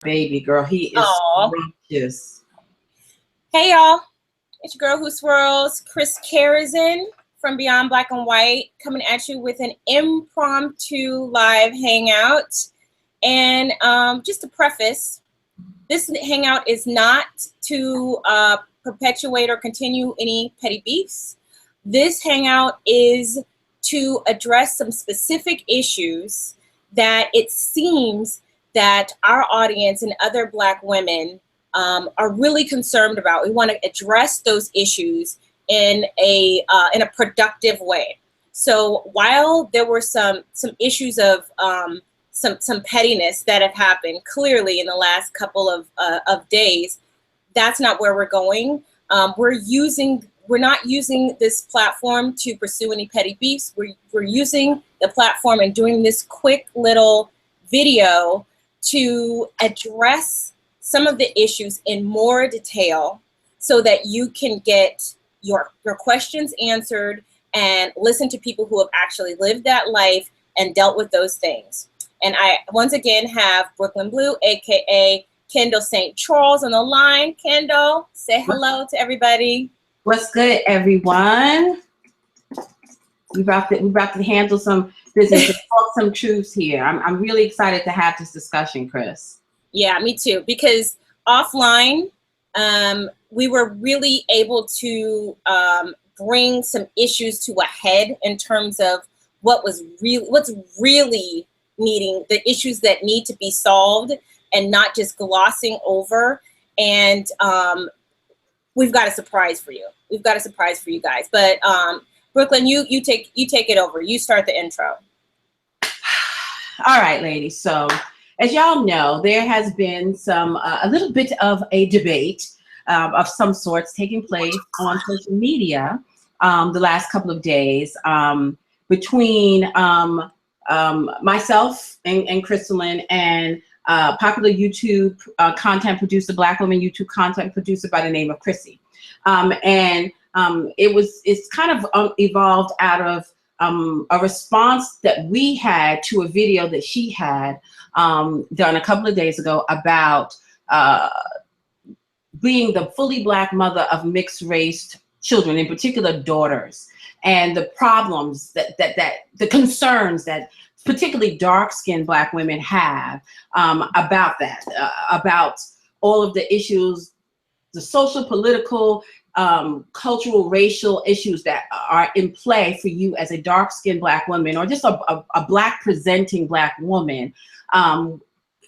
Baby girl, he is scrumptious. Hey y'all, it's your girl who swirls, KsC from Beyond Black and White, coming at you with an impromptu live hangout. And just to preface, this hangout is not to perpetuate or continue any petty beefs. This hangout is to address some specific issues that it seems that our audience and other Black women are really concerned about. We want to address those issues in a productive way. So while there were some issues of some pettiness that have happened clearly in the last couple of days, that's not where we're going. We're not using this platform to pursue any petty beefs. We're using the platform and doing this quick little video to address some of the issues in more detail so that you can get your questions answered and listen to people who have actually lived that life and dealt with those things. And I once again have Breukelen Bleu, aka Kendall St. Charles, on the line. Kendall, say hello to everybody. What's good, everyone? We about to handle some business and talk some truths here. I'm really excited to have this discussion, Chris. Yeah, me too. Because offline, we were really able to bring some issues to a head in terms of what's really needing, the issues that need to be solved, and not just glossing over. And we've got a surprise for you. We've got a surprise for you guys. But Breukelen, you take it over. You start the intro. All right, ladies. So as y'all know, there has been a little bit of a debate of some sorts taking place on social media the last couple of days between myself and Crystalline and popular YouTube content producer, Black woman YouTube content producer by the name of KsC. It's kind of evolved out of a response that we had to a video that she had done a couple of days ago about being the fully Black mother of mixed race children, in particular daughters, and the problems that the concerns that particularly dark-skinned Black women have about that, about all of the issues, the social, political, cultural, racial issues that are in play for you as a dark-skinned Black woman, or just a Black presenting Black woman,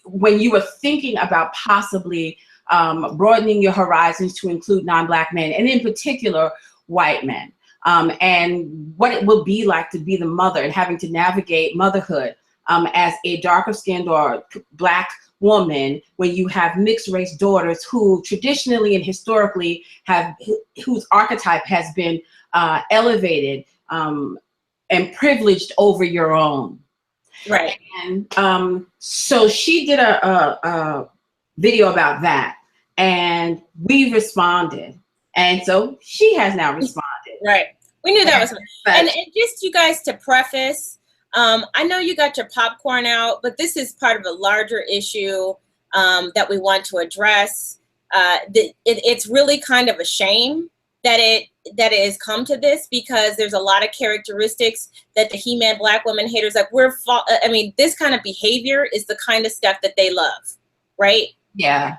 when you were thinking about possibly broadening your horizons to include non-Black men, and in particular, white men. And what it will be like to be the mother and having to navigate motherhood as a darker skinned or Black woman when you have mixed race daughters who traditionally and historically whose archetype has been elevated and privileged over your own. Right. And so she did a video about that, and we responded. And so she has now responded. Right. We knew that was, and just you guys to preface, I know you got your popcorn out, but this is part of a larger issue that we want to address. It's really kind of a shame that it has come to this, because there's a lot of characteristics that the He-Man Black women haters, like I mean, this kind of behavior is the kind of stuff that they love, right? Yeah.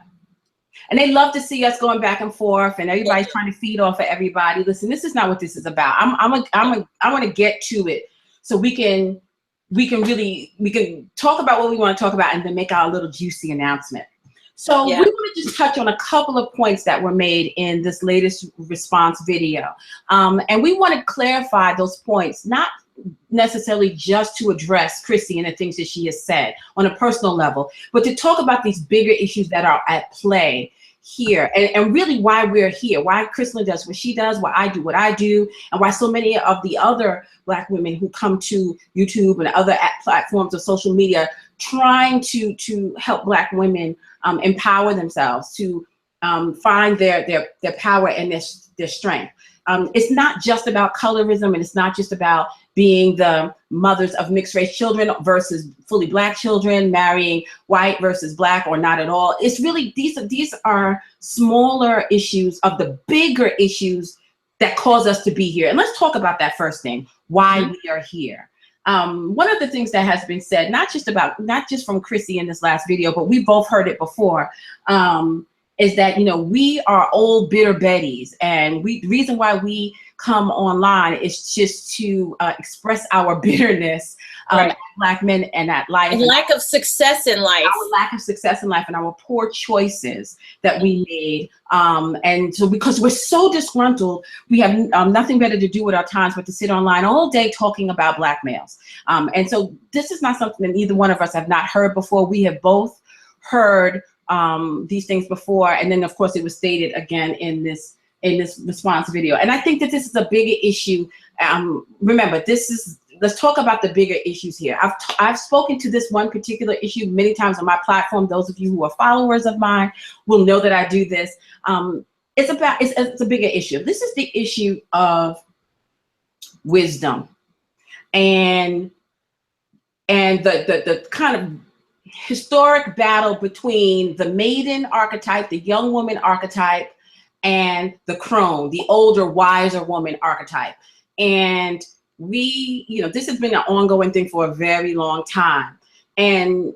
And they love to see us going back and forth, and everybody's trying to feed off of everybody. Listen, this is not what this is about. I want to get to it so we can talk about what we want to talk about, and then make our little juicy announcement. So we want to just touch on a couple of points that were made in this latest response video, and we want to clarify those points, not necessarily just to address KsC and the things that she has said on a personal level, but to talk about these bigger issues that are at play here, and really why we're here, why Crystalline does what she does, why I do what I do, and why so many of the other Black women who come to YouTube and other platforms of social media trying to help Black women empower themselves to find their power and their strength. it's not just about colorism, and it's not just about being the mothers of mixed race children versus fully Black children, marrying white versus Black or not at all. It's really, these are smaller issues of the bigger issues that cause us to be here. And let's talk about that first thing, why we are here. One of the things that has been said, not just from KsC in this last video, but we both heard it before, is that, you know, we are old bitter Bettys, and the reason why we come online is just to express our bitterness as Black men and at life. And lack of success in life. Our lack of success in life and our poor choices that we made. And so because we're so disgruntled, we have nothing better to do with our times but to sit online all day talking about Black males. And so this is not something that either one of us have not heard before. We have both heard these things before, and then of course it was stated again in this response video. And I think that this is a bigger issue. Remember, let's talk about the bigger issues here. I've spoken to this one particular issue many times on my platform. Those of you who are followers of mine will know that I do this. It's a bigger issue. This is the issue of wisdom and the kind of historic battle between the maiden archetype, the young woman archetype, and the crone, the older, wiser woman archetype. And this has been an ongoing thing for a very long time. And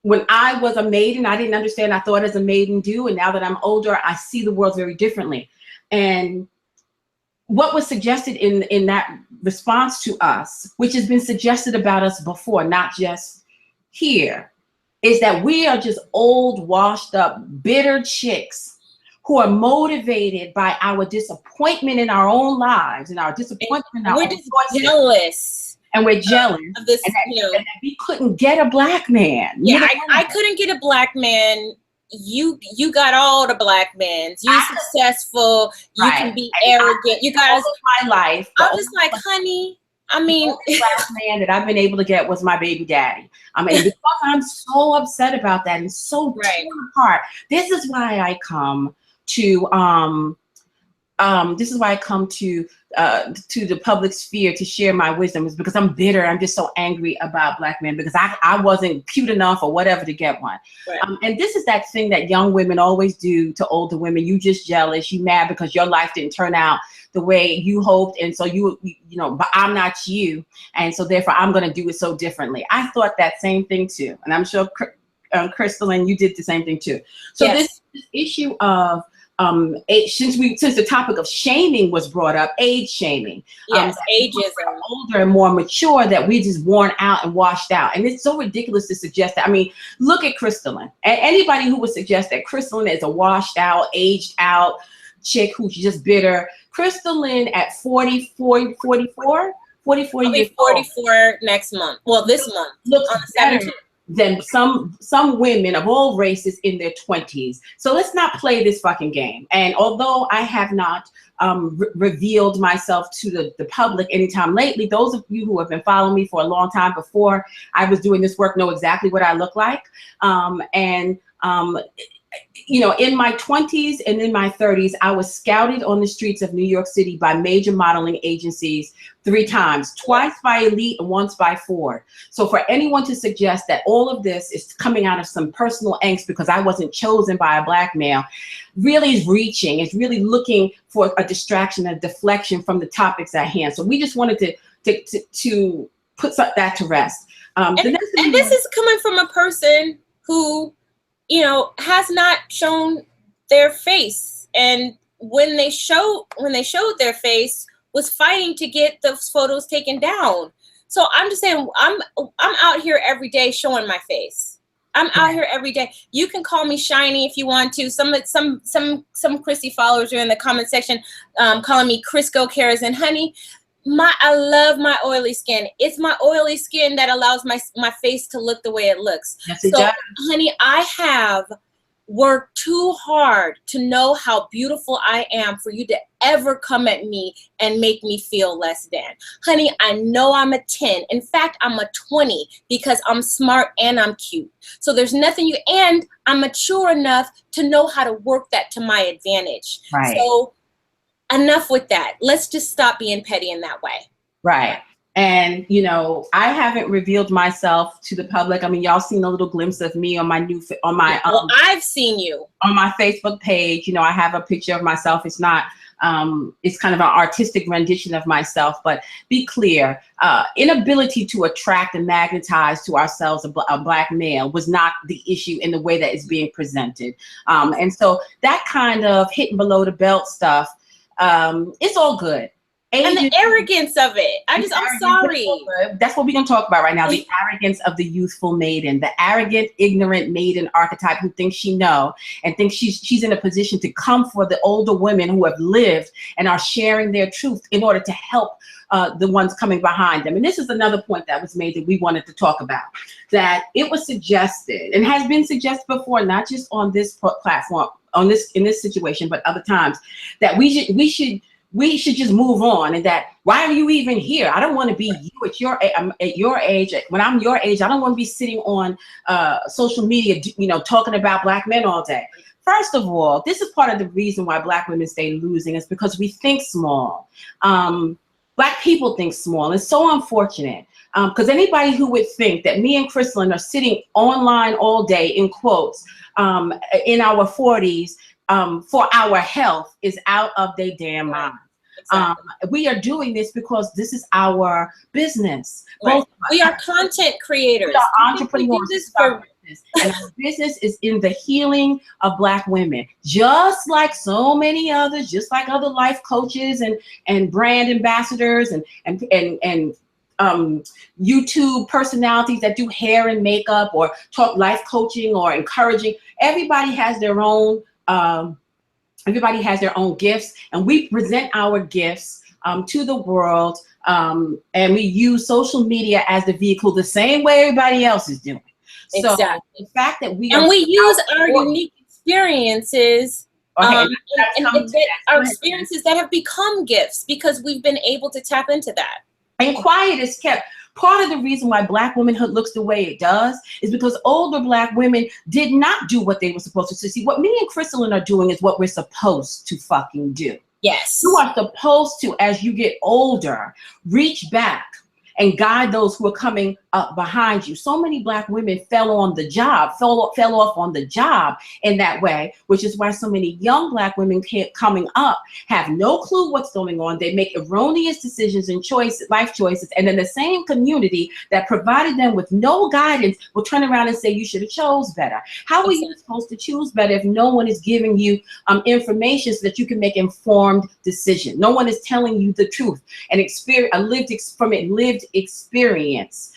when I was a maiden, I didn't understand. I thought as a maiden do. And now that I'm older, I see the world very differently. And what was suggested in that response to us, which has been suggested about us before, not just here, is that we are just old, washed up, bitter chicks who are motivated by our disappointment in our own lives and our disappointment in our own choices. Jealous. And we're jealous of this, and that we couldn't get a Black man. Yeah, I couldn't get a Black man. You got all the Black men. You're successful. You can be arrogant. You guys, my life. I'm just like, honey. I mean, the last man that I've been able to get was my baby daddy. I mean, because I'm so upset about that and so torn apart. This is why I come to the public sphere to share my wisdom, is because I'm bitter. I'm just so angry about Black men because I wasn't cute enough or whatever to get one. And this is that thing that young women always do to older women. You just jealous, you mad because your life didn't turn out the way you hoped, and so you know, but I'm not you, and so therefore I'm going to do it so differently. I thought that same thing too, and I'm sure Crystal and you did the same thing too. So this issue of since the topic of shaming was brought up, age shaming, ageism, older and more mature, that we just worn out and washed out, and it's so ridiculous to suggest that. I mean, look at Crystalline, and anybody who would suggest that Crystalline is a washed out, aged out chick who's just bitter. Crystalline at 44 years old, 44 next month. Well, this month looks on the better 17th. Than some women of all races in their 20s. So let's not play this fucking game. And although I have not revealed myself to the public anytime lately, those of you who have been following me for a long time before I was doing this work know exactly what I look like. You know, in my 20s and in my 30s, I was scouted on the streets of New York City by major modeling agencies 3 times, twice by Elite and once by Ford. So for anyone to suggest that all of this is coming out of some personal angst because I wasn't chosen by a Black male really is reaching. It's really looking for a distraction, a deflection from the topics at hand. So we just wanted to put that to rest. And this is coming from a person who, you know, has not shown their face, and when they showed their face, was fighting to get those photos taken down. So I'm just saying, I'm out here every day showing my face. I'm out here every day. You can call me shiny if you want to. Some KsC followers are in the comment section calling me Crisco Cares, and honey, I love my oily skin. It's my oily skin that allows my face to look the way it looks. Yes, it does. Honey, I have worked too hard to know how beautiful I am for you to ever come at me and make me feel less than. Honey, I know I'm a 10. In fact, I'm a 20 because I'm smart and I'm cute. So there's nothing and I'm mature enough to know how to work that to my advantage. Right. So enough with that. Let's just stop being petty in that way. Right. And, you know, I haven't revealed myself to the public. I mean, y'all seen a little glimpse of me on my Well, I've seen you on my Facebook page. You know, I have a picture of myself. It's not, it's kind of an artistic rendition of myself, but be clear, inability to attract and magnetize to ourselves a black male was not the issue in the way that it's being presented. And so that kind of hitting below the belt stuff, it's all good. And the arrogance of it. I'm sorry. That's what we're going to talk about right now. The arrogance of the youthful maiden, the arrogant, ignorant maiden archetype who thinks she knows and thinks she's in a position to come for the older women who have lived and are sharing their truth in order to help the ones coming behind them. And this is another point that was made that we wanted to talk about, that it was suggested and has been suggested before, not just on this platform, in this situation, but other times, that we should just move on, and that why are you even here? I don't want to be you at your age. When I'm your age, I don't want to be sitting on social media, you know, talking about black men all day. First of all, this is part of the reason why black women stay losing, is because we think small. Black people think small. It's so unfortunate, because anybody who would think that me and Crystalline are sitting online all day, in quotes, in our 40s, for our health is out of their damn mind. Exactly. We are doing this because this is our business. Right. We are content creators. We are entrepreneurs. And our business is in the healing of black women, just like so many others, just like other life coaches and brand ambassadors and YouTube personalities that do hair and makeup or talk life coaching or encouraging. Everybody has their own. Everybody has their own gifts, and we present our gifts to the world, and we use social media as the vehicle the same way everybody else is doing. Exactly. So the fact that we use our unique experiences, and our experiences that have become gifts because we've been able to tap into that. And quiet is kept. Part of the reason why black womanhood looks the way it does is because older black women did not do what they were supposed to. So see, what me and Crystalline are doing is what we're supposed to fucking do. Yes. You are supposed to, as you get older, reach back and guide those who are coming up behind you. So many black women fell off on the job in that way, which is why so many young black women coming up have no clue what's going on. They make erroneous decisions and life choices. And then the same community that provided them with no guidance will turn around and say, you should have chose better. How are you supposed to choose better if no one is giving you information so that you can make informed decisions? No one is telling you the truth and lived experience,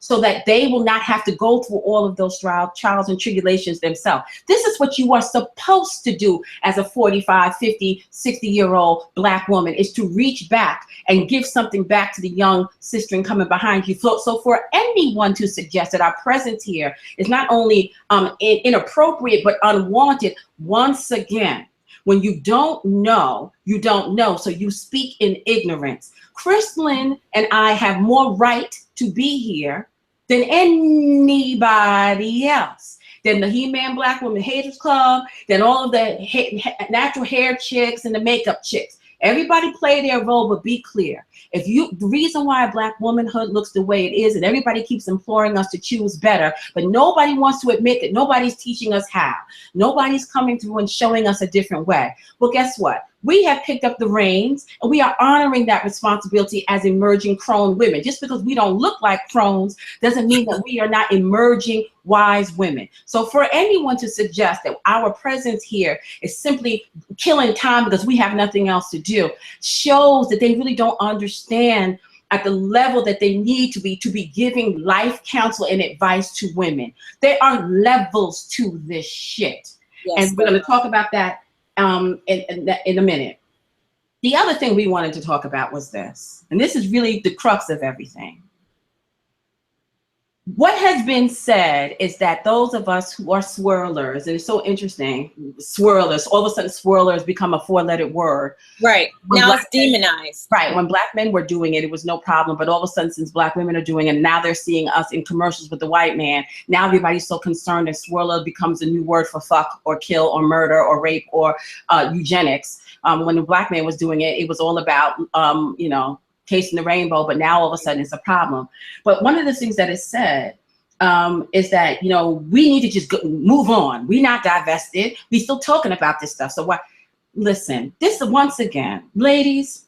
so that they will not have to go through all of those trials and tribulations themselves. This is what you are supposed to do as a 45, 50, 60-year-old black woman, is to reach back and give something back to the young sister coming behind you. So for anyone to suggest that our presence here is not only inappropriate, but unwanted, once again, when you don't know, you don't know. So you speak in ignorance. Crystalline and I have more right to be here than anybody else, than the He-Man Black Woman Haters Club, than all of the natural hair chicks and the makeup chicks. Everybody play their role, but be clear. The reason why black womanhood looks the way it is, and everybody keeps imploring us to choose better, but nobody wants to admit that nobody's teaching us how. Nobody's coming through and showing us a different way. Well, guess what? We have picked up the reins, and we are honoring that responsibility as emerging crone women. Just because we don't look like crones doesn't mean that we are not emerging wise women. So for anyone to suggest that our presence here is simply killing time because we have nothing else to do, shows that they really don't understand at the level that they need to be giving life counsel and advice to women. There are levels to this shit. Yes, and we're going to talk about that in a minute. The other thing we wanted to talk about was this, and this is really the crux of everything. what has been said is that those of us who are swirlers, and it's so interesting, swirlers, all of a sudden swirlers become a 4-letter word. Right. Now it's demonized. Right. When black men were doing it, it was no problem. But all of a sudden, since black women are doing it, now they're seeing us in commercials with the white man. Now everybody's so concerned that swirler becomes a new word for fuck or kill or murder or rape or eugenics. When the black man was doing it, it was all about, you know, chasing the rainbow. But now all of a sudden it's a problem. But one of the things that is said is that, you know, we need to just move on. We're not divested. We're still talking about this stuff. So why? Listen, this once again, ladies,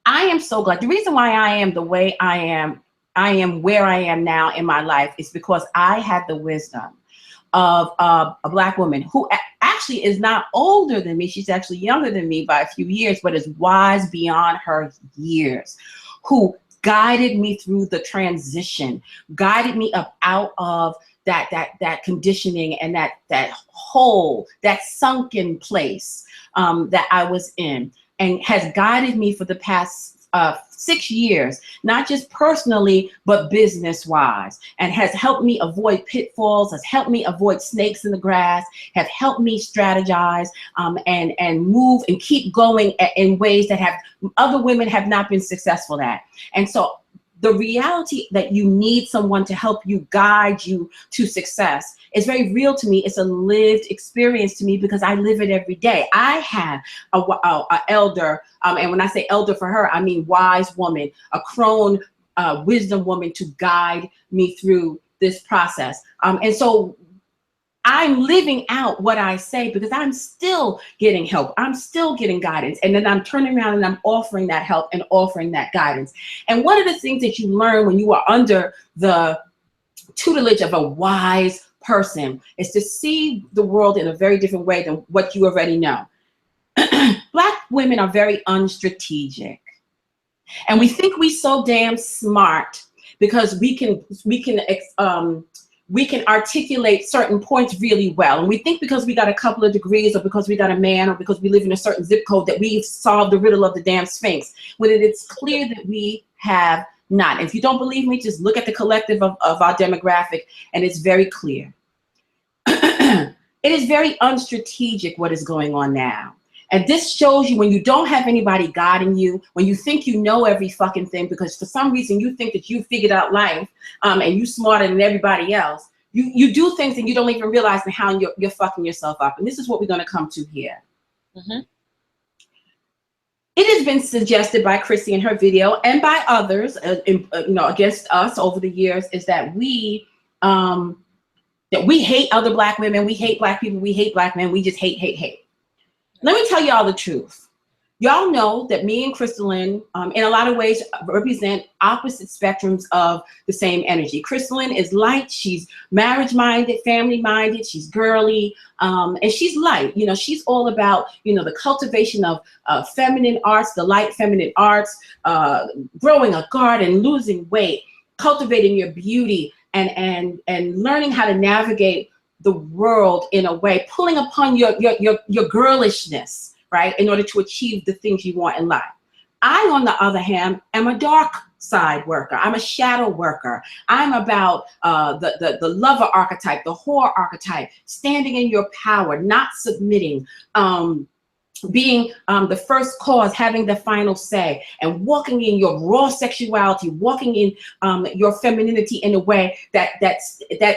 I am so glad. The reason why I am the way I am where I am now in my life is because I had the wisdom of a black woman who actually is not older than me. She's actually younger than me by a few years, but is wise beyond her years, who guided me through the transition, guided me up out of that conditioning and that hole, that sunken place that I was in, and has guided me for the past 6 years, not just personally, but business-wise, and has helped me avoid pitfalls, has helped me avoid snakes in the grass, have helped me strategize and move and keep going in ways that other women have not been successful at. And so the reality that you need someone to help you, guide you to success, is very real to me. It's a lived experience to me because I live it every day. I have a elder, and when I say elder for her, I mean wise woman, a crone wisdom woman to guide me through this process. And so I'm living out what I say because I'm still getting help. I'm still getting guidance. And then I'm turning around and I'm offering that help and offering that guidance. And one of the things that you learn when you are under the tutelage of a wise person is to see the world in a very different way than what you already know. Black women are very unstrategic. And we think we're so damn smart because we can articulate certain points really well. And we think because we got a couple of degrees or because we got a man or because we live in a certain zip code that we've solved the riddle of the damn Sphinx, when it's clear that we have not. If you don't believe me, just look at the collective of our demographic and it's very clear. It is very unstrategic what is going on now. And this shows you when you don't have anybody guiding you, when you think you know every fucking thing because for some reason you think that you figured out life and you smarter than everybody else, you do things and you don't even realize how you're fucking yourself up. And this is what we're going to come to here. Mm-hmm. It has been suggested by KsC in her video and by others, against us over the years, is that we hate other black women, we hate black people, we hate black men, we just hate. Let me tell y'all the truth. Y'all know that me and Crystalline, in a lot of ways, represent opposite spectrums of the same energy. Crystalline is light. She's marriage-minded, family-minded. She's girly, and she's light. You know, she's all about, the cultivation of feminine arts, the light feminine arts, growing a garden, losing weight, cultivating your beauty, and learning how to navigate the world in a way, pulling upon your girlishness, right, in order to achieve the things you want in life. I, on the other hand, am a dark side worker. I'm a shadow worker. I'm about the lover archetype, the whore archetype, standing in your power, not submitting, being the first cause, having the final say, and walking in your raw sexuality, walking in your femininity in a way that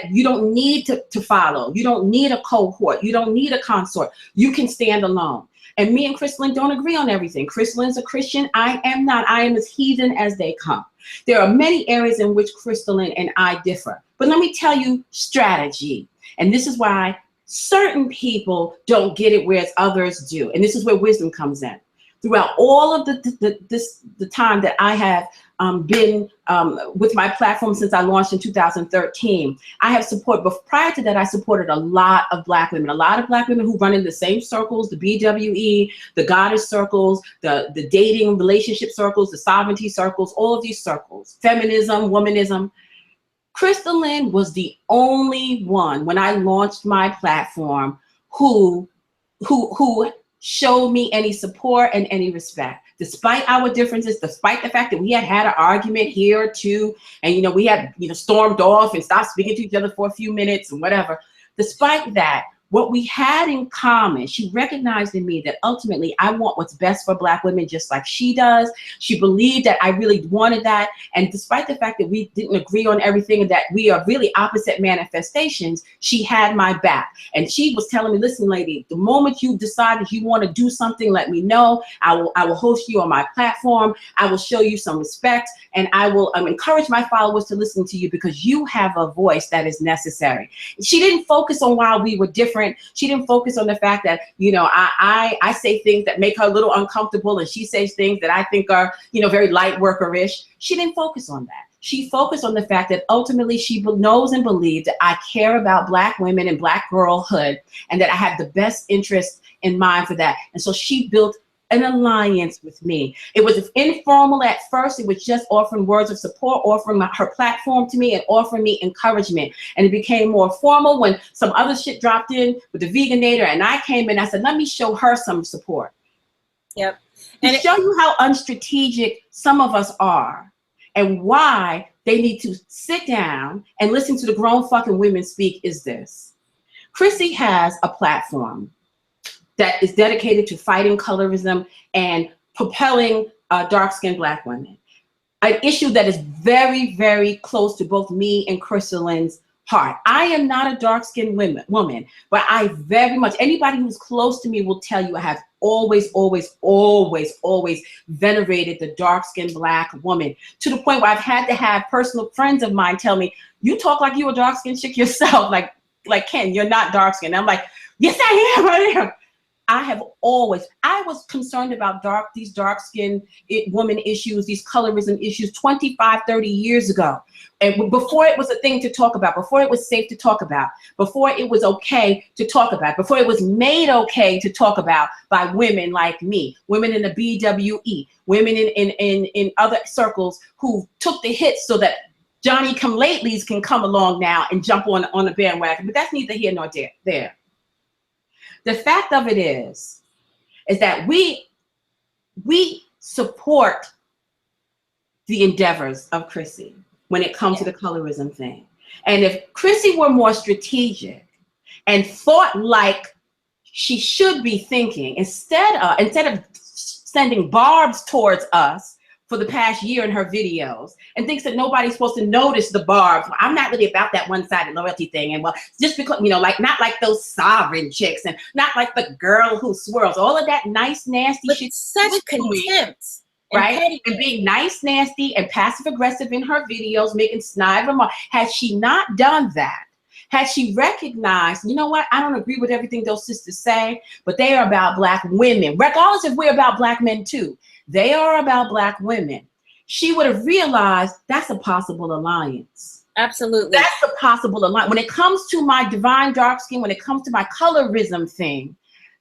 you don't need to follow. You don't need a cohort. You don't need a consort. You can stand alone. And me and Crystalline don't agree on everything. Crystalline's a Christian. I am not. I am as heathen as they come. There are many areas in which Crystalline and I differ. But let me tell you strategy. And this is why certain people don't get it, whereas others do. And this is where wisdom comes in. Throughout all of the time that I have been with my platform since I launched in 2013, I have supported, but prior to that, I supported a lot of black women who run in the same circles, the BWE, the goddess circles, the dating relationship circles, the sovereignty circles, all of these circles, feminism, womanism. Crystalline was the only one when I launched my platform who showed me any support and any respect. despite our differences, despite the fact that we had an argument here or two, and, you know, we had, you know, stormed off and stopped speaking to each other for a few minutes and whatever. Despite that, what we had in common, she recognized in me that ultimately I want what's best for Black women just like she does. She believed that I really wanted that. And despite the fact that we didn't agree on everything and that we are really opposite manifestations, she had my back. And she was telling me, listen, lady, the moment you decide that you want to do something, let me know. I will host you on my platform. I will show you some respect. And I will encourage my followers to listen to you because you have a voice that is necessary. She didn't focus on why we were different. She didn't focus on the fact that, you know, I say things that make her a little uncomfortable and she says things that I think are, you know, very light workerish. She didn't focus on that. She focused on the fact that ultimately she knows and believes that I care about Black women and Black girlhood and that I have the best interest in mind for that. And so she built an alliance with me. It was informal at first. It was just offering words of support, offering her platform to me and offering me encouragement. And it became more formal when some other shit dropped in with the Veganator and I came in, I said, let me show her some support. Yep. And show you how unstrategic some of us are and why they need to sit down and listen to the grown fucking women speak is this. KsC has a platform that is dedicated to fighting colorism and propelling dark-skinned Black women. An issue that is very, very close to both me and Crystalline's heart. I am not a dark-skinned woman, but I very much, anybody who's close to me will tell you I have always, always, always, always venerated the dark-skinned Black woman to the point where I've had to have personal friends of mine tell me, you talk like you a dark-skinned chick yourself, like Ken, you're not dark-skinned. I'm like, yes, I am. I was concerned about these dark-skinned woman issues, these colorism issues 25, 30 years ago. And before it was a thing to talk about, before it was safe to talk about, before it was okay to talk about, before it was made okay to talk about by women like me, women in the BWE, women in other circles who took the hits so that Johnny come latelys can come along now and jump on the bandwagon. But that's neither here nor there. The fact of it is that we support the endeavors of KsC when it comes to the colorism thing. And if KsC were more strategic and thought like she should be thinking, instead of sending barbs towards us for the past year in her videos and thinks that nobody's supposed to notice the barbs. I'm not really about that one-sided loyalty thing. And well, just because, you know, like not like those sovereign chicks and not like the girl who swirls, all of that nice, nasty with shit. Such contempt. Right? And being nice, nasty, and passive aggressive in her videos, making snide remarks. Had she not done that, had she recognized, you know what, I don't agree with everything those sisters say, but they are about Black women, regardless if we're about Black men too. They are about Black women. She would have realized that's a possible alliance. Absolutely. That's a possible alliance. When it comes to my divine dark skin, when it comes to my colorism thing,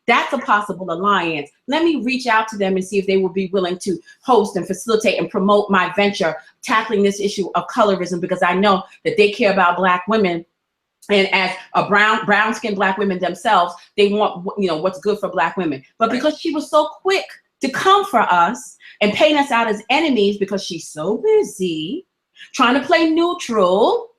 that's a possible alliance. Let me reach out to them and see if they will be willing to host and facilitate and promote my venture tackling this issue of colorism, because I know that they care about Black women. And as a brown-skinned Black women themselves, they want, you know, what's good for Black women. But because she was so quick to come for us and paint us out as enemies because she's so busy trying to play neutral,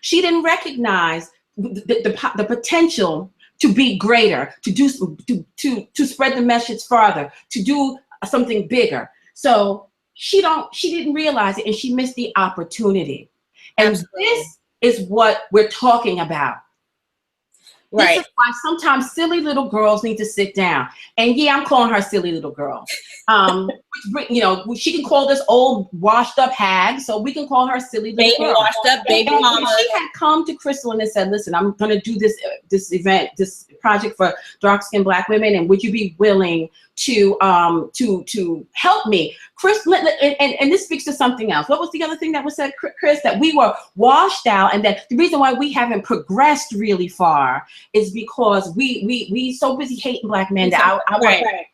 she didn't recognize the potential to be greater, to spread the message farther, to do something bigger. So she didn't realize it, and she missed the opportunity. And Absolutely. This is what we're talking about. Right. This is why sometimes silly little girls need to sit down. And yeah, I'm calling her silly little girl. You know, she can call this old washed up hag, so we can call her silly little girl. Washed up baby mama. She had come to Crystal and said, listen, I'm going to do this event, this project for dark-skinned Black women, and would you be willing to help me? Chris, and this speaks to something else. What was the other thing that was said, Chris? That we were washed out, and that the reason why we haven't progressed really far is because we so busy hating Black men that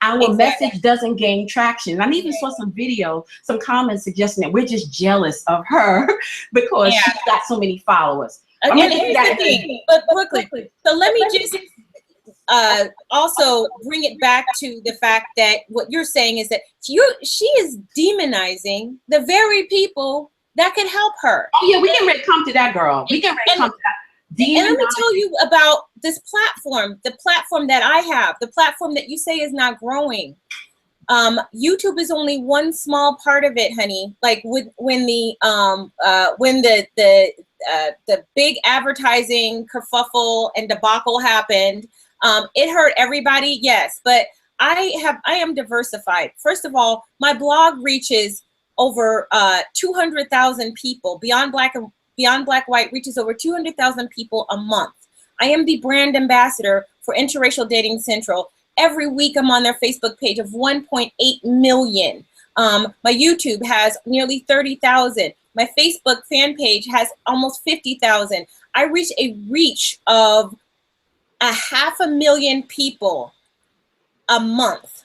our message doesn't gain traction. And I even saw some comments suggesting that we're just jealous of her because she's got so many followers. Again, here's the thing, but quickly. So let me just also bring it back to the fact that what you're saying is that she is demonizing the very people that could help her. Oh yeah, we can ready to come to that, girl. We can ready to come to that. And let me tell you about this platform, the platform that I have, the platform that you say is not growing. YouTube is only one small part of it, honey. Like when the big advertising kerfuffle and debacle happened, it hurt everybody, yes. But I am diversified. First of all, my blog reaches over 200,000 people. Beyond Black White reaches over 200,000 people a month. I am the brand ambassador for Interracial Dating Central. Every week I'm on their Facebook page of 1.8 million. My YouTube has nearly 30,000. My Facebook fan page has almost 50,000. I reach a reach of 500,000 people a month.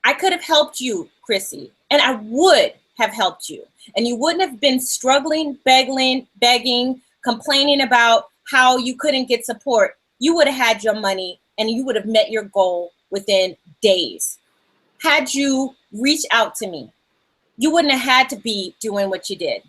I could have helped you, Chrissy, and I would have helped you. And you wouldn't have been struggling, begging, complaining about how you couldn't get support. You would have had your money and you would have met your goal within days. Had you reached out to me, you wouldn't have had to be doing what you did,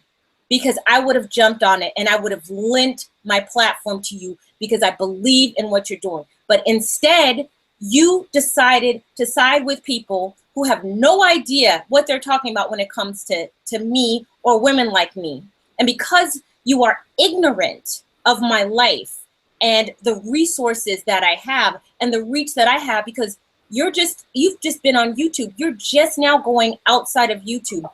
because I would have jumped on it and I would have lent my platform to you because I believe in what you're doing. But instead, you decided to side with people who have no idea what they're talking about when it comes to me or women like me. And because you are ignorant of my life and the resources that I have and the reach that I have, because you've just been on YouTube. You're just now going outside of YouTube.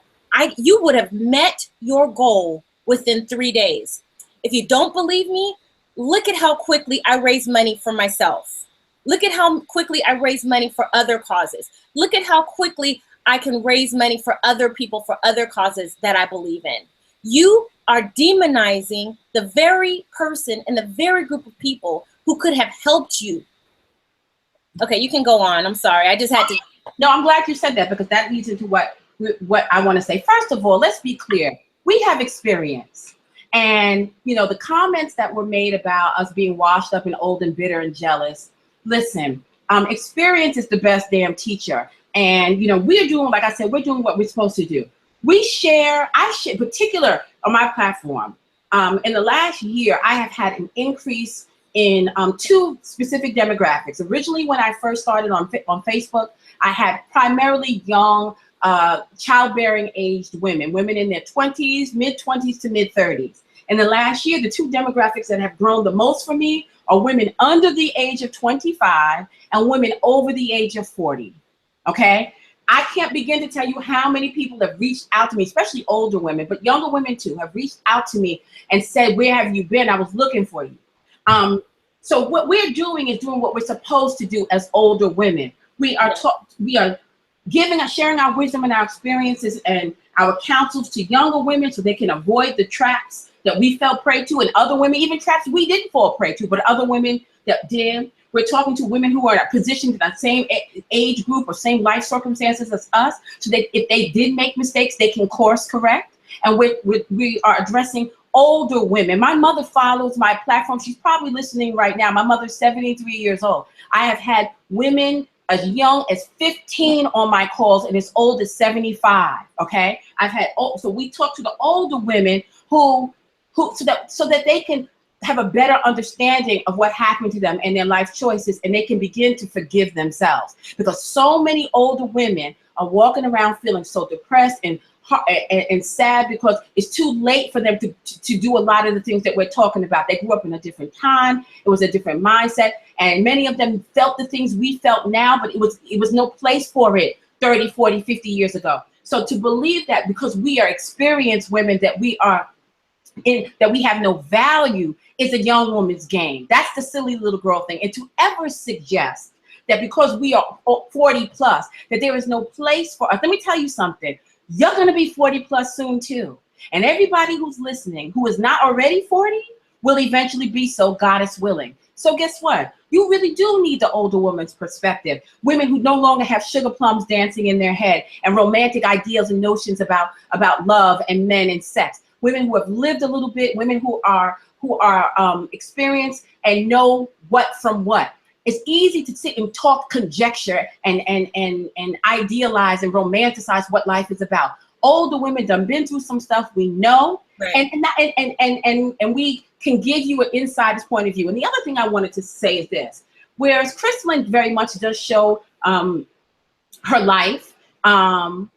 You would have met your goal within 3 days. If you don't believe me, look at how quickly I raise money for myself. Look at how quickly I raise money for other causes. Look at how quickly I can raise money for other people, for other causes that I believe in. You are demonizing the very person and the very group of people who could have helped you. Okay, you can go on. I'm sorry. I just had to. No, I'm glad you said that, because that leads into what I want to say. First of all, let's be clear. We have experience. And, you know, the comments that were made about us being washed up and old and bitter and jealous, listen, experience is the best damn teacher. And, you know, we're doing, like I said, we're doing what we're supposed to do. I share, particular on my platform. In the last year, I have had an increase in 2 specific demographics. Originally, when I first started on Facebook, I had primarily young, childbearing aged women in their 20s, mid-20s to mid-30s. In the last year, the 2 demographics that have grown the most for me are women under the age of 25 and women over the age of 40, okay? I can't begin to tell you how many people have reached out to me, especially older women, but younger women too, have reached out to me and said, where have you been? I was looking for you. So what we're doing is doing what we're supposed to do as older women. We are sharing our wisdom and our experiences and our counsels to younger women so they can avoid the traps that we fell prey to, and other women, even traps we didn't fall prey to, but other women that did. We're talking to women who are positioned in that same age group or same life circumstances as us, so that if they did make mistakes, they can course correct. And we are addressing older women. My mother follows my platform. She's probably listening right now. My mother's 73 years old. I have had women as young as 15 on my calls and as old as 75, okay? So we talk to the older women so that they can have a better understanding of what happened to them and their life choices, and they can begin to forgive themselves. Because so many older women are walking around feeling so depressed and sad because it's too late for them to do a lot of the things that we're talking about. They grew up in a different time. It was a different mindset. And many of them felt the things we felt now, but it was no place for it 30, 40, 50 years ago. So to believe that because we are experienced women that we have no value is a young woman's game. That's the silly little girl thing. And to ever suggest that because we are 40 plus, that there is no place for us. Let me tell you something. You're going to be 40 plus soon too. And everybody who's listening who is not already 40 will eventually be so, God is willing. So guess what? You really do need the older woman's perspective. Women who no longer have sugar plums dancing in their head and romantic ideals and notions about love and men and sex. Women who have lived a little bit, women who are experienced and know what from what. It's easy to sit and talk conjecture and idealize and romanticize what life is about. Older women done been through some stuff, we know, Right. and we can give you an insider's point of view. And the other thing I wanted to say is this: whereas Crystalline very much does show her life and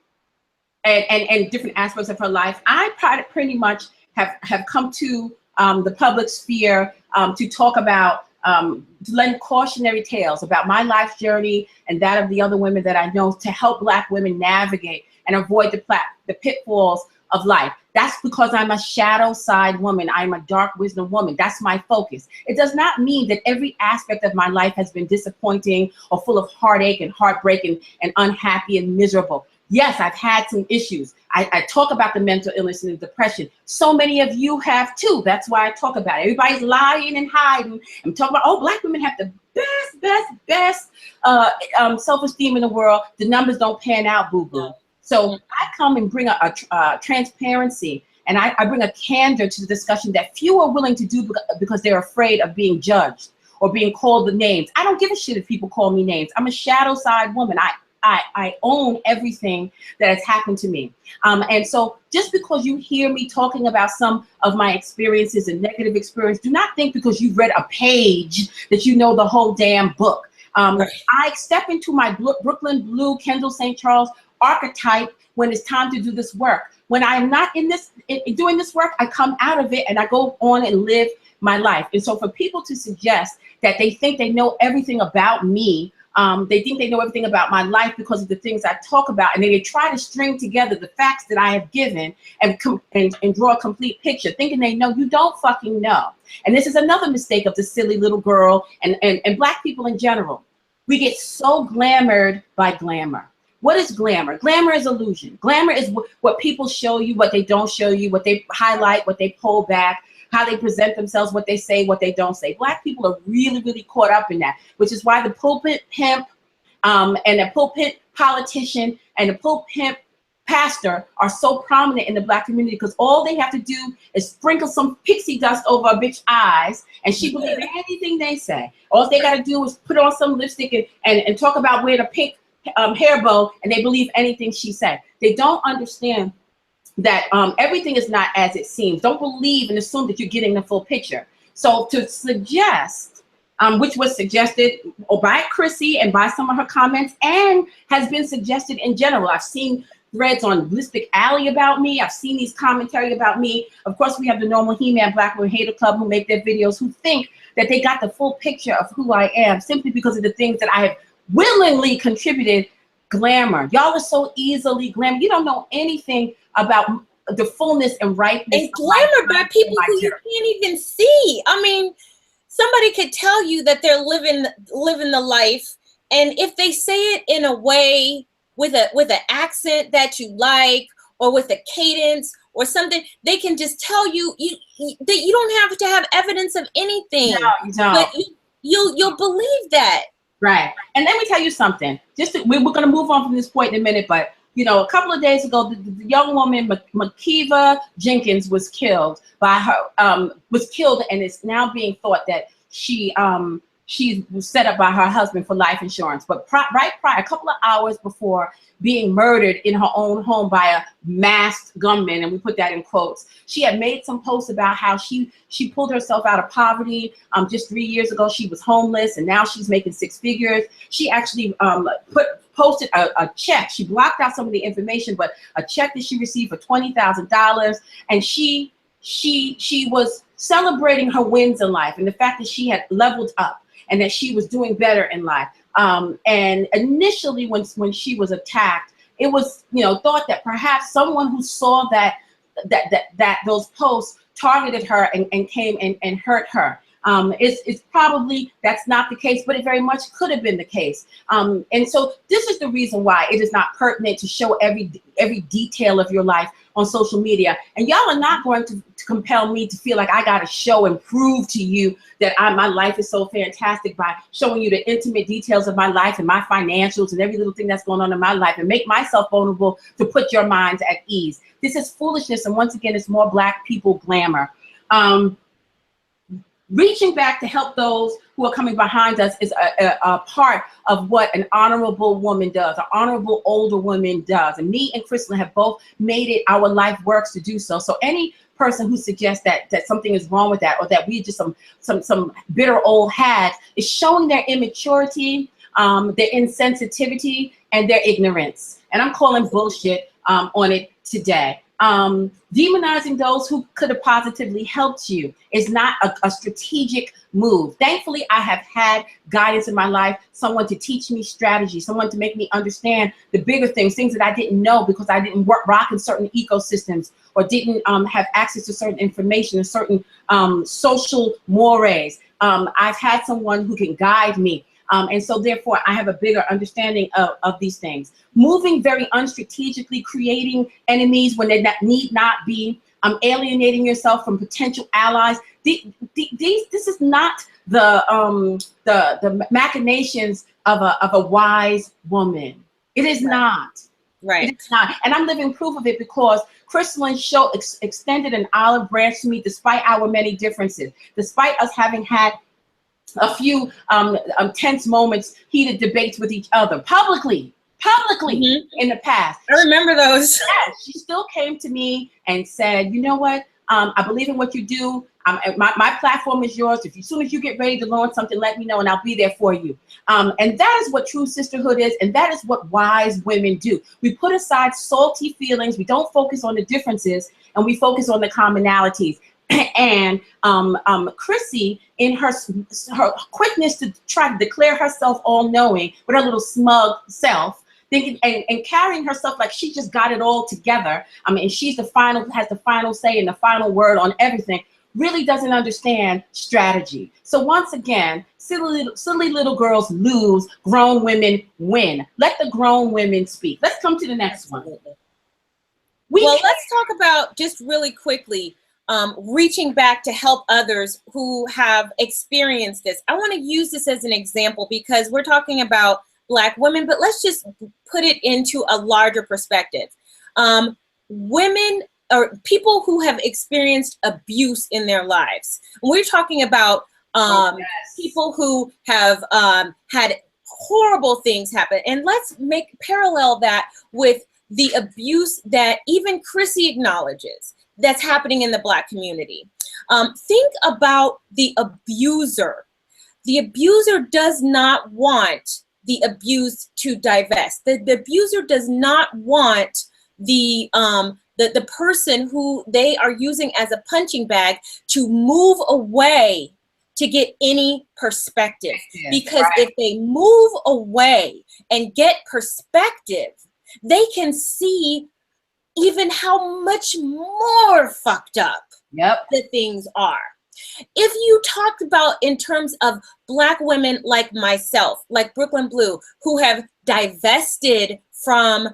different aspects of her life, I pretty much have come to the public sphere to talk about, to lend cautionary tales about my life journey and that of the other women that I know, to help Black women navigate and avoid the pitfalls of life. That's because I'm a shadow side woman. I'm a dark wisdom woman. That's my focus. It does not mean that every aspect of my life has been disappointing or full of heartache and heartbreak and unhappy and miserable. Yes, I've had some issues. I talk about the mental illness and the depression. So many of you have too. That's why I talk about it. Everybody's lying and hiding. I'm talking about, oh, Black women have the best self-esteem in the world. The numbers don't pan out, boo-boo. So I come and bring a transparency, and I bring a candor to the discussion that few are willing to do because they're afraid of being judged or being called the names. I don't give a shit if people call me names. I'm a shadow side woman. I own everything that has happened to me. And so just because you hear me talking about some of my experiences and negative experience, do not think because you've read a page that you know the whole damn book. Right. I step into my Breukelen Bleu, Kendall St. Charles archetype when it's time to do this work. When I'm not in this, doing this work, I come out of it and I go on and live my life. And so for people to suggest that they think they know everything about me, they think they know everything about my life because of the things I talk about, and then they try to string together the facts that I have given and draw a complete picture, thinking they know. You don't fucking know. And this is another mistake of the silly little girl and Black people in general. We get so glamored by glamour. What is glamour? Glamour is illusion. Glamour is what people show you, what they don't show you, what they highlight, what they pull back, how they present themselves, what they say, what they don't say. Black people are really, really caught up in that, which is why the pulpit pimp and the pulpit politician and the pulpit pastor are so prominent in the Black community, because all they have to do is sprinkle some pixie dust over a bitch's eyes and she believes anything they say. All they got to do is put on some lipstick and talk about wearing a pink hair bow, and they believe anything she said. They don't understand that everything is not as it seems. Don't believe and assume that you're getting the full picture. So to suggest, which was suggested by KsC and by some of her comments, and has been suggested in general. I've seen threads on Lipstick Alley about me. I've seen these commentary about me. Of course, we have the normal He-Man Black Women Hater Club who make their videos, who think that they got the full picture of who I am simply because of the things that I have willingly contributed. Glamour. Y'all are so easily glamour. You don't know anything about the fullness and rightness. And glamour by people who you can't even see. I mean, somebody could tell you that they're living the life, and if they say it in a way with an accent that you like, or with a cadence or something, they can just tell you that you don't have to have evidence of anything. No, you don't. But you'll believe that. Right. And let me tell you something. We're going to move on from this point in a minute, but you know, a couple of days ago, the young woman Makiva Jenkins was killed by her. Was killed, and it's now being thought that she was set up by her husband for life insurance. But right prior, a couple of hours before being murdered in her own home by a masked gunman, and we put that in quotes, she had made some posts about how she pulled herself out of poverty. Just 3 years ago, she was homeless, and now she's making 6 figures. She actually posted a check. She blocked out some of the information, but a check that she received for $20,000, and she was celebrating her wins in life and the fact that she had leveled up and that she was doing better in life. And initially, when she was attacked, it was, you know, thought that perhaps someone who saw that those posts targeted her and came and hurt her. It's probably that's not the case, but it very much could have been the case. And so this is the reason why it is not pertinent to show every detail of your life on social media. And y'all are not going to compel me to feel like I got to show and prove to you that my life is so fantastic by showing you the intimate details of my life and my financials and every little thing that's going on in my life and make myself vulnerable to put your minds at ease. This is foolishness. And once again, it's more Black people glamour. Reaching back to help those who are coming behind us is a part of what an honorable woman does, an honorable older woman does. And me and Crystal have both made it our life works to do so. So any person who suggests that something is wrong with that, or that we just some bitter old hags, is showing their immaturity, their insensitivity, and their ignorance. And I'm calling bullshit on it today. Demonizing those who could have positively helped you is not a strategic move. Thankfully, I have had guidance in my life, someone to teach me strategy, someone to make me understand the bigger things that I didn't know because I didn't rock in certain ecosystems, or didn't have access to certain information or certain social mores. I've had someone who can guide me. And so therefore, I have a bigger understanding of these things. Moving very unstrategically, creating enemies when they need not be, alienating yourself from potential allies. This is not the machinations of a wise woman. It is not. Right. It is not. And I'm living proof of it, because Crystal and Show extended an olive branch to me despite our many differences, despite us having had a few tense moments, heated debates with each other publicly in the past. I remember those. Yeah, she still came to me and said, you know what, I believe in what you do. My platform is yours. As soon as you get ready to launch something, let me know and I'll be there for you. And that is what true sisterhood is, and that is what wise women do. We put aside salty feelings, we don't focus on the differences, and we focus on the commonalities. And KsC, in her quickness to try to declare herself all-knowing with her little smug self, thinking and carrying herself like she just got it all together. And she's has the final say and the final word on everything. Really doesn't understand strategy. So once again, silly little girls lose, grown women win. Let the grown women speak. Let's come to the next one. Well, let's talk about, just really quickly, reaching back to help others who have experienced this. I want to use this as an example because we're talking about Black women, but let's just put it into a larger perspective. Women or people who have experienced abuse in their lives. We're talking about people who have had horrible things happen. And let's parallel that with the abuse that even KsC acknowledges that's happening in the Black community. Think about the abuser. The abuser does not want the abused to divest. The abuser does not want the person who they are using as a punching bag to move away to get any perspective. Because if they move away and get perspective, they can see even how much more fucked up the things are. If you talked about in terms of Black women like myself, like Breukelen Bleu, who have divested from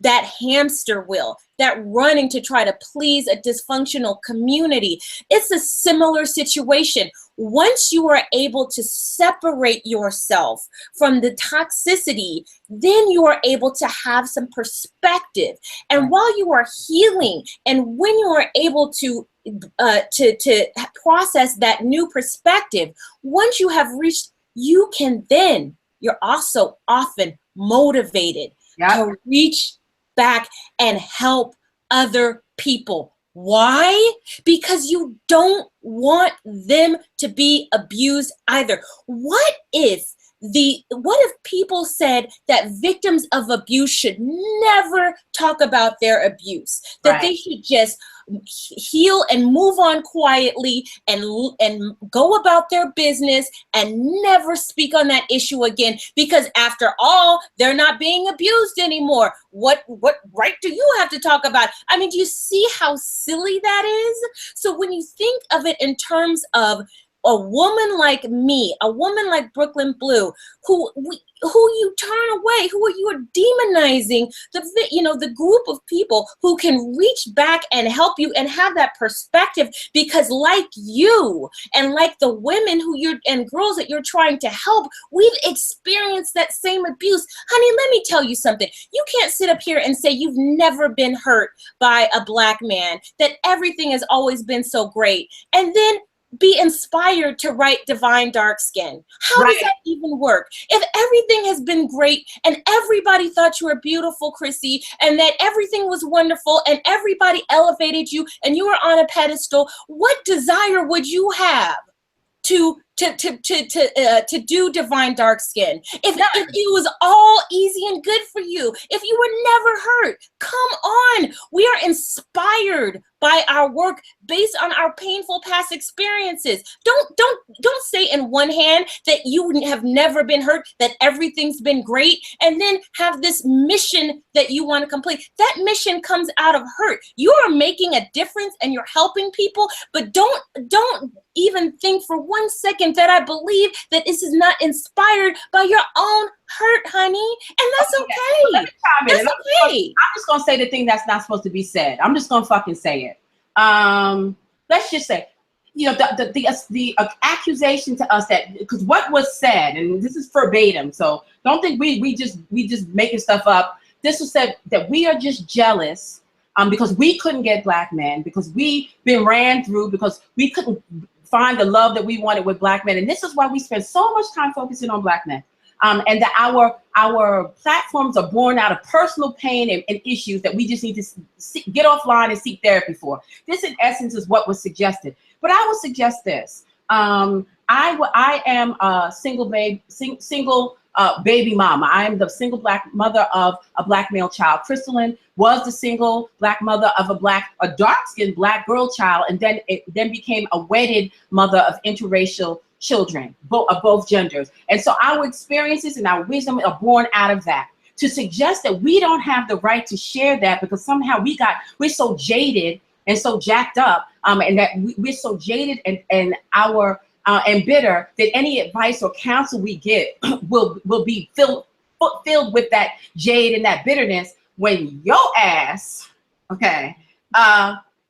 that hamster wheel, that running to try to please a dysfunctional community, it's a similar situation. Once you are able to separate yourself from the toxicity, then you are able to have some perspective. And while you are healing, and when you are able to process that new perspective, once you have reached, you can then, you're also often motivated to reach back and help other people. Why? Because you don't want them to be abused either. What if people said that victims of abuse should never talk about their abuse, that they should just heal and move on quietly and go about their business and never speak on that issue again, because after all, they're not being abused anymore. What right do you have to talk about? I mean, do you see how silly that is? So when you think of it in terms of a woman like me, a woman like Breukelen Bleu, who you turn away, who you are demonizing, the group of people who can reach back and help you and have that perspective, because like you and like the women and girls that you're trying to help, we've experienced that same abuse. Honey, let me tell you something. You can't sit up here and say you've never been hurt by a Black man, that everything has always been so great, and then be inspired to write divine dark skin? How does that even work? If everything has been great and everybody thought you were beautiful, KsC, and that everything was wonderful and everybody elevated you and you were on a pedestal, what desire would you have to do divine dark skin? If it was all easy and good for you, if you were never hurt, come on. We are inspired by our work based on our painful past experiences. Don't say in one hand that you have never been hurt, that everything's been great, and then have this mission that you want to complete. That mission comes out of hurt. You are making a difference and you're helping people, but don't even think for 1 second that I believe that this is not inspired by your own hurt, honey. And that's okay. That's okay. I'm just gonna say the thing that's not supposed to be said. I'm just gonna fucking say it. Let's just say, you know, the accusation to us that, because what was said, and this is verbatim, so don't think we just making stuff up. This was said that we are just jealous because we couldn't get black men, because we been ran through, because we couldn't find the love that we wanted with black men. And this is why we spend so much time focusing on black men. And that our platforms are born out of personal pain and issues that we just need to get offline and seek therapy for. This, in essence, is what was suggested. But I would suggest this. I am a single baby mama. I am the single black mother of a black male child. Breukelen was the single black mother of a dark-skinned black girl child, and then became a wedded mother of interracial children, of both genders. And so our experiences and our wisdom are born out of that. To suggest that we don't have the right to share that because somehow we're so jaded and so jacked up, and that we're so jaded and bitter that any advice or counsel we get will be filled with that jade and that bitterness, when your ass,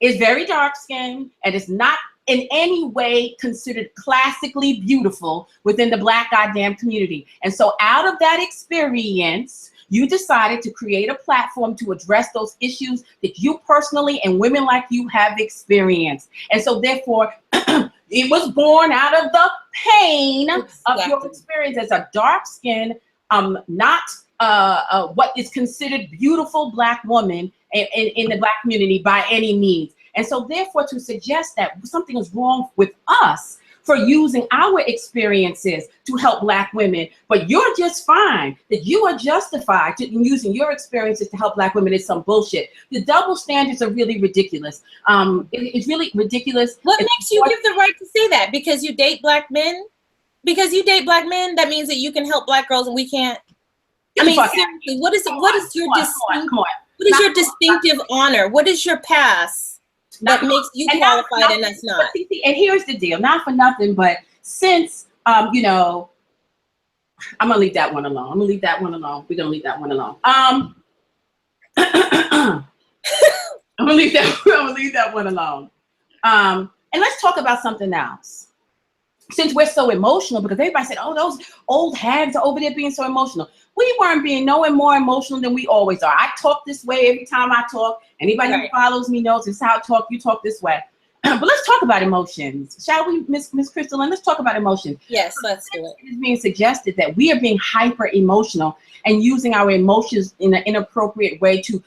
is very dark skinned and is not in any way considered classically beautiful within the black goddamn community. And so out of that experience, you decided to create a platform to address those issues that you personally and women like you have experienced. And so therefore, it was born out of the pain of your experience as a dark-skinned, not what is considered beautiful black woman in the black community by any means. And so therefore, to suggest that something is wrong with us for using our experiences to help black women, but you're just fine, that you are justified in using your experiences to help black women, is some bullshit. The double standards are really ridiculous. It's really ridiculous. What makes you give the right to say that? Because you date black men? Because you date black men, that means that you can help black girls and we can't? I mean, seriously, what is your distinctive honor? What is your past that makes you qualified and us not? And here's the deal, not for nothing, but since, you know, I'm gonna leave that one alone. I'm gonna leave that one alone. We're gonna leave that one alone. I'm gonna leave that one alone. And let's talk about something else. Since we're so emotional, because everybody said, oh, those old hags are over there being so emotional. We weren't being no more emotional than we always are. I talk this way every time I talk. Anybody who follows me knows it's how I talk. You talk this way. But let's talk about emotions. Shall we, Miss Breukelen? Let's talk about emotions. Yes, let's do it. It is being suggested that we are being hyper emotional and using our emotions in an inappropriate way to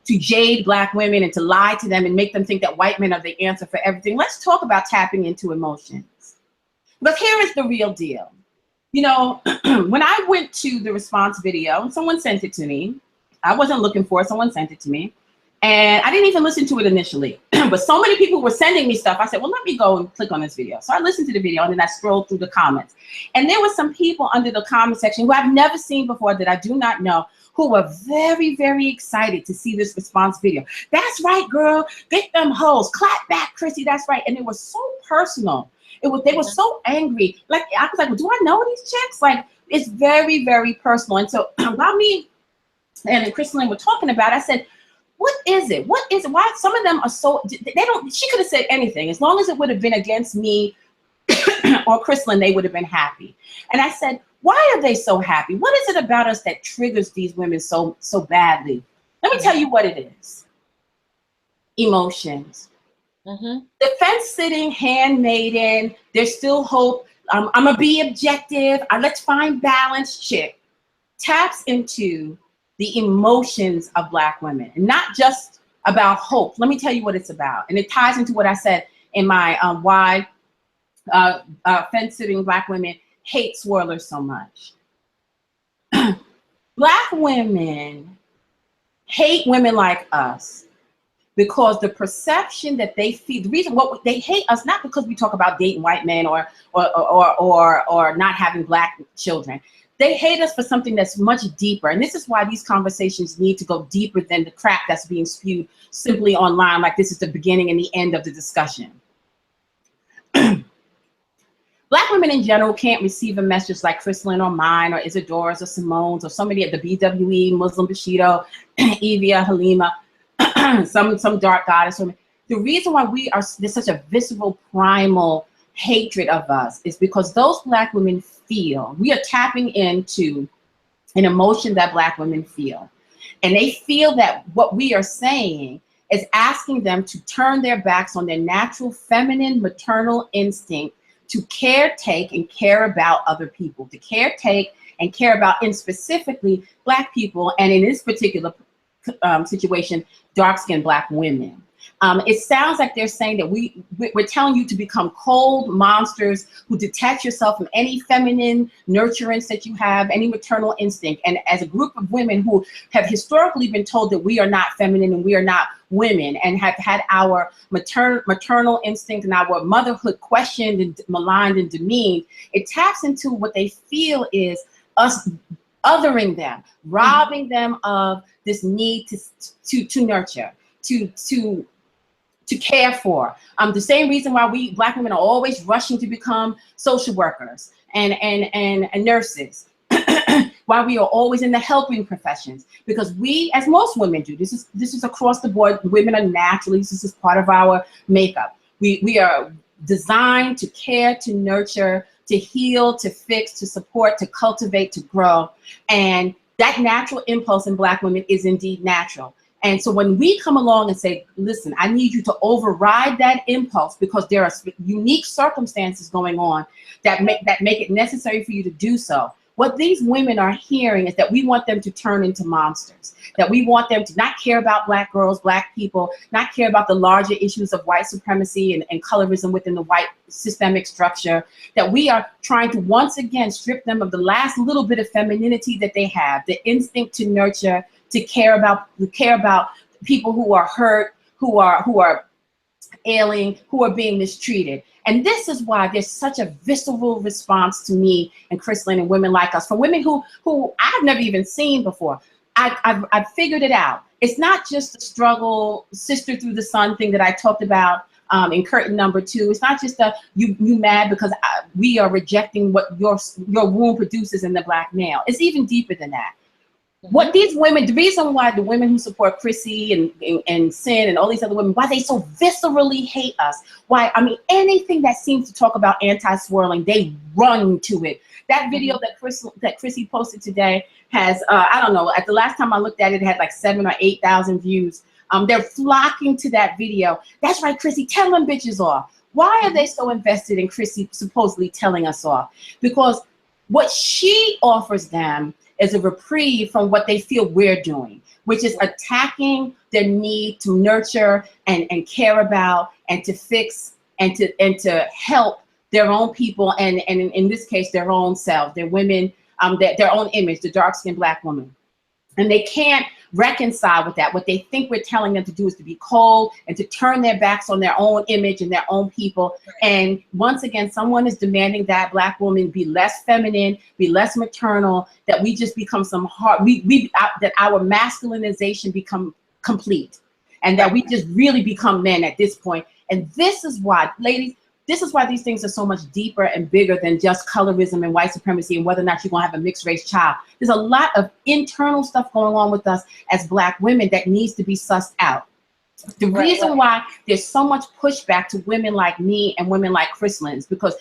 jade black women and to lie to them and make them think that white men are the answer for everything. Let's talk about tapping into emotions. But here is the real deal. You know, when I went to the response video, someone sent it to me. I wasn't looking for it. Someone sent it to me. And I didn't even listen to it initially. But so many people were sending me stuff. I said, well, let me go and click on this video. So I listened to the video and then I scrolled through the comments. And there were some people under the comment section who I've never seen before, that I do not know, who were very, very excited to see this response video. That's right, girl. Get them hoes. Clap back, KsC. That's right. And it was so personal. They were so angry. Like, I was like, well, do I know these chicks? Like, it's very, very personal. And so while me and Breukelen were talking about it, I said, what is it? What is it? Why some of them are so, she could have said anything. As long as it would have been against me or Breukelen, they would have been happy. And I said, why are they so happy? What is it about us that triggers these women so badly? Let me tell you what it is. Emotions. Mm-hmm. The fence sitting handmaiden, there's still hope. I'm gonna be objective. Let's find balance. Shit taps into the emotions of Black women, and not just about hope. Let me tell you what it's about, and it ties into what I said in my why fence sitting Black women hate swirlers so much. Black women hate women like us because the perception that they feel, the reason what they hate us, not because we talk about dating white men or not having Black children. They hate us for something that's much deeper. And this is why these conversations need to go deeper than the crap that's being spewed simply online, like this is the beginning and the end of the discussion. Black women in general can't receive a message like Crystalline or mine or Isadora's or Simone's or somebody at the BWE, Muslim Bushido, Evia, Halima, some dark goddess. The reason why there's such a visceral, primal hatred of us is because those Black women feel, we are tapping into an emotion that Black women feel. And they feel that what we are saying is asking them to turn their backs on their natural feminine maternal instinct to caretake and care about other people, to caretake and care about, and specifically Black people, and in this particular situation, dark-skinned Black women. It sounds like they're saying that we're telling you to become cold monsters who detach yourself from any feminine nurturance that you have, any maternal instinct. And as a group of women who have historically been told that we are not feminine and we are not women, and have had our maternal instinct and our motherhood questioned and maligned and demeaned, it taps into what they feel is us othering them, robbing them of this need to nurture, to care for. The same reason why we Black women are always rushing to become social workers and nurses. Why we are always in the helping professions, because we, as most women do, this is across the board. Women are naturally, this is part of our makeup. We are designed to care, to nurture, to heal, to fix, to support, to cultivate, to grow. And that natural impulse in Black women is indeed natural. And so when we come along and say, listen, I need you to override that impulse because there are unique circumstances going on that make it necessary for you to do so. What these women are hearing is that we want them to turn into monsters, that we want them to not care about Black girls, Black people, not care about the larger issues of white supremacy and colorism within the white systemic structure, that we are trying to once again strip them of the last little bit of femininity that they have, the instinct to nurture, to care about people who are hurt, who are ailing, who are being mistreated. And this is why there's such a visceral response to me and Crystalline and women like us, from women who I've never even seen before. I've figured it out. It's not just the struggle, sister through the sun thing that I talked about in curtain number 2. It's not just you mad because we are rejecting what your womb produces in the Black male. It's even deeper than that. What these women, the reason why the women who support KsC and Sin and all these other women, why they so viscerally hate us, why, I mean, anything that seems to talk about anti-swirling, they run to it. That video that KsC posted today has, I don't know, at the last time I looked at it, it had like 7,000 or 8,000 views. They're flocking to that video. That's right, KsC, tell them bitches off. Why are they so invested in KsC supposedly telling us off? Because what she offers them is a reprieve from what they feel we're doing, which is attacking their need to nurture and care about and to fix and to help their own people and in this case their own selves, their women, their own image, the dark-skinned Black woman. And they can't reconcile with that. What they think we're telling them to do is to be cold and to turn their backs on their own image and their own people. And once again, someone is demanding that Black women be less feminine, be less maternal, that we just become some hard, that our masculinization become complete, and that we just really become men at this point. And this is why, ladies, this is why these things are so much deeper and bigger than just colorism and white supremacy and whether or not you're gonna have a mixed race child. There's a lot of internal stuff going on with us as Black women that needs to be sussed out. The reason why there's so much pushback to women like me and women like Crystalline is because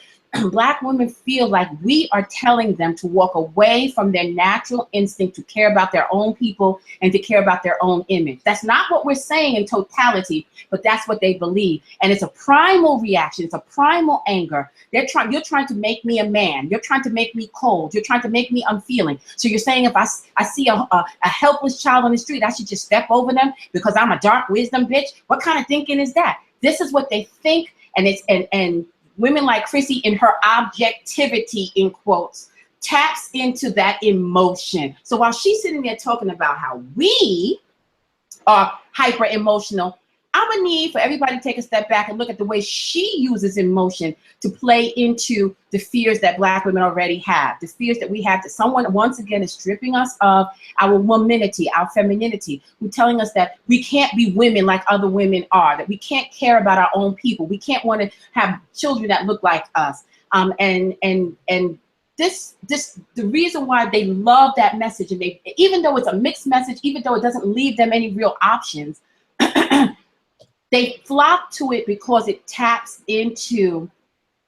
Black women feel like we are telling them to walk away from their natural instinct to care about their own people and to care about their own image. That's not what we're saying in totality, but that's what they believe. And it's a primal reaction. It's a primal anger. You're trying to make me a man. You're trying to make me cold. You're trying to make me unfeeling. So you're saying if I see a helpless child on the street, I should just step over them because I'm a dark wisdom bitch? What kind of thinking is that? This is what they think, and women like KsC, in her objectivity, in quotes, taps into that emotion. So while she's sitting there talking about how we are hyper emotional, I would need for everybody to take a step back and look at the way she uses emotion to play into the fears that Black women already have, the fears that we have that someone once again is stripping us of our womanity, our femininity, who telling us that we can't be women like other women are, that we can't care about our own people, we can't want to have children that look like us, and the reason why they love that message, and they, even though it's a mixed message, even though it doesn't leave them any real options, they flock to it because it taps into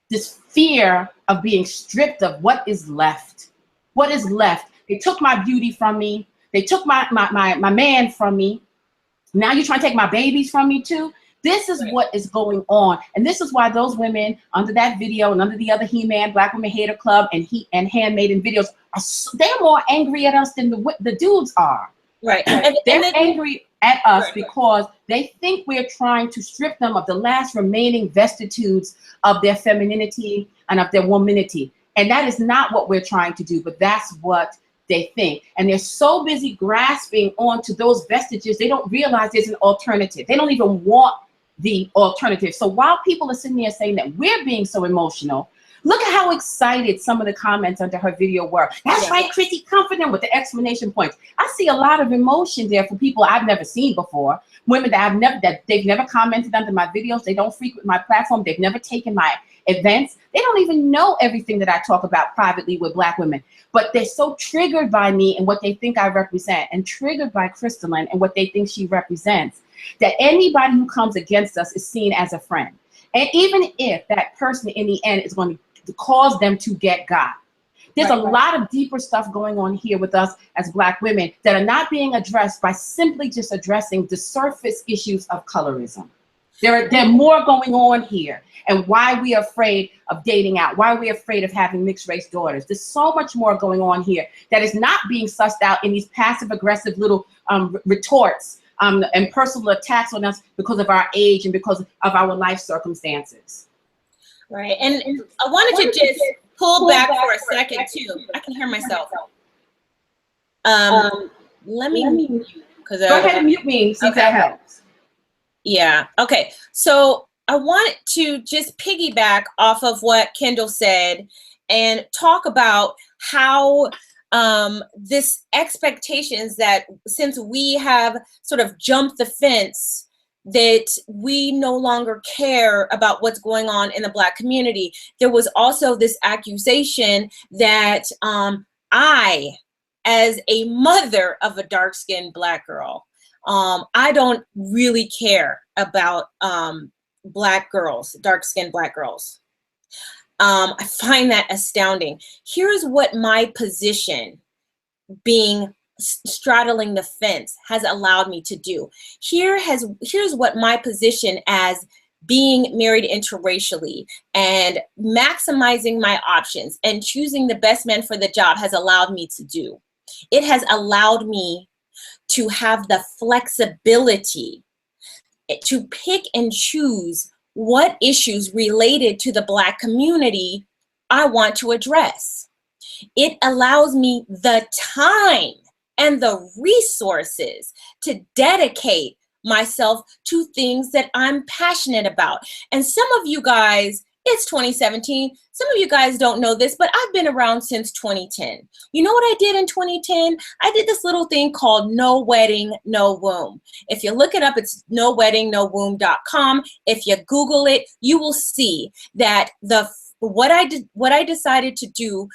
this fear of being stripped of what is left. What is left? They took my beauty from me. They took my man from me. Now you're trying to take my babies from me too? This is what is going on. And this is why those women under that video and under the other He-Man, Black Women Hater Club, and Handmaiden videos, they're more angry at us than the dudes are. Right. They're angry at us because they think we're trying to strip them of the last remaining vestiges of their femininity and of their womanity. And that is not what we're trying to do, but that's what they think. And they're so busy grasping onto those vestiges, they don't realize there's an alternative. They don't even want the alternative. So while people are sitting there saying that we're being so emotional, look at how excited some of the comments under her video were. That's right, KsC, confident, with the exclamation points. I see a lot of emotion there for people I've never seen before. Women that they've never commented under my videos. They don't frequent my platform. They've never taken my events. They don't even know everything that I talk about privately with Black women. But they're so triggered by me and what they think I represent, and triggered by Crystalline and what they think she represents, that anybody who comes against us is seen as a friend. And even if that person in the end is going to cause them to get got, there's a lot of deeper stuff going on here with us as Black women that are not being addressed by simply just addressing the surface issues of colorism. There are more going on here, and why we are afraid of dating out, why we're afraid of having mixed race daughters. There's so much more going on here that is not being sussed out in these passive aggressive little retorts and personal attacks on us because of our age and because of our life circumstances. Right, and I wanted to just pull back for a second too. I can hear myself. Let me mute, because go ahead and mute me, see if that helps. Yeah. Okay. So I want to just piggyback off of what Kendall said and talk about how this expectations that since we have sort of jumped the fence, that we no longer care about what's going on in the Black community. There was also this accusation that I, as a mother of a dark-skinned Black girl, I don't really care about Black girls, dark-skinned Black girls. I find that astounding. Here's what my position, being straddling the fence, has allowed me to do. Here's what my position as being married interracially and maximizing my options and choosing the best man for the job has allowed me to do. It has allowed me to have the flexibility to pick and choose what issues related to the Black community I want to address. It allows me the time and the resources to dedicate myself to things that I'm passionate about. And some of you guys, it's 2017. Some of you guys don't know this, but I've been around since 2010. You know what I did in 2010? I did this little thing called No Wedding, No Womb. If you look it up, it's noweddingnowomb.com. If you Google it, you will see that what I decided to do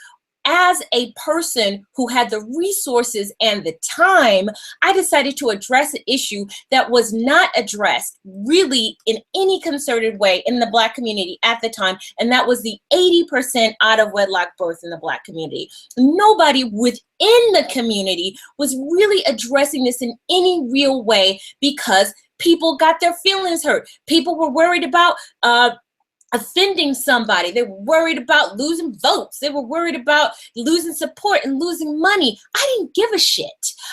as a person who had the resources and the time, I decided to address an issue that was not addressed really in any concerted way in the Black community at the time, and that was the 80% out of wedlock birth in the Black community. Nobody within the community was really addressing this in any real way because people got their feelings hurt. People were worried about offending somebody. They were worried about losing votes. They were worried about losing support and losing money. I didn't give a shit.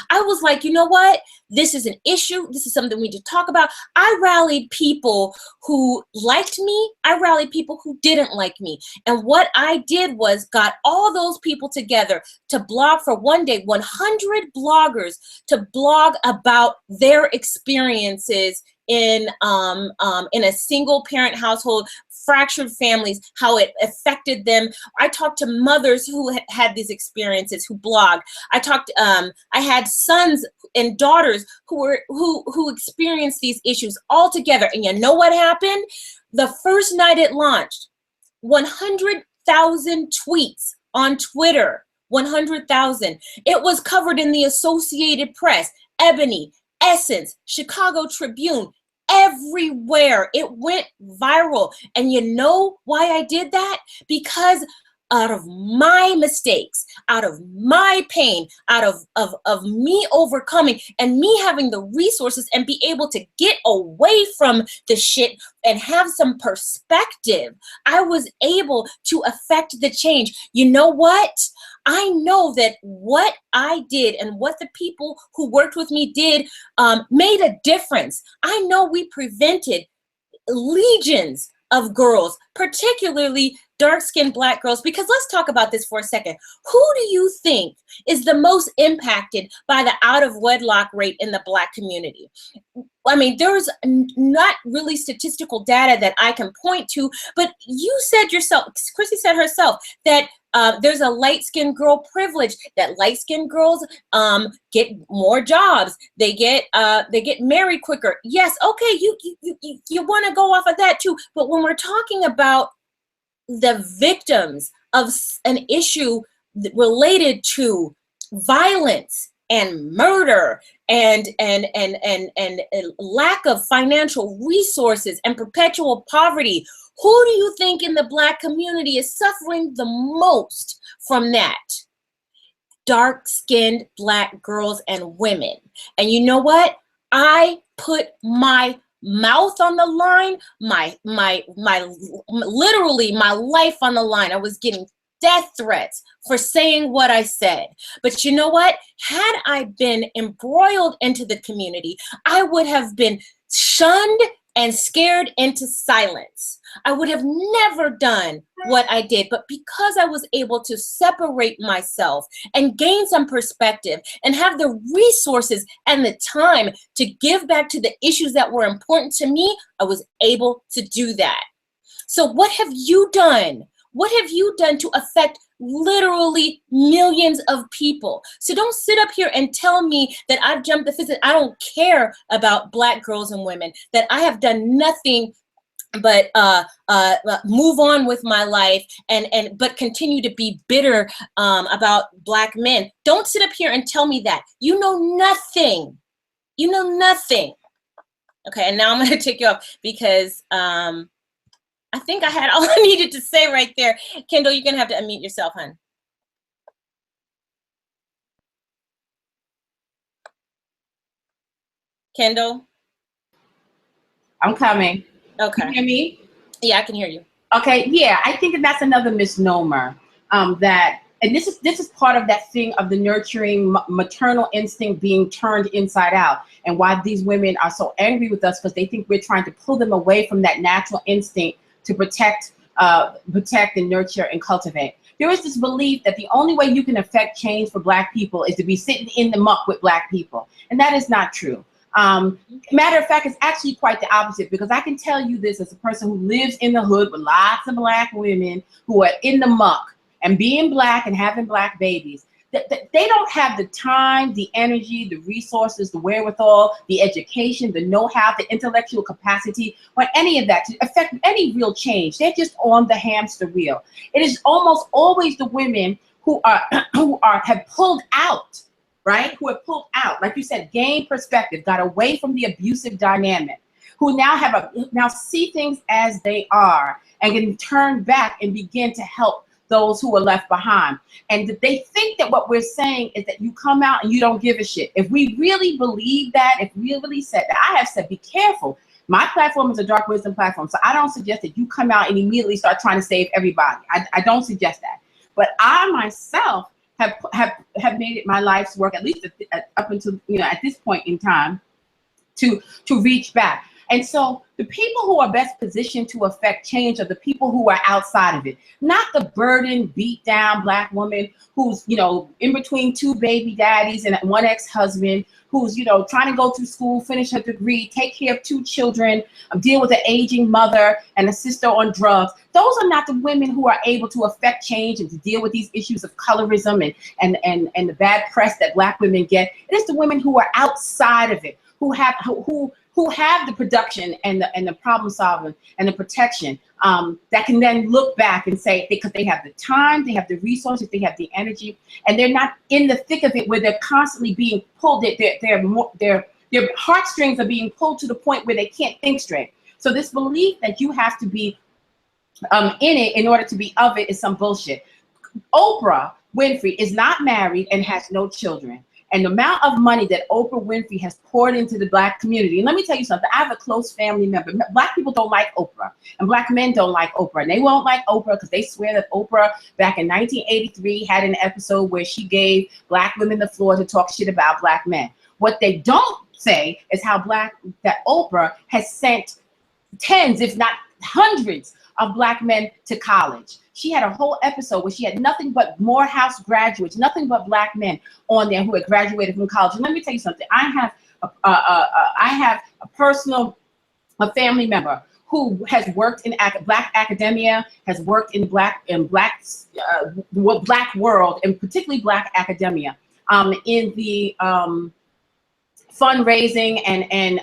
I was like, you know what? This is an issue. This is something we need to talk about. I rallied people who liked me. I rallied people who didn't like me. And what I did was got all those people together to blog for one day, 100 bloggers to blog about their experiences in a single parent household, fractured families, how it affected them. I talked to mothers who had these experiences, who blogged. I had sons and daughters who experienced these issues all together. And you know what happened? The first night it launched, 100,000 tweets on Twitter, 100,000. It was covered in the Associated Press, Ebony, Essence, Chicago Tribune, everywhere. It went viral. And you know why I did that? Because out of my mistakes, out of my pain, out of me overcoming and me having the resources and be able to get away from the shit and have some perspective, I was able to affect the change. You know what? I know that what I did and what the people who worked with me did made a difference. I know we prevented legions of girls, particularly dark-skinned Black girls, because let's talk about this for a second. Who do you think is the most impacted by the out-of-wedlock rate in the Black community? I mean, there's not really statistical data that I can point to, but you said yourself, Chrissy said herself, that there's a light-skinned girl privilege, that light-skinned girls get more jobs, they get married quicker. Yes, okay, you want to go off of that too, but when we're talking about the victims of an issue related to violence and murder and lack of financial resources and perpetual poverty, who do you think in the Black community is suffering the most from that? Dark-skinned Black girls and women. And you know what? I put my mouth on the line, literally my life on the line. I was getting death threats for saying what I said. But you know what? Had I been embroiled into the community, I would have been shunned and scared into silence. I would have never done what I did, but because I was able to separate myself and gain some perspective and have the resources and the time to give back to the issues that were important to me, I was able to do that. So what have you done? What have you done to affect literally millions of people? So don't sit up here and tell me that I've jumped the fence, that I don't care about Black girls and women, that I have done nothing but move on with my life but continue to be bitter about Black men. Don't sit up here and tell me that. You know nothing. You know nothing. Okay, and now I'm going to take you off because I think I had all I needed to say right there. Kendall, you're going to have to unmute yourself, hon. Kendall? I'm coming. Okay. Can you hear me? Yeah, I can hear you. Okay, yeah, I think that's another misnomer and this is part of that thing of the nurturing maternal instinct being turned inside out, and why these women are so angry with us, because they think we're trying to pull them away from that natural instinct to protect and nurture and cultivate. There is this belief that the only way you can affect change for Black people is to be sitting in the muck with Black people, and that is not true. Matter of fact, it's actually quite the opposite, because I can tell you this as a person who lives in the hood with lots of Black women who are in the muck and being Black and having Black babies. They don't have the time, the energy, the resources, the wherewithal, the education, the know-how, the intellectual capacity, or any of that to affect any real change. They're just on the hamster wheel. It is almost always the women who are have pulled out, right? Who have pulled out, like you said, gained perspective, got away from the abusive dynamic, who now see things as they are and can turn back and begin to help those who are left behind. And they think that what we're saying is that you come out and you don't give a shit. If we really believe that, if we really said that, I have said, be careful. My platform is a dark wisdom platform, so I don't suggest that you come out and immediately start trying to save everybody. I don't suggest that. But I myself have made it my life's work, at least up until, you know, at this point in time, to reach back. And so the people who are best positioned to affect change are the people who are outside of it, not the burdened, beat down Black woman who's, you know, in between two baby daddies and one ex-husband, who's, you know, trying to go through school, finish her degree, take care of 2 children, deal with an aging mother and a sister on drugs. Those are not the women who are able to affect change and to deal with these issues of colorism and the bad press that Black women get. It is the women who are outside of it, who have the production and the problem solving and the protection, that can then look back and say, because they have the time, they have the resources, they have the energy, and they're not in the thick of it where they're constantly being pulled. Their heartstrings are being pulled to the point where they can't think straight. So this belief that you have to be in it in order to be of it is some bullshit. Oprah Winfrey is not married and has no children. And the amount of money that Oprah Winfrey has poured into the Black community. And let me tell you something, I have a close family member. Black people don't like Oprah, and Black men don't like Oprah. And they won't like Oprah because they swear that Oprah back in 1983 had an episode where she gave Black women the floor to talk shit about Black men. What they don't say is how that Oprah has sent tens, if not hundreds, of Black men to college. She had a whole episode where she had nothing but Morehouse graduates, nothing but Black men on there who had graduated from college. And let me tell you something. I have a family member who has worked in Black academia, has worked in Black world, and particularly Black academia, in the fundraising and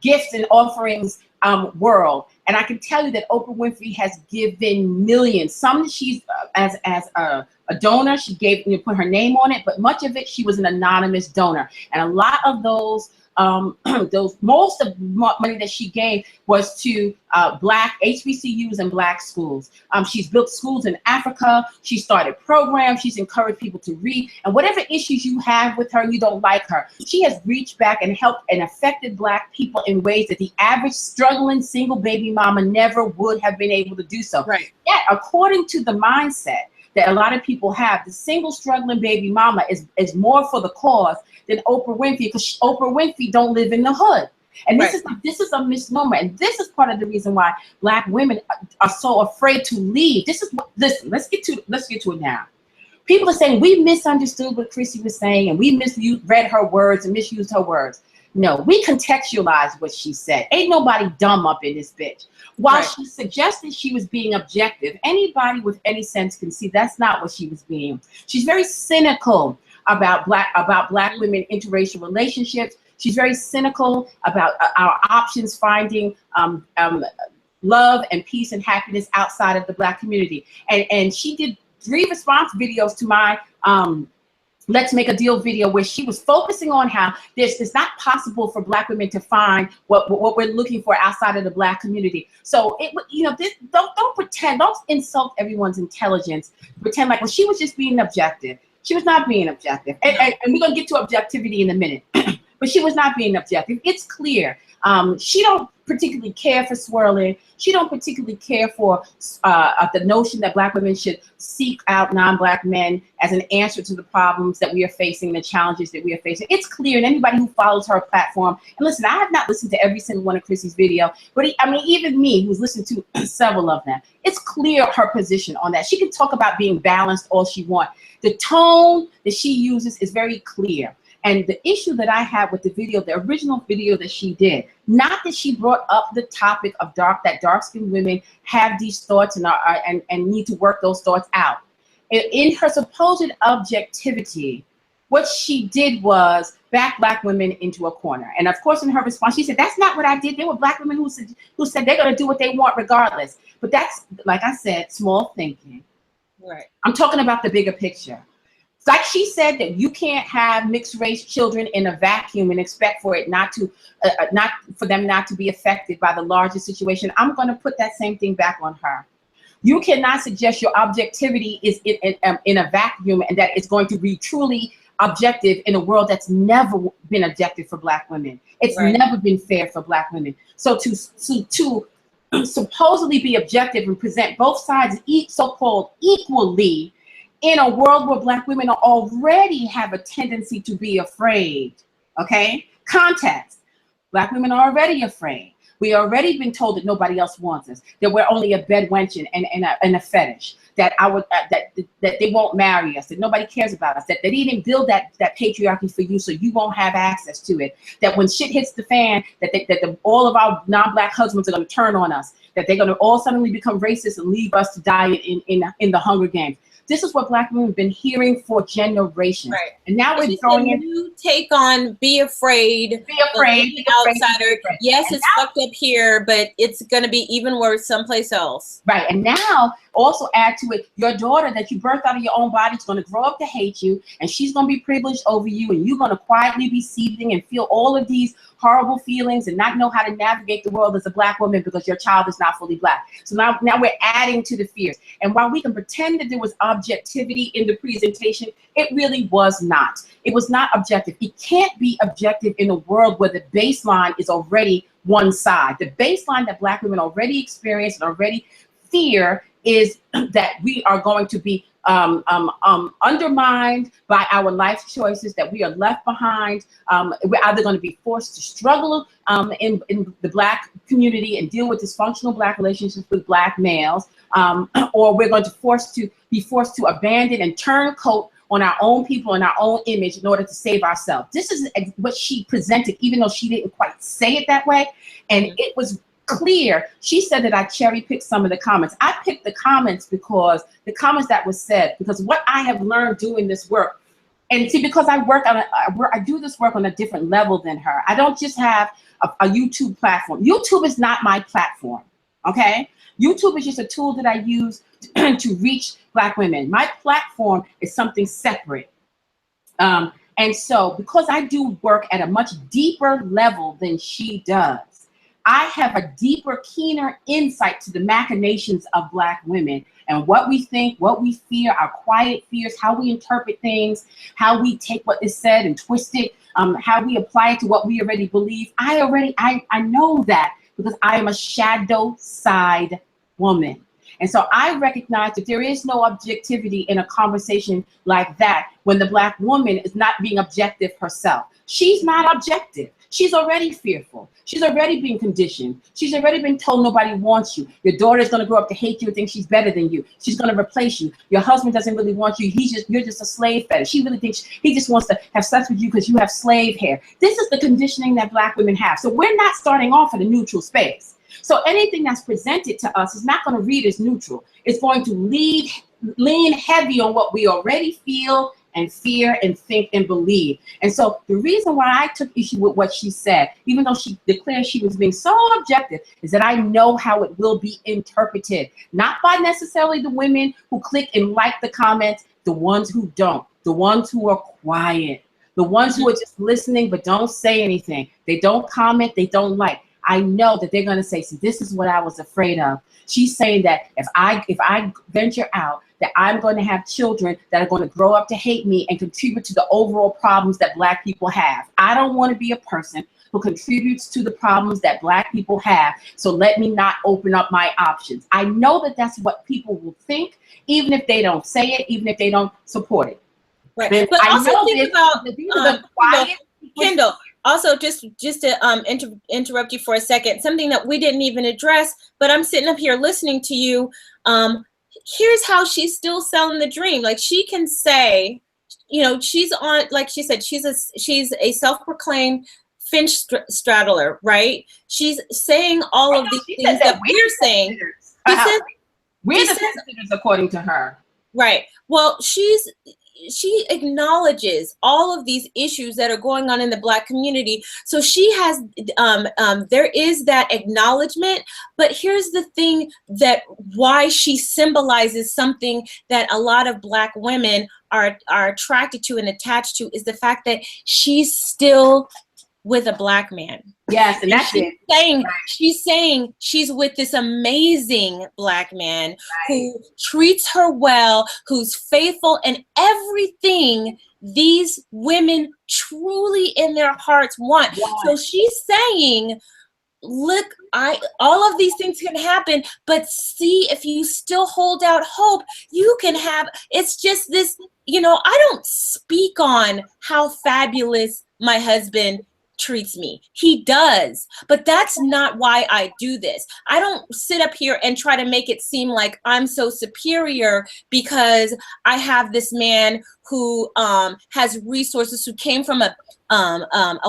gifts and offerings world. And I can tell you that Oprah Winfrey has given millions. Some she's as a donor, she gave, you know, put her name on it, but much of it she was an anonymous donor. And a lot of those most of the money that she gave was to Black HBCUs and Black schools. She's built schools in Africa. She started programs. She's encouraged people to read. And whatever issues you have with her, you don't like her, she has reached back and helped and affected Black people in ways that the average struggling single baby mama never would have been able to do so. Right. Yet, according to the mindset that a lot of people have, the single struggling baby mama is more for the cause than Oprah Winfrey, because Oprah Winfrey don't live in the hood. And this is a misnomer, and this is part of the reason why Black women are so afraid to leave. Listen, let's get to it now. People are saying we misunderstood what KsC was saying, and we read her words and misused her words. No, we contextualized what she said. Ain't nobody dumb up in this bitch. While she suggested she was being objective, anybody with any sense can see that's not what she was being. She's very cynical about Black women interracial relationships. She's very cynical about our options finding love and peace and happiness outside of the Black community. And she did 3 response videos to my Let's Make a Deal video, where she was focusing on how it's not possible for Black women to find what we're looking for outside of the Black community. So don't pretend, don't insult everyone's intelligence. Pretend like, well, she was just being objective. She was not being objective, and we're gonna get to objectivity in a minute. But she was not being objective. It's clear. She don't particularly care for swirling. She don't particularly care for the notion that Black women should seek out non-Black men as an answer to the problems that we are facing, the challenges that we are facing. It's clear, and anybody who follows her platform, and listen, I have not listened to every single one of KsC's video, but even me, who's listened to several of them, it's clear her position on that. She can talk about being balanced all she wants. The tone that she uses is very clear. And the issue that I had with the video, the original video that she did, not that she brought up the topic of dark-skinned women have these thoughts and need to work those thoughts out. In her supposed objectivity, what she did was back Black women into a corner. And of course, in her response, she said, that's not what I did. There were Black women who said they're going to do what they want regardless. But that's, like I said, small thinking. Right. I'm talking about the bigger picture. It's like she said that you can't have mixed race children in a vacuum and expect for it not for them not to be affected by the larger situation. I'm going to put that same thing back on her. You cannot suggest your objectivity is in a vacuum and that it's going to be truly objective in a world that's never been objective for Black women. It's never been fair for Black women. So to supposedly be objective and present both sides so-called equally in a world where Black women already have a tendency to be afraid, okay? Context. Black women are already afraid. We already been told that nobody else wants us, that we're only a bedwench and a fetish, that that they won't marry us, that nobody cares about us, that they didn't build that patriarchy for you, so you won't have access to it, that when shit hits the fan, all of our non-Black husbands are going to turn on us, that they're going to all suddenly become racist and leave us to die in the Hunger Games. This is what Black women have been hearing for generations. Right. And now we're throwing in new take on be afraid. Be afraid. Be outsider. Yes, and it's now, fucked up here, but it's going to be even worse someplace else. Right. And now also add to it, your daughter that you birthed out of your own body is going to grow up to hate you, and she's going to be privileged over you, and you're going to quietly be seething and feel all of these horrible feelings and not know how to navigate the world as a Black woman because your child is not fully Black. So now we're adding to the fears. And while we can pretend that there was objectivity in the presentation, it really was not. It was not objective. It can't be objective in a world where the baseline is already one side. The baseline that Black women already experience and already fear is that we are going to be undermined by our life choices, that we are left behind. We're either going to be forced to struggle in the Black community and deal with dysfunctional Black relationships with Black males, or we're going to be forced to abandon and turn coat on our own people and our own image in order to save ourselves. This is what she presented, even though she didn't quite say it that way. And it was clear. She said that I cherry picked some of the comments. I picked the comments because the comments that was said, because what I have learned doing this work, and see, because I do this work on a different level than her. I don't just have a YouTube platform. YouTube is not my platform, okay? YouTube is just a tool that I use to reach Black women. My platform is something separate. And so because I do work at a much deeper level than she does, I have a deeper, keener insight to the machinations of Black women and what we think, what we fear, our quiet fears, how we interpret things, how we take what is said and twist it, how we apply it to what we already believe. I know that because I am a shadow side woman. And so I recognize that there is no objectivity in a conversation like that when the Black woman is not being objective herself. She's not objective. She's already fearful. She's already been conditioned. She's already been told nobody wants you. Your daughter is going to grow up to hate you and think she's better than you. She's going to replace you. Your husband doesn't really want you. You're just a slave fetish. She really thinks he just wants to have sex with you because you have slave hair. This is the conditioning that Black women have. So we're not starting off in a neutral space. So anything that's presented to us is not going to read as neutral. It's going to lean heavy on what we already feel and fear and think and believe. And so the reason why I took issue with what she said, even though she declared she was being so objective, is that I know how it will be interpreted, not by necessarily the women who click and like the comments, the ones who don't, the ones who are quiet, the ones who are just listening but don't say anything. They don't comment, they don't like. I know that they're going to say, see, this is what I was afraid of. She's saying that if I venture out, that I'm going to have children that are going to grow up to hate me and contribute to the overall problems that Black people have. I don't want to be a person who contributes to the problems that Black people have. So let me not open up my options. I know that that's what people will think, even if they don't say it, even if they don't support it. Right. And but also think about Kendall. Also, just to interrupt you for a second, something that we didn't even address, but I'm sitting up here listening to you. Here's how she's still selling the dream. Like, she can say, you know, she's on, like she said, she's a self-proclaimed Finch straddler, right? She's saying all of these things that we're saying. We're the Finch according to her. Right. Well, she's, she acknowledges all of these issues that are going on in the Black community. So she has, there is that acknowledgement, but here's the thing, that why she symbolizes something that a lot of Black women are attracted to and attached to, is the fact that she's still with a Black man. Yes, and that's it. She's saying she's with this amazing Black man who treats her well, who's faithful, and everything these women truly in their hearts want. So she's saying, look, all of these things can happen, but see, if you still hold out hope, you can have, it's just this, you know, I don't speak on how fabulous my husband treats me. He does, but that's not why I do this. I don't sit up here and try to make it seem like I'm so superior because I have this man who has resources, who came from a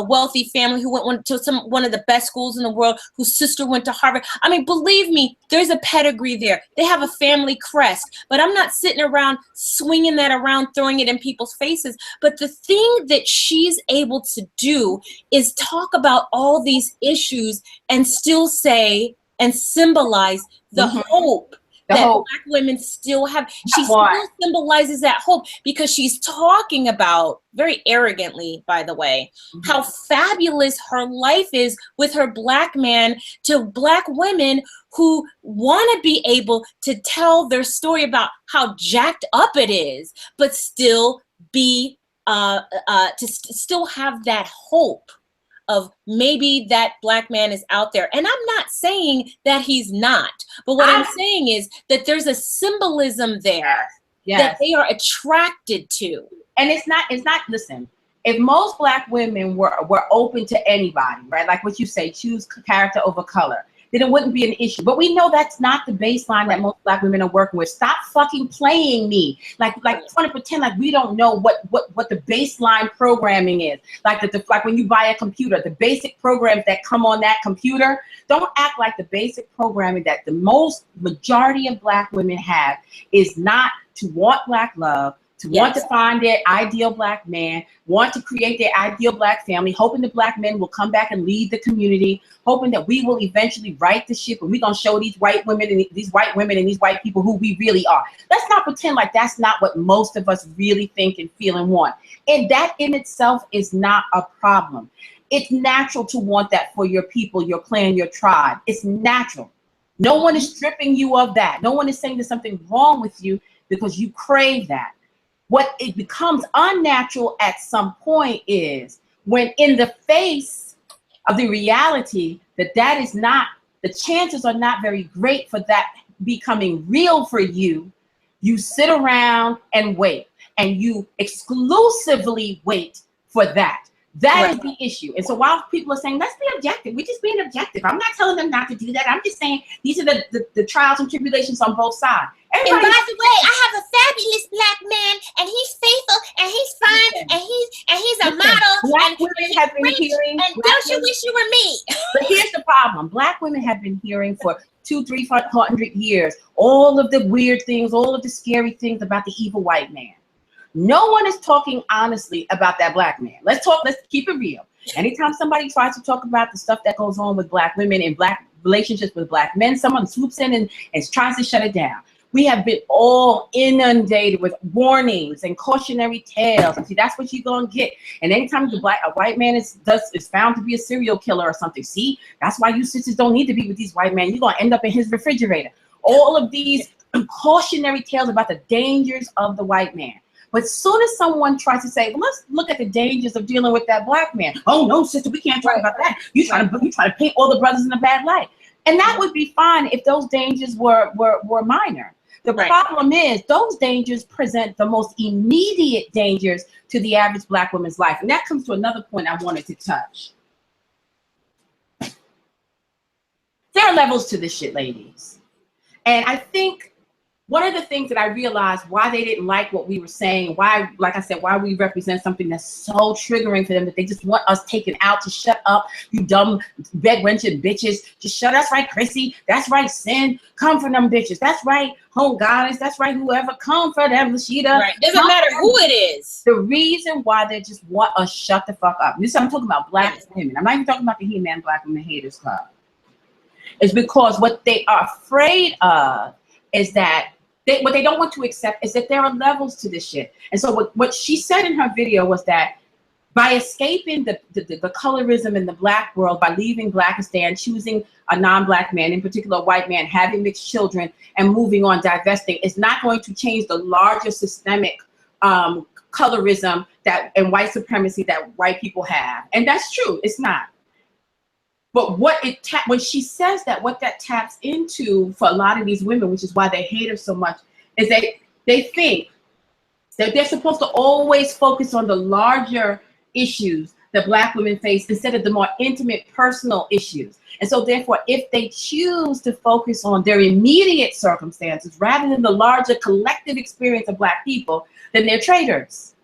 wealthy family, who went to one of the best schools in the world, whose sister went to Harvard. I mean, believe me, there's a pedigree there. They have a family crest, but I'm not sitting around swinging that around, throwing it in people's faces. But the thing that she's able to do is talk about all these issues and still say and symbolize the hope that Black women still have. She still symbolizes that hope because she's talking about, very arrogantly, by the way, how fabulous her life is with her Black man, to Black women who want to be able to tell their story about how jacked up it is, but still be, still have that hope of maybe that Black man is out there. And I'm not saying that he's not, but what I'm saying is that there's a symbolism there that they are attracted to. And it's not, listen, if most Black women were open to anybody, right? Like what you say, choose character over color, then it wouldn't be an issue. But we know that's not the baseline that most Black women are working with. Stop fucking playing me. Like trying to pretend like we don't know what the baseline programming is. Like like when you buy a computer, the basic programs that come on that computer, don't act like the basic programming that the majority of Black women have is not to want Black love, to want to find their ideal Black man, want to create their ideal Black family, hoping the Black men will come back and lead the community, hoping that we will eventually right the ship and we're going to show these white women and these white people who we really are. Let's not pretend like that's not what most of us really think and feel and want. And that in itself is not a problem. It's natural to want that for your people, your clan, your tribe. It's natural. No one is stripping you of that. No one is saying there's something wrong with you because you crave that. What it becomes unnatural at some point is when, in the face of the reality that is not, the chances are not very great for that becoming real for you, you sit around and wait, and you exclusively wait for that. That is the issue. And so while people are saying, let's be objective, we're just being objective. I'm not telling them not to do that. I'm just saying these are the trials and tribulations on both sides. And by the way, I have a fabulous Black man, and he's faithful, and he's fine, and he's a model. Black women have been hearing. And don't you wish you were me? But here's the problem. Black women have been hearing for 200-300 years all of the weird things, all of the scary things about the evil white man. No one is talking honestly about that Black man. Let's keep it real. Anytime somebody tries to talk about the stuff that goes on with Black women and Black relationships with Black men, someone swoops in and tries to shut it down. We have been all inundated with warnings and cautionary tales. And see, that's what you're gonna get. And anytime a white man is found to be a serial killer or something, see, that's why you sisters don't need to be with these white men. You're gonna end up in his refrigerator. All of these cautionary tales about the dangers of the white man. But as soon as someone tries to say, well, let's look at the dangers of dealing with that Black man. Oh no, sister, we can't talk about that. You trying to paint all the brothers in a bad light. And that would be fine if those dangers were minor. The problem is those dangers present the most immediate dangers to the average Black woman's life. And that comes to another point I wanted to touch. There are levels to this shit, ladies. And I think one of the things that I realized why they didn't like what we were saying, why, like I said, why we represent something that's so triggering for them that they just want us taken out to shut up, you dumb bed-wenching bitches. Just shut us right, Chrissy. That's right, Sin. Come for them bitches. That's right, home goddess. That's right, whoever. Come for them, Lashida. Right. Doesn't matter who it is. The reason why they just want us shut the fuck up. This I'm talking about black women. I'm not even talking about the He-Man Black Women Haters Club. It's because what they are afraid of is that what they don't want to accept is that there are levels to this shit. And so what she said in her video was that by escaping the colorism in the black world, by leaving Blackistan, choosing a non-black man, in particular a white man, having mixed children, and moving on, divesting, is not going to change the larger systemic colorism and white supremacy that white people have. And that's true, it's not. But when she says that, what that taps into for a lot of these women, which is why they hate her so much, is that they think that they're supposed to always focus on the larger issues that black women face instead of the more intimate personal issues. And so therefore, if they choose to focus on their immediate circumstances rather than the larger collective experience of black people, then they're traitors.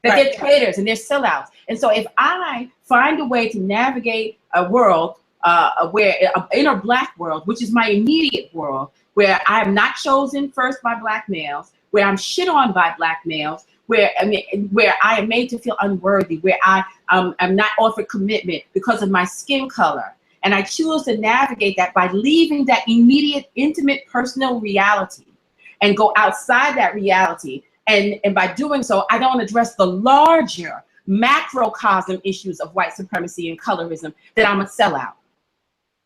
They're traitors and they're sellouts. And so if I find a way to navigate a world where an inner black world, which is my immediate world, where I am not chosen first by black males, where I'm shit on by black males, where I am made to feel unworthy, where I'm not offered commitment because of my skin color, and I choose to navigate that by leaving that immediate, intimate, personal reality and go outside that reality. And by doing so, I don't address the larger macrocosm issues of white supremacy and colorism, that I'm a sellout.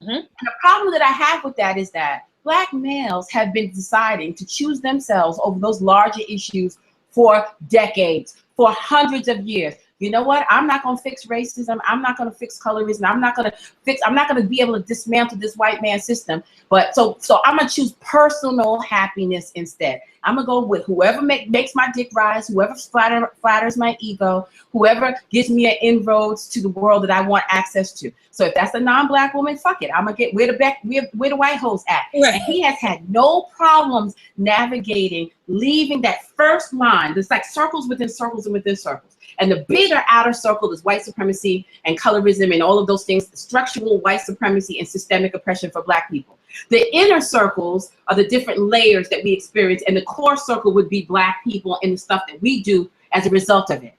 Mm-hmm. And the problem that I have with that is that black males have been deciding to choose themselves over those larger issues for decades, for hundreds of years. You know what? I'm not going to fix racism. I'm not going to fix colorism. I'm not going to be able to dismantle this white man system. But so I'm going to choose personal happiness instead. I'm going to go with whoever makes my dick rise, whoever flatters my ego, whoever gives me an inroads to the world that I want access to. So if that's a non-black woman, fuck it. I'm going to get where the white hoes at. Right. And he has had no problems navigating, leaving that first line. There's like circles within circles and within circles. And the bigger outer circle is white supremacy and colorism and all of those things, structural white supremacy and systemic oppression for black people. The inner circles are the different layers that we experience, and the core circle would be black people and the stuff that we do as a result of it.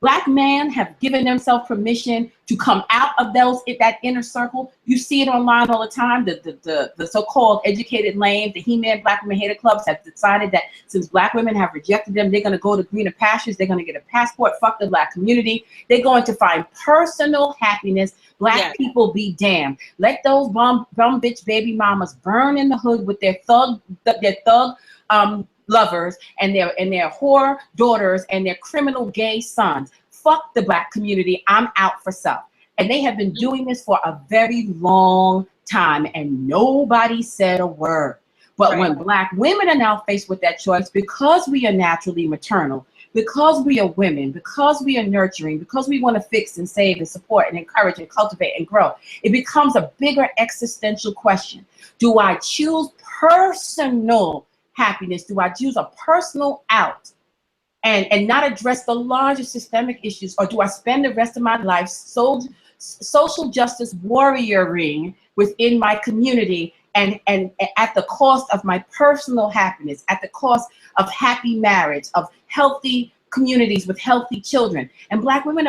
Black men have given themselves permission to come out of that inner circle. You see it online all the time. The so-called educated lane, the He-Man Black Women Hater Clubs have decided that since black women have rejected them, they're going to go to greener pastures. They're going to get a passport. Fuck the black community. They're going to find personal happiness. Black people be damned. Let those bum bitch baby mamas burn in the hood with their thug lovers and their whore daughters and their criminal gay sons. Fuck the black community. I'm out for self. And they have been doing this for a very long time, and nobody said a word. But when black women are now faced with that choice, because we are naturally maternal, because we are women, because we are nurturing, because we want to fix and save and support and encourage and cultivate and grow, it becomes a bigger existential question. Do I choose personal happiness? Do I choose a personal out and not address the larger systemic issues? Or do I spend the rest of my life social justice warrioring within my community and at the cost of my personal happiness, at the cost of happy marriage, of healthy communities with healthy children? And black women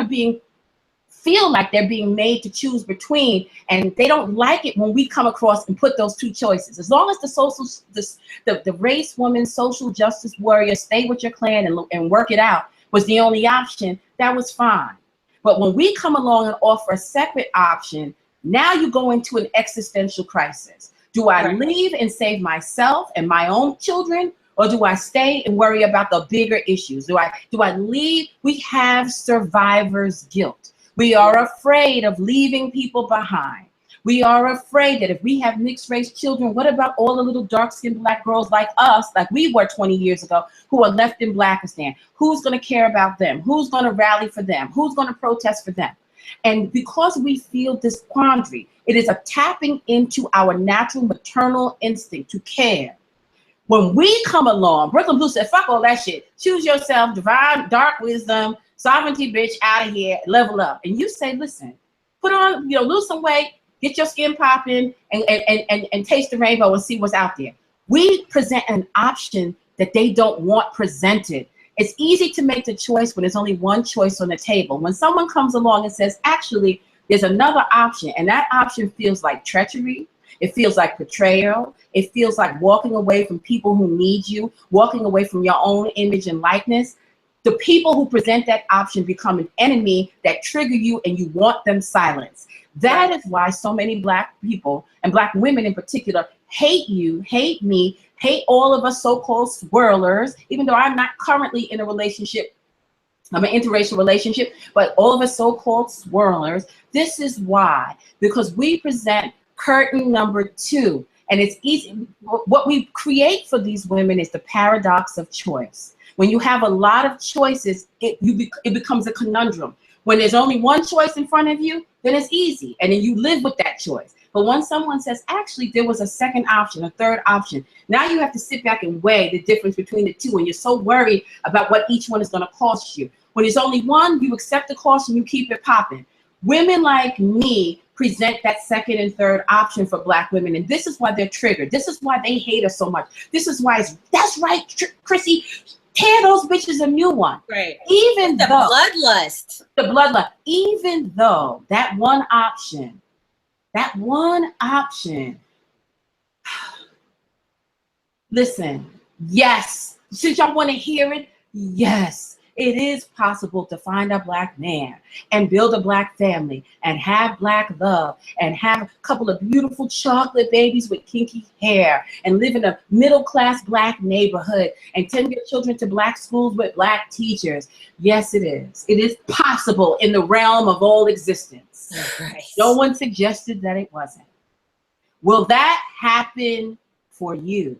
feel like they're being made to choose between, and they don't like it when we come across and put those two choices. As long as the race woman social justice warrior, stay with your clan and work it out, was the only option, that was fine. But when we come along and offer a separate option, now you go into an existential crisis. Do I leave and save myself and my own children, or do I stay and worry about the bigger issues? Do I leave? We have survivor's guilt. We are afraid of leaving people behind. We are afraid that if we have mixed race children, what about all the little dark-skinned black girls like us, like we were 20 years ago, who are left in Blackistan? Who's going to care about them? Who's going to rally for them? Who's going to protest for them? And because we feel this quandary, it is a tapping into our natural maternal instinct to care. When we come along, Breukelen Bleu said, fuck all that shit. Choose yourself, divine, dark wisdom, sovereignty, bitch, out of here, level up. And you say, listen, put on, lose some weight, get your skin popping, and taste the rainbow and see what's out there. We present an option that they don't want presented. It's easy to make the choice when there's only one choice on the table. When someone comes along and says, actually, there's another option, and that option feels like treachery, it feels like betrayal, it feels like walking away from people who need you, walking away from your own image and likeness. The people who present that option become an enemy that trigger you, and you want them silenced. That is why so many Black people, and Black women in particular, hate you, hate me, hate all of us so-called swirlers, even though I'm not currently in a relationship. I'm an interracial relationship, but all of us so-called swirlers. This is why, because we present curtain number 2, and it's easy. What we create for these women is the paradox of choice. When you have a lot of choices, it becomes a conundrum. When there's only one choice in front of you, then it's easy, and then you live with that choice. But when someone says, actually, there was a second option, a third option, now you have to sit back and weigh the difference between the two, and you're so worried about what each one is going to cost you. When there's only one, you accept the cost and you keep it popping. Women like me present that second and third option for Black women, and this is why they're triggered. This is why they hate us so much. This is why that's right, Chrissy, tear those bitches a new one. Right. Even the though bloodlust. the bloodlust, even though that one option, listen, yes, since y'all want to hear it, yes, it is possible to find a Black man and build a Black family and have Black love and have a couple of beautiful chocolate babies with kinky hair and live in a middle-class Black neighborhood and send your children to Black schools with Black teachers. Yes, it is. It is possible in the realm of all existence. Right. No one suggested that it wasn't. Will that happen for you?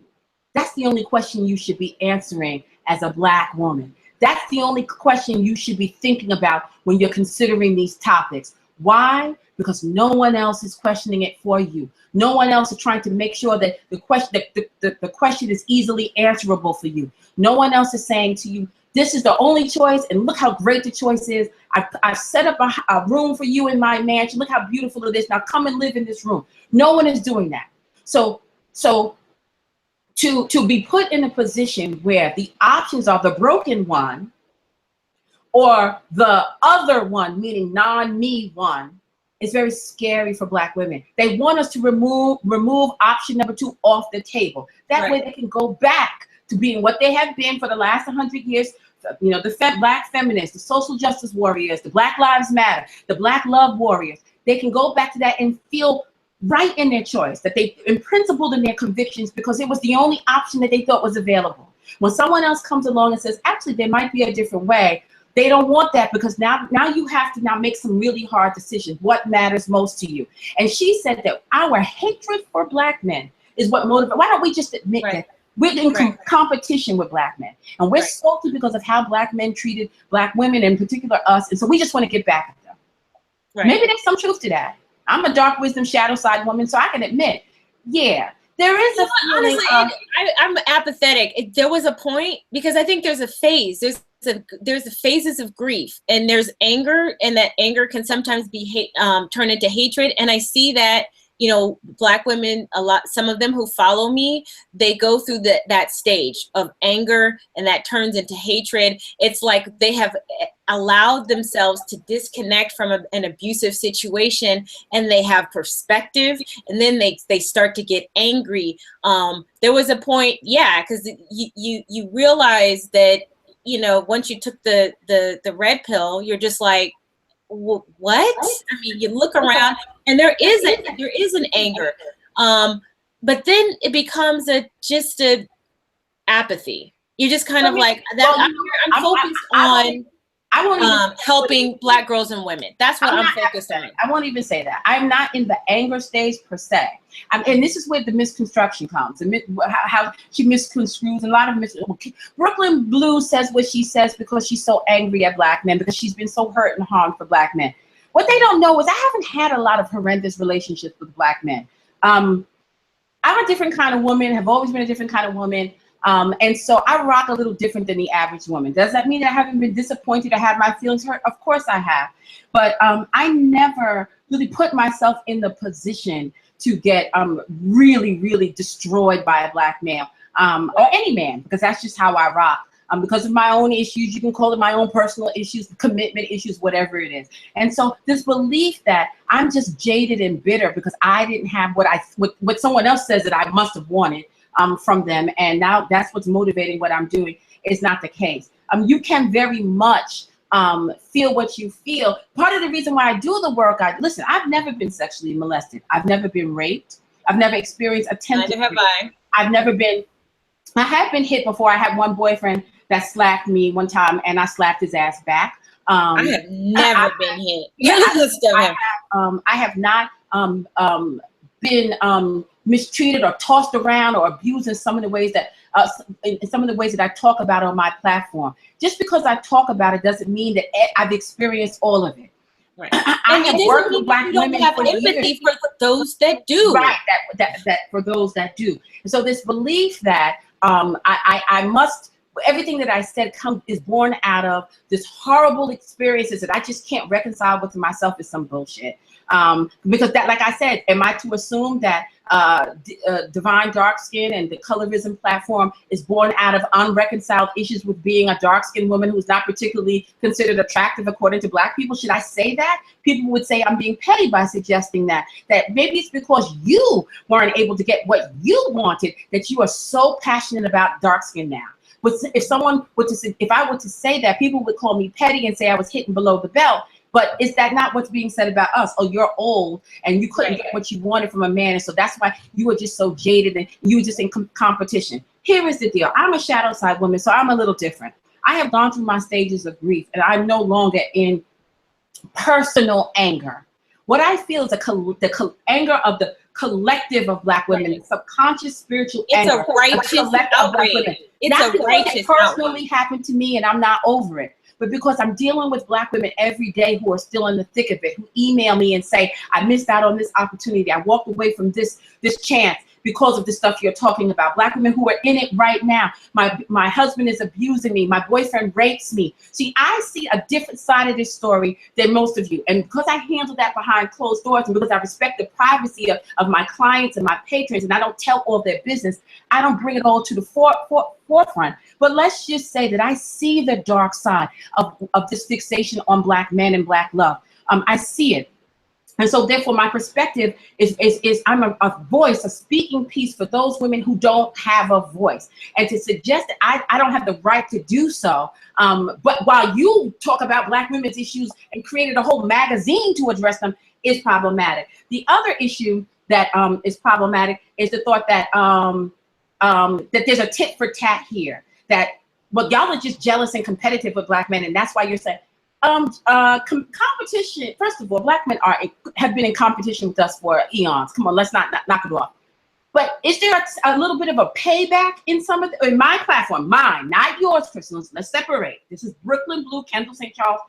That's the only question you should be answering as a Black woman. That's the only question you should be thinking about when you're considering these topics. Why? Because no one else is questioning it for you. No one else is trying to make sure that the question is easily answerable for you. No one else is saying to you, this is the only choice, and look how great the choice is. I've set up a room for you in my mansion. Look how beautiful it is. Now come and live in this room. No one is doing that. So to be put in a position where the options are the broken one or the other one, meaning non-me one, is very scary for Black women. They want us to remove option number 2 off the table. That way they can go back to being what they have been for the last 100 years. The Black feminists, the social justice warriors, the Black Lives Matter, the Black love warriors. They can go back to that and feel right in their choice, that they principled in their convictions because it was the only option that they thought was available. When someone else comes along and says, actually, there might be a different way, they don't want that because now you have to make some really hard decisions. What matters most to you? And she said that our hatred for Black men is what motivates. Why don't we just admit that we're in competition with Black men, and we're salty because of how Black men treated Black women, in particular us, and so we just want to get back at them. Maybe there's some truth to that. I'm a dark wisdom shadow side woman, so I can admit, yeah, there is a feeling. Honestly, I'm apathetic. There was a point, because I think there's a phase. There's the phases of grief, and there's anger, and that anger can sometimes be turn into hatred. And I see that, Black women, some of them who follow me, they go through that stage of anger, and that turns into hatred. It's like they have allowed themselves to disconnect from an abusive situation, and they have perspective, and then they start to get angry. There was a point, because you realize that, once you took the red pill, you're just like, what? I mean, you look around, and there is an anger, but then it becomes just a apathy. You're just kind of like that. I'm focused on helping Black girls and women. That's what I'm focused on. I won't even say that. I'm not in the anger stage per se. And this is where the misconstruction comes, and how she misconstrues a lot of Breukelen Bleu says what she says because she's so angry at Black men, because she's been so hurt and harmed for Black men. What they don't know is I haven't had a lot of horrendous relationships with Black men. I'm a different kind of woman, have always been a different kind of woman. And so I rock a little different than the average woman. Does that mean that I haven't been disappointed or had my feelings hurt? Of course I have. But I never really put myself in the position to get really, really destroyed by a black male or any man, because that's just how I rock. Because of my own issues, you can call it my own personal issues, commitment issues, whatever it is. And so this belief that I'm just jaded and bitter because I didn't have what someone else says that I must have wanted from them, and now that's what's motivating what I'm doing, is not the case. You can very much feel what you feel. Part of the reason why I do the work, listen, I've never been sexually molested. I've never been raped. I've never experienced attempted rape. I have been hit before. I had one boyfriend that slapped me one time, and I slapped his ass back. I have never been hit. I have not been mistreated or tossed around or abused in some of the ways that I talk about on my platform. Just because I talk about it doesn't mean that I've experienced all of it. Right. I have worked with black women have empathy for those that do. Right. That for those that do. And so this belief that I must. Everything that I said is born out of this horrible experiences that I just can't reconcile with myself is some bullshit. Because that, like I said, am I to assume that divine dark skin and the colorism platform is born out of unreconciled issues with being a dark skinned woman who's not particularly considered attractive according to black people? Should I say that? People would say I'm being petty by suggesting that maybe it's because you weren't able to get what you wanted that you are so passionate about dark skin now. If I were to say that, people would call me petty and say I was hitting below the belt. But is that not what's being said about us? Oh, you're old and you couldn't get what you wanted from a man, and so that's why you were just so jaded and you were just in competition. Here is the deal. I'm a shadow side woman, so I'm a little different. I have gone through my stages of grief, and I'm no longer in personal anger. What I feel is the anger of the collective of black women, the subconscious spiritual anger. It's a righteous outrage. It's a righteous it personally happened to me and I'm not over it, but because I'm dealing with black women every day who are still in the thick of it, who email me and say, I missed out on this opportunity. I walked away from this chance because of the stuff you're talking about. Black women who are in it right now. My husband is abusing me. My boyfriend rapes me. See, I see a different side of this story than most of you. And because I handle that behind closed doors, and because I respect the privacy of my clients and my patrons, and I don't tell all their business, I don't bring it all to the forefront. But let's just say that I see the dark side of this fixation on black men and black love. I see it. And so therefore my perspective is I'm a voice, a speaking piece for those women who don't have a voice. And to suggest that I don't have the right to do so, but while you talk about black women's issues and created a whole magazine to address them, is problematic. The other issue that is problematic is the thought that that there's a tit for tat here, that, well, y'all are just jealous and competitive with black men, and that's why you're saying, competition. First of all, black men have been in competition with us for eons. Come on, let's not knock it off. But is there a little bit of a payback in some of in my platform, mine, not yours, Chris? Let's separate. This is Breukelen Bleu, Kendall St. Charles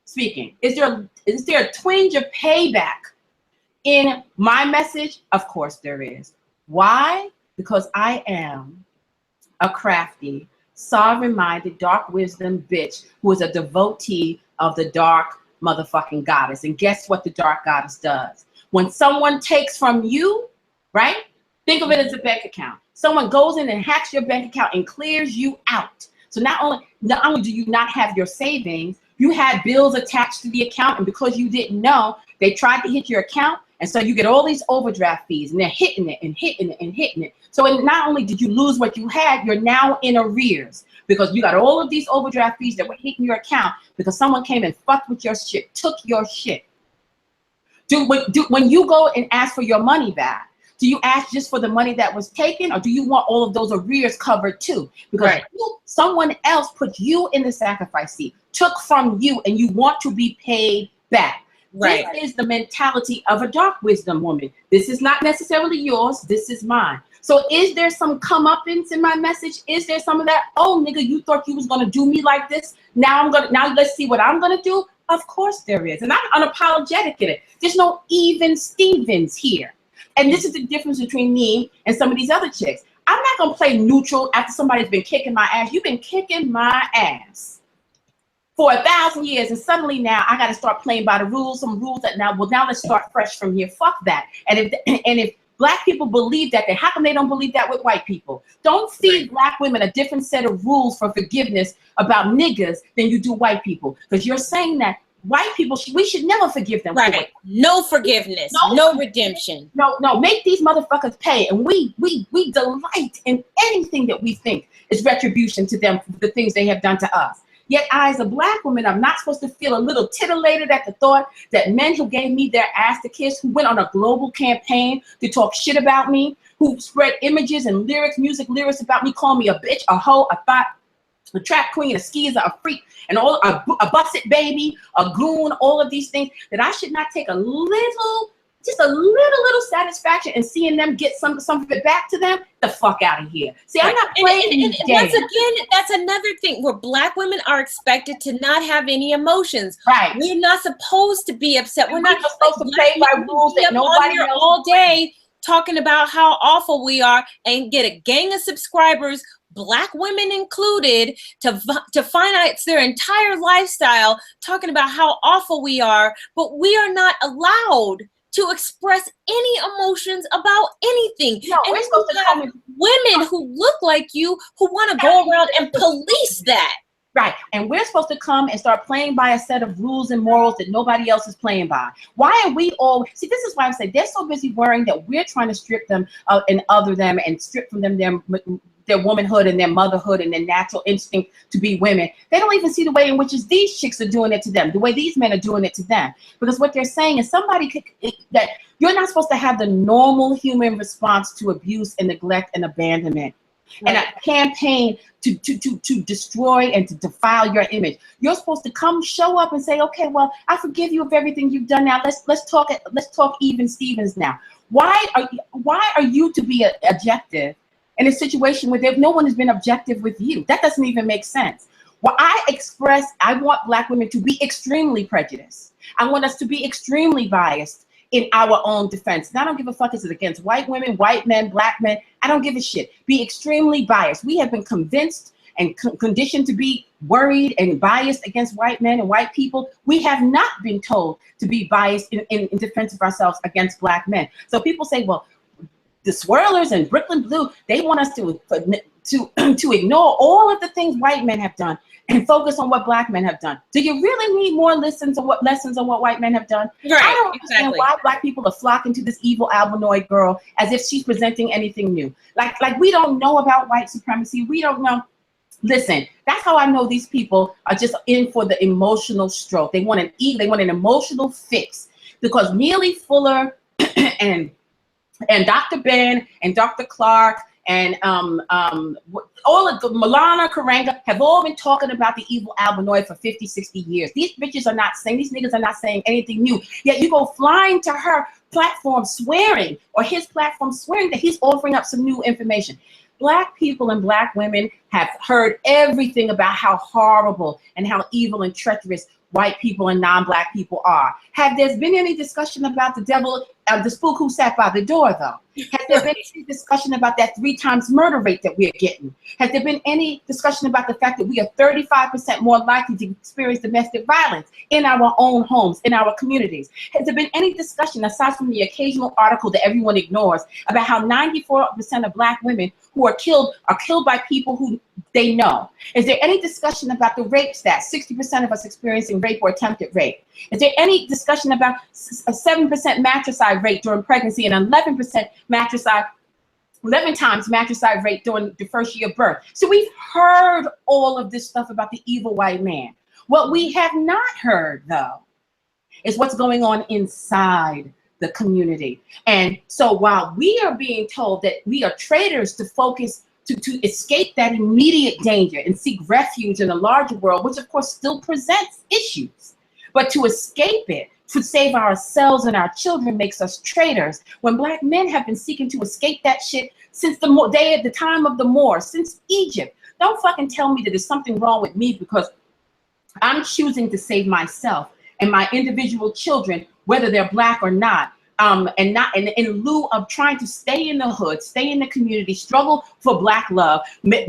speaking. Is there a twinge of payback in my message? Of course there is. Why? Because I am a crafty, sovereign-minded, dark wisdom bitch who is a devotee of the dark motherfucking goddess. And guess what the dark goddess does? When someone takes from you, right? Think of it as a bank account. Someone goes in and hacks your bank account and clears you out. So not only do you not have your savings, you had bills attached to the account, and because you didn't know, they tried to hit your account, and so you get all these overdraft fees, and they're hitting it and hitting it and hitting it. So not only did you lose what you had, you're now in arrears because you got all of these overdraft fees that were hitting your account because someone came and fucked with your shit, took your shit. When you go and ask for your money back, do you ask just for the money that was taken, or do you want all of those arrears covered too? Because someone else put you in the sacrifice seat, took from you, and you want to be paid back. Right. This is the mentality of a dark wisdom woman. This is not necessarily yours. This is mine. So is there some comeuppance in my message? Is there some of that? Oh, nigga, you thought you was gonna do me like this? Now let's see what I'm gonna do. Of course there is, and I'm unapologetic in it. There's no even Stevens here. And this is the difference between me and some of these other chicks. I'm not gonna play neutral after somebody's been kicking my ass. You've been kicking my ass for 1,000 years, and suddenly now I got to start playing by the rules. Some rules that now let's start fresh from here. Fuck that. And if Black people believe that, then how come they don't believe that with white people? Don't feed Black women a different set of rules for forgiveness about niggas than you do white people, because you're saying that white people, we should never forgive them. Right. For it. No forgiveness. No redemption. No, make these motherfuckers pay. And we delight in anything that we think is retribution to them for the things they have done to us. Yet I, as a Black woman, I'm not supposed to feel a little titillated at the thought that men who gave me their ass to kiss, who went on a global campaign to talk shit about me, who spread images and music lyrics about me, call me a bitch, a hoe, a thought, a trap queen, a skeezer, a freak, and all a busted baby, a goon, all of these things, that I should not take just a little satisfaction in seeing them get some of it back to them. The fuck out of here. See, I'm not playing and once again, that's another thing where Black women are expected to not have any emotions. Right. We're not supposed to be upset. We're not supposed to play by rules that nobody else all day talking about how awful we are and get a gang of subscribers, Black women included, to finance their entire lifestyle talking about how awful we are, but we are not allowed to express any emotions about anything. No, and we're supposed to come women who look like you who want to go around and police that. Right. And we're supposed to come and start playing by a set of rules and morals that nobody else is playing by. Why are we all, see, this is why I'm saying they're so busy worrying that we're trying to strip them and other them and strip from them their womanhood and their motherhood and their natural instinct to be women. They don't even see the way in which these chicks are doing it to them, the way these men are doing it to them. Because what they're saying is that you're not supposed to have the normal human response to abuse and neglect and abandonment. Right. And a campaign to destroy and to defile your image. You're supposed to come show up and say, okay, well, I forgive you of everything you've done. Now let's talk even Stevens now. Why are you to be objective in a situation where no one has been objective with you? That doesn't even make sense. Well, I want Black women to be extremely prejudiced. I want us to be extremely biased in our own defense. And I don't give a fuck if it's against white women, white men, Black men. I don't give a shit. Be extremely biased. We have been convinced and conditioned to be worried and biased against white men and white people. We have not been told to be biased in defense of ourselves against Black men. So people say, well, the swirlers and Breukelen Bleu, they want us to ignore all of the things white men have done and focus on what Black men have done. Do you really need more lessons on what white men have done? Right, I don't understand why Black people are flocking to this evil albinoid girl as if she's presenting anything new. Like we don't know about white supremacy. We don't know. Listen, that's how I know these people are just in for the emotional stroke. They want an emotional fix, because Neely Fuller and Dr. Ben and Dr. Clark and all of the Milana Karanga have all been talking about the evil albinoid for 50, 60 years. These niggas are not saying anything new. Yet you go flying to her platform swearing, or his platform swearing, that he's offering up some new information. Black people and Black women have heard everything about how horrible and how evil and treacherous white people and non-Black people are. Have there been any discussion about the devil, the spook who sat by the door, though? Has there been any discussion about that 3 times murder rate that we're getting? Has there been any discussion about the fact that we are 35% more likely to experience domestic violence in our own homes, in our communities? Has there been any discussion, aside from the occasional article that everyone ignores, about how 94% of Black women who are killed by people who they know? Is there any discussion about the rape stats? 60% of us experiencing rape or attempted rape. Is there any discussion about a 7% matricide rate during pregnancy and 11 times matricide rate during the first year of birth? So we've heard all of this stuff about the evil white man. What we have not heard, though, is what's going on inside the community. And so while we are being told that we are traitors to focus to escape that immediate danger and seek refuge in a larger world, which of course still presents issues, but to escape it, to save ourselves and our children, makes us traitors, when Black men have been seeking to escape that shit since the time of the Moors, since Egypt. Don't fucking tell me that there's something wrong with me because I'm choosing to save myself and my individual children, whether they're Black or not, and not in lieu of trying to stay in the hood, stay in the community, struggle for Black love,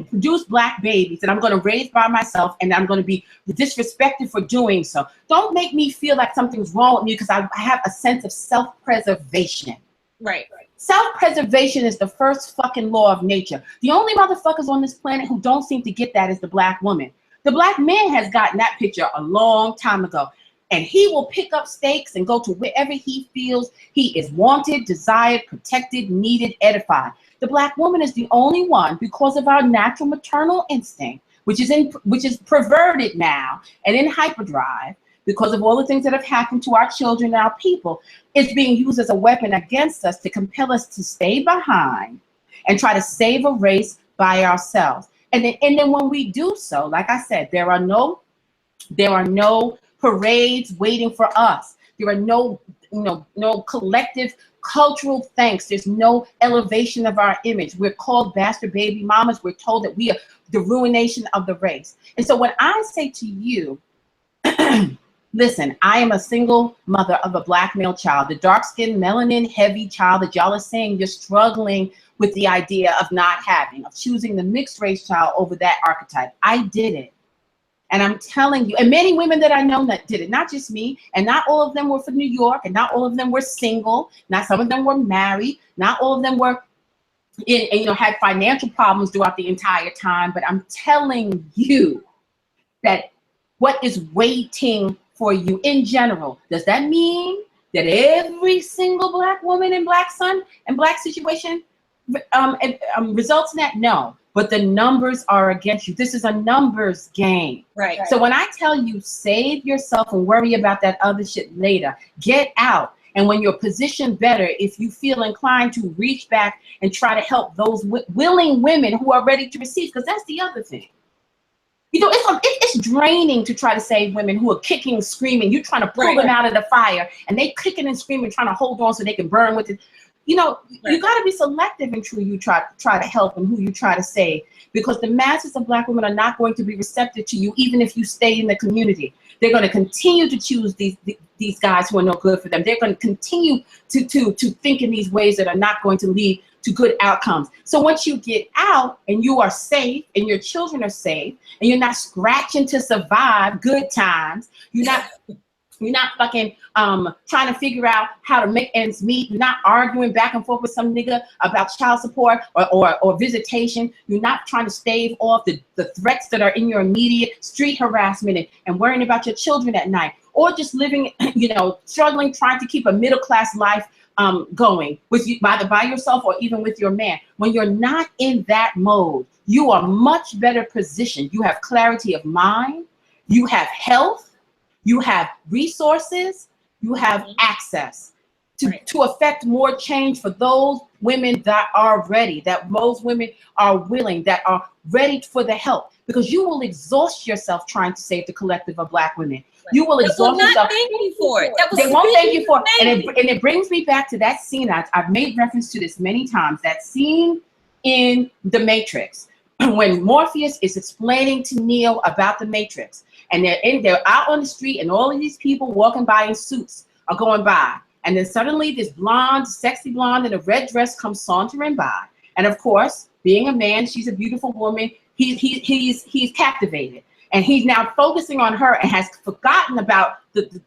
produce Black babies, and I'm going to raise by myself, and I'm going to be disrespected for doing so. Don't make me feel like something's wrong with me because I have a sense of self-preservation. Right. Self-preservation is the first fucking law of nature. The only motherfuckers on this planet who don't seem to get that is the Black woman. The Black man has gotten that picture a long time ago. And he will pick up stakes and go to wherever he feels he is wanted, desired, protected, needed, edified. The Black woman is the only one, because of our natural maternal instinct, which is perverted now and in hyperdrive because of all the things that have happened to our children and our people, is being used as a weapon against us to compel us to stay behind and try to save a race by ourselves. And then when we do so, like I said, there are no parades waiting for us. There are no collective cultural thanks. There's no elevation of our image. We're called bastard baby mamas. We're told that we are the ruination of the race. And so when I say to you, listen, I am a single mother of a Black male child, the dark-skinned, melanin heavy child that y'all are saying you're struggling with the idea of not having, of choosing the mixed race child over that archetype. I did it. And I'm telling you, and many women that I know that did it, not just me, and not all of them were from New York, and not all of them were single, not some of them were married, not all of them were had financial problems throughout the entire time. But I'm telling you that what is waiting for you in general, does that mean that every single Black woman and Black son and Black situation results in that? No. But the numbers are against you. This is a numbers game. Right. So when I tell you save yourself and worry about that other shit later, get out. And when you're positioned better, if you feel inclined to reach back and try to help those willing women who are ready to receive, because that's the other thing. You know, it's draining to try to save women who are kicking and screaming. You're trying to pull them out of the fire, and they kicking and screaming, trying to hold on so they can burn with it. You know, you got to be selective in who you try to help and who you try to save, because the masses of Black women are not going to be receptive to you, even if you stay in the community. They're going to continue to choose these guys who are no good for them. They're going to continue to think in these ways that are not going to lead to good outcomes. So once you get out and you are safe and your children are safe and you're not scratching to survive good times, you're not fucking trying to figure out how to make ends meet. You're not arguing back and forth with some nigga about child support or visitation. You're not trying to stave off the threats that are in your immediate street harassment and worrying about your children at night, or just living, struggling, trying to keep a middle-class life going with you, either by yourself or even with your man. When you're not in that mode, you are much better positioned. You have clarity of mind, you have health, you have resources, you have access to affect more change for those women that are ready, that those women are willing, that are ready for the help, because you will exhaust yourself trying to save the collective of Black women. You will exhaust yourself. Thank you for it. They won't thank you for it. And it brings me back to that scene. I've made reference to this many times, that scene in The Matrix, when Morpheus is explaining to Neo about the Matrix, and they're out on the street, and all of these people walking by in suits are going by, and then suddenly this blonde, sexy blonde in a red dress comes sauntering by, and of course, being a man, she's a beautiful woman. He's captivated, and he's now focusing on her and has forgotten about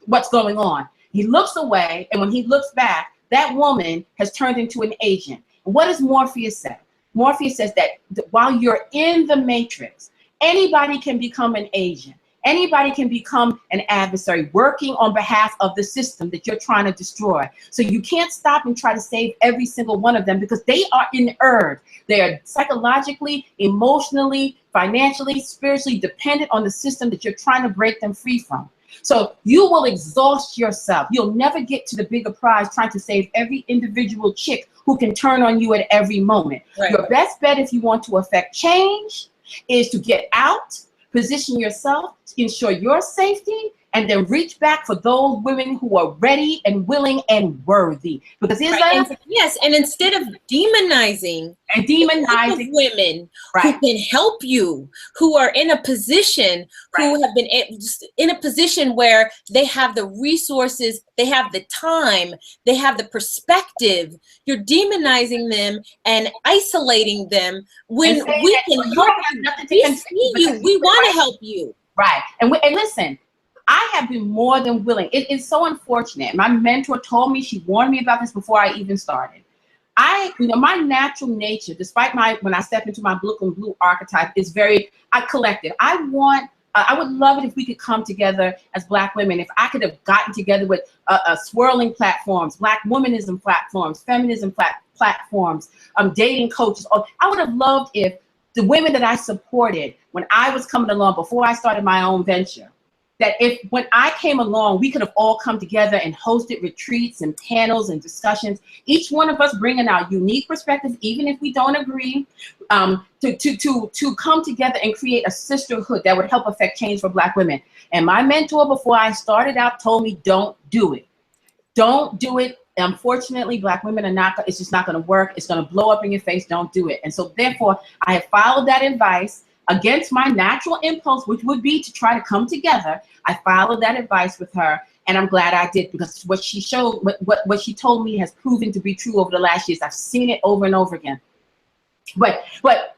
what's going on. He looks away, and when he looks back, that woman has turned into an agent. And what does Morpheus say? Morpheus says that while you're in the Matrix, anybody can become an agent. Anybody can become an adversary working on behalf of the system that you're trying to destroy. So you can't stop and try to save every single one of them, because they are inert. They are psychologically, emotionally, financially, spiritually dependent on the system that you're trying to break them free from. So you will exhaust yourself. You'll never get to the bigger prize trying to save every individual chick who can turn on you at every moment. Right. Your best bet, if you want to affect change, is to get out, position yourself, ensure your safety, and then reach back for those women who are ready and willing and worthy. Because yes, and instead of demonizing women who can help you, who are in a position, who have been in a position where they have the resources, they have the time, they have the perspective, you're demonizing them and isolating them when we can help you. We see you. We want to help you. Right. And listen, I have been more than willing. It is so unfortunate. My mentor told me, she warned me about this before I even started. My natural nature, despite when I step into my Breukelen Bleu archetype, is collective. I would love it if we could come together as Black women. If I could have gotten together with swirling platforms, Black womanism platforms, feminism platforms, dating coaches. I would have loved if the women that I supported when I was coming along before I started my own venture, that when I came along, we could have all come together and hosted retreats and panels and discussions, each one of us bringing our unique perspectives, even if we don't agree, to come together and create a sisterhood that would help affect change for Black women. And my mentor, before I started out, told me, don't do it. Don't do it. Unfortunately, Black women it's just not going to work. It's going to blow up in your face. Don't do it. And so therefore, I have followed that advice against my natural impulse, which would be to try to come together. I followed that advice with her, and I'm glad I did, because what she she told me has proven to be true over the last years. I've seen it over and over again. But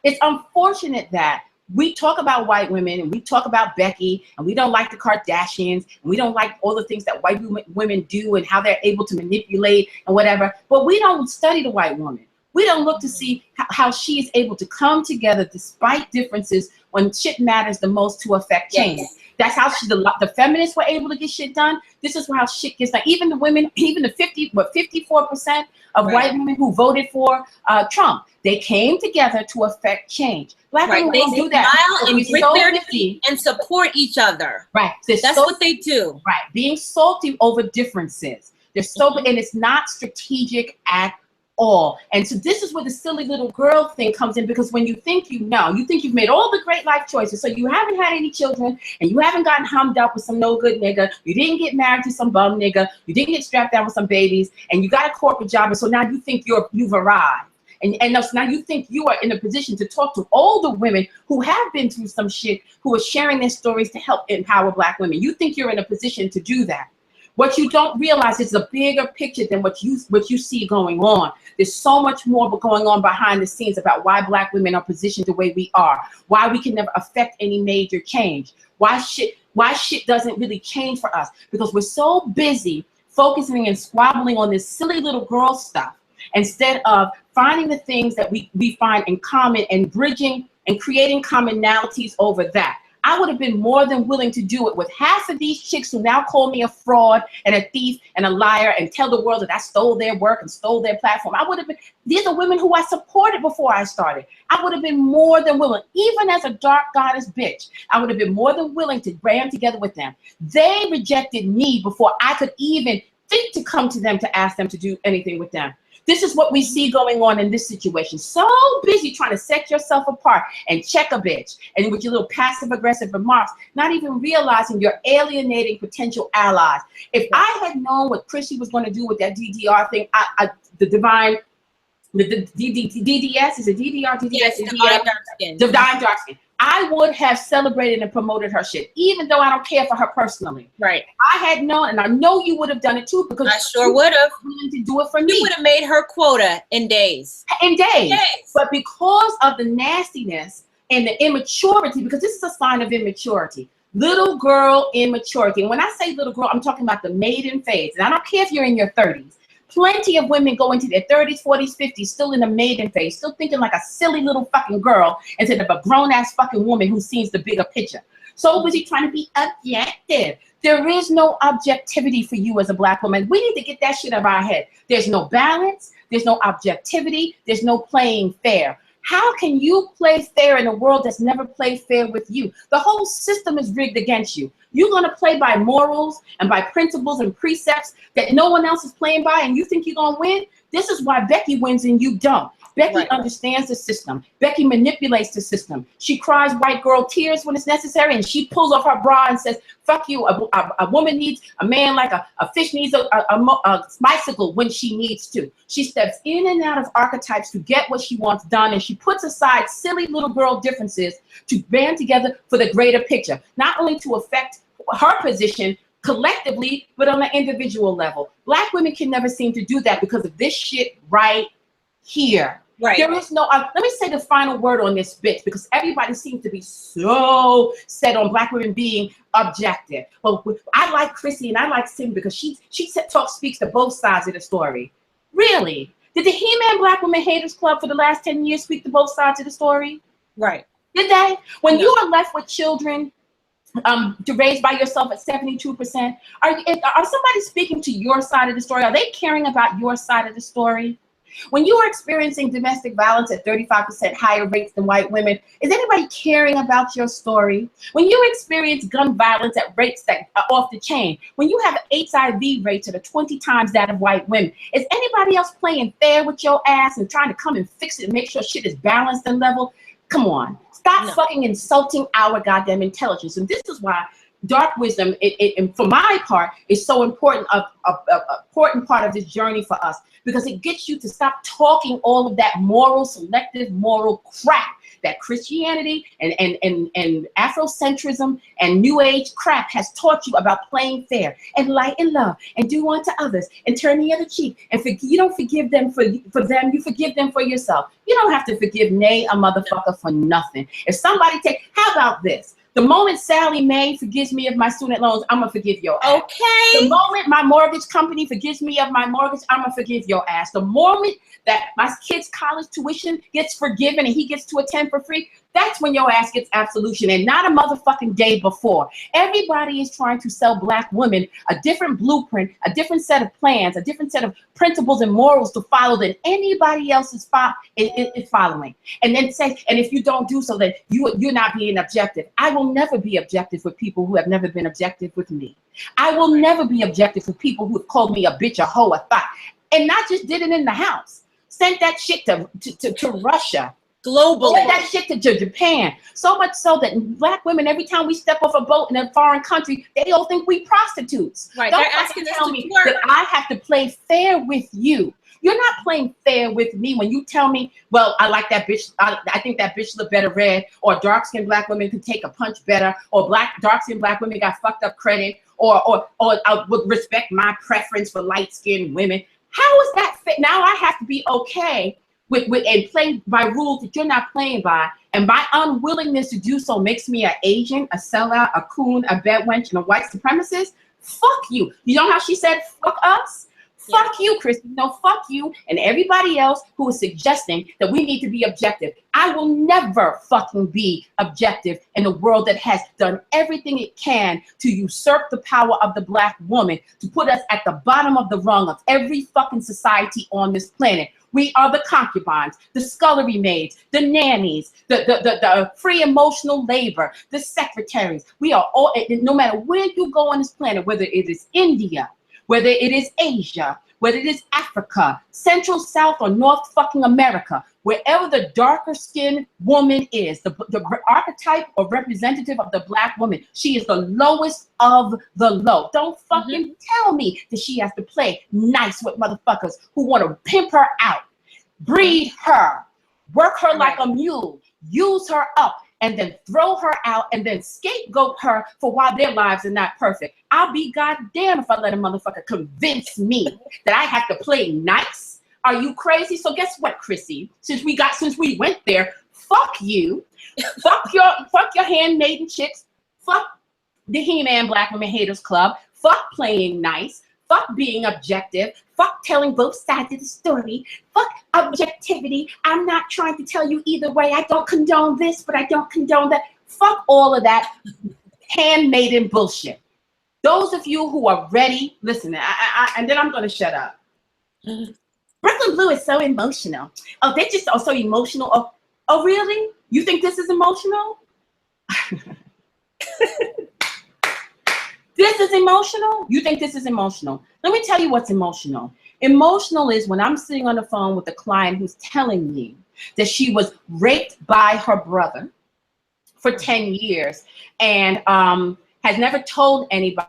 it's unfortunate that we talk about white women and we talk about Becky and we don't like the Kardashians and we don't like all the things that white women do and how they're able to manipulate and whatever, but we don't study the white woman. We don't look to see how she is able to come together despite differences when shit matters the most to affect change. Yes. That's how the feminists were able to get shit done. This is how shit gets done. Even the women, even the 54% of white women who voted for Trump, they came together to affect change. Black women don't do that. Smile and grit their teeth and support each other. Right. That's what they do. Right. Being salty over differences. They're so, and it's not strategic at all. And so this is where the silly little girl thing comes in, because when you think you think you've made all the great life choices, so you haven't had any children and you haven't gotten hummed up with some no good nigga, you didn't get married to some bum nigga, you didn't get strapped down with some babies, and you got a corporate job, and so now you think you've arrived. And so now you think you are in a position to talk to all the women who have been through some shit, who are sharing their stories to help empower Black women. You think you're in a position to do that. What you don't realize is a bigger picture than what you see going on. There's so much more going on behind the scenes about why Black women are positioned the way we are, why we can never affect any major change, why shit doesn't really change for us, because we're so busy focusing and squabbling on this silly little girl stuff instead of finding the things that we find in common and bridging and creating commonalities over that. I would have been more than willing to do it with half of these chicks who now call me a fraud and a thief and a liar and tell the world that I stole their work and stole their platform. These are women who I supported before I started. I would have been more than willing, even as a dark goddess bitch, I would have been more than willing to band together with them. They rejected me before I could even think to come to them to ask them to do anything with them. This is what we see going on in this situation. So busy trying to set yourself apart and check a bitch, and with your little passive aggressive remarks, not even realizing you're alienating potential allies. If I had known what Chrissy was going to do with that DDR thing, the DDS, is it DDR? DDS, yes, divine dark skin. Divine dark skin. I would have celebrated and promoted her shit, even though I don't care for her personally. Right. I had known, and I know you would have done it too, because I sure would have. Willing to do it for me. You would have made her quota in days. In days. But because of the nastiness and the immaturity, because this is a sign of immaturity, little girl immaturity. And when I say little girl, I'm talking about the maiden phase. And I don't care if you're in your 30s. Plenty of women go into their 30s, 40s, 50s, still in the maiden phase, still thinking like a silly little fucking girl instead of a grown-ass fucking woman who sees the bigger picture. So busy trying to be objective. There is no objectivity for you as a Black woman. We need to get that shit out of our head. There's no balance. There's no objectivity. There's no playing fair. How can you play fair in a world that's never played fair with you? The whole system is rigged against you. You're going to play by morals and by principles and precepts that no one else is playing by, and you think you're going to win? This is why Becky wins and you don't. Becky understands the system. Becky manipulates the system. She cries white girl tears when it's necessary, and she pulls off her bra and says, fuck you. A woman needs a man like a fish needs a bicycle when she needs to. She steps in and out of archetypes to get what she wants done, and she puts aside silly little girl differences to band together for the greater picture, not only to affect her position collectively, but on an individual level. Black women can never seem to do that because of this shit right here. Right. There is no, let me say the final word on this bitch, because everybody seems to be so set on black women being objective. Well, I like KsC and I like Sim because she speaks to both sides of the story. Really? Did the He-Man Black Women Haters Club for the last 10 years speak to both sides of the story? Right. Did they? When you are left with children to raise by yourself at 72%, are somebody speaking to your side of the story? Are they caring about your side of the story? When you are experiencing domestic violence at 35% higher rates than white women, is anybody caring about your story? When you experience gun violence at rates that are off the chain, when you have HIV rates that are 20 times that of white women, is anybody else playing fair with your ass and trying to come and fix it and make sure shit is balanced and level? Come on, stop fucking insulting our goddamn intelligence. And this is why dark wisdom, and for my part, is so important, important part of this journey for us, because it gets you to stop talking all of that selective moral crap that Christianity and Afrocentrism and New Age crap has taught you about playing fair and light and love and do unto others and turn the other cheek. And you don't forgive them for them, you forgive them for yourself. You don't have to forgive a motherfucker for nothing. If somebody how about this? The moment Sally Mae forgives me of my student loans, I'm gonna forgive your ass. Okay. The moment my mortgage company forgives me of my mortgage, I'm gonna forgive your ass. The moment that my kid's college tuition gets forgiven and he gets to attend for free, that's when your ass gets absolution, and not a motherfucking day before. Everybody is trying to sell black women a different blueprint, a different set of plans, a different set of principles and morals to follow than anybody else is following. And then say, and if you don't do so, then you're not being objective. I will never be objective with people who have never been objective with me. I will never be objective with people who have called me a bitch, a hoe, a thought, and not just did it in the house. Sent that shit to Russia. Globally. Sent that shit to Japan. So much so that black women, every time we step off a boat in a foreign country, they all think we prostitutes. Right. Don't They're asking us tell to me work. that I have to play fair with you. You're not playing fair with me when you tell me, well, I like that bitch. I think that bitch look better red, or dark-skinned black women can take a punch better, or dark-skinned black women got fucked up credit, or I would respect my preference for light-skinned women. How is that fit? Now I have to be okay with and play by rules that you're not playing by, and my unwillingness to do so makes me an agent, a sellout, a coon, a bedwench, and a white supremacist. Fuck you. You know how she said fuck us? Yeah. Fuck you, KsC. No, fuck you and everybody else who is suggesting that we need to be objective. I will never fucking be objective in a world that has done everything it can to usurp the power of the black woman, to put us at the bottom of the rung of every fucking society on this planet. We are the concubines, the scullery maids, the nannies, the free emotional labor, the secretaries. We are all, no matter where you go on this planet, whether it is India, whether it is Asia, whether it is Africa, Central, South, or North fucking America, wherever the darker skinned woman is, the archetype or representative of the black woman, she is the lowest of the low. Don't fucking tell me that she has to play nice with motherfuckers who want to pimp her out, breed her, work her like a mule, use her up, and then throw her out, and then scapegoat her for why their lives are not perfect. I'll be goddamn if I let a motherfucker convince me that I have to play nice. Are you crazy? So guess what, KsC? Since we went there, fuck you, fuck your handmaiden chicks, fuck the He-Man Black Women Haters Club, fuck playing nice, fuck being objective, fuck telling both sides of the story, fuck objectivity. I'm not trying to tell you either way. I don't condone this, but I don't condone that. Fuck all of that handmaiden bullshit. Those of you who are ready, listen, and then I'm going to shut up. Breukelen Bleu is so emotional. Oh, they just are so emotional. Oh, really? You think this is emotional? This is emotional? You think this is emotional? Let me tell you what's emotional. Emotional is when I'm sitting on the phone with a client who's telling me that she was raped by her brother for 10 years and has never told anybody,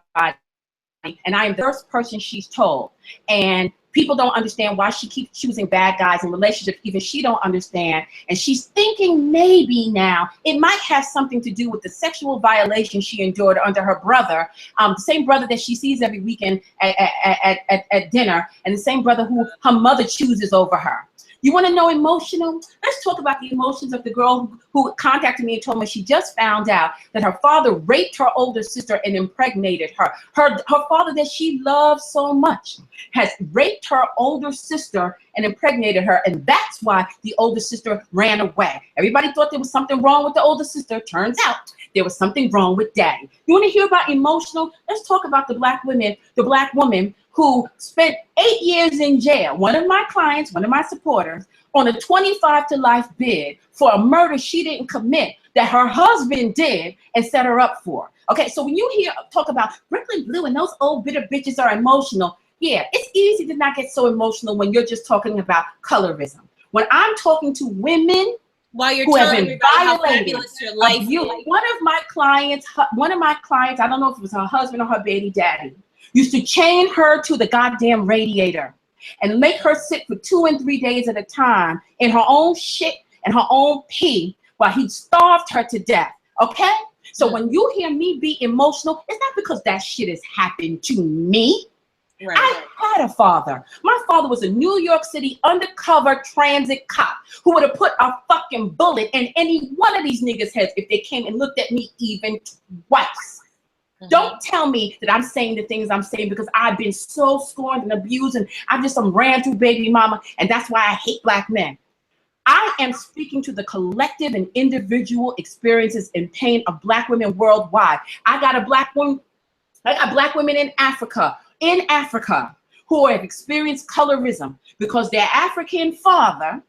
and I am the first person she's told. And people don't understand why she keeps choosing bad guys in relationships. Even she don't understand. And she's thinking maybe now it might have something to do with the sexual violation she endured under her brother, the same brother that she sees every weekend at dinner, and the same brother who her mother chooses over her. You want to know emotional? Let's talk about the emotions of the girl who contacted me and told me she just found out that her father raped her older sister and impregnated her. Her father that she loved so much has raped her older sister and impregnated her, and that's why the older sister ran away. Everybody thought there was something wrong with the older sister. Turns out there was something wrong with daddy. You want to hear about emotional? Let's talk about the black woman who spent 8 years in jail. One of my clients, one of my supporters, on a 25 to life bid for a murder she didn't commit that her husband did and set her up for. Okay, so when you talk about Breukelen Bleu and those old bitter bitches are emotional, yeah, it's easy to not get so emotional when you're just talking about colorism. When I'm talking to women while you're who have telling been everybody how violated, fabulous your life is. One of my clients, I don't know if it was her husband or her baby daddy, used to chain her to the goddamn radiator and make her sit for 2 and 3 days at a time in her own shit and her own pee while he starved her to death. Okay? So when you hear me be emotional, it's not because that shit has happened to me. Right. I had a father. My father was a New York City undercover transit cop who would have put a fucking bullet in any one of these niggas' heads if they came and looked at me even twice. Don't tell me that I'm saying the things I'm saying because I've been so scorned and abused and I'm just some ran through baby mama and that's why I hate black men. I am speaking to the collective and individual experiences and pain of black women worldwide. I got black women in Africa who have experienced colorism because their African father,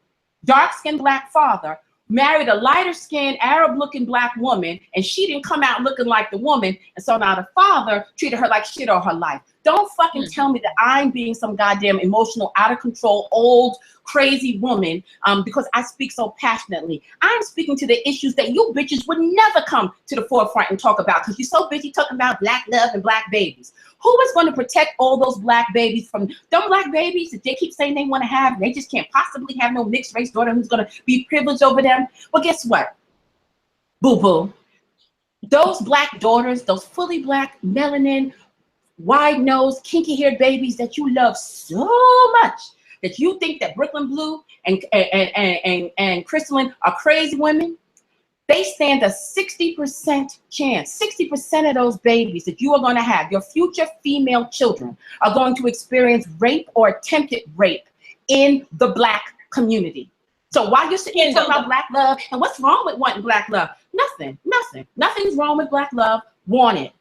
dark-skinned black father, married a lighter-skinned Arab-looking black woman, and she didn't come out looking like the woman, and so now the father treated her like shit all her life. Don't fucking tell me that I'm being some goddamn emotional, out-of-control, old, crazy woman because I speak so passionately. I'm speaking to the issues that you bitches would never come to the forefront and talk about because you're so busy talking about black love and black babies. Who is going to protect all those black babies from them black babies that they keep saying they want to have? They just can't possibly have no mixed race daughter who's going to be privileged over them. Well, guess what? Boo-boo. Those black daughters, those fully black, melanin, wide-nosed, kinky-haired babies that you love so much that you think that Breukelen Bleu and Crystalline are crazy women, they stand a 60% chance. 60% of those babies that you are going to have, your future female children, are going to experience rape or attempted rape in the black community. So while you're sitting here talking about black love and what's wrong with wanting black love, nothing's wrong with black love. Want it.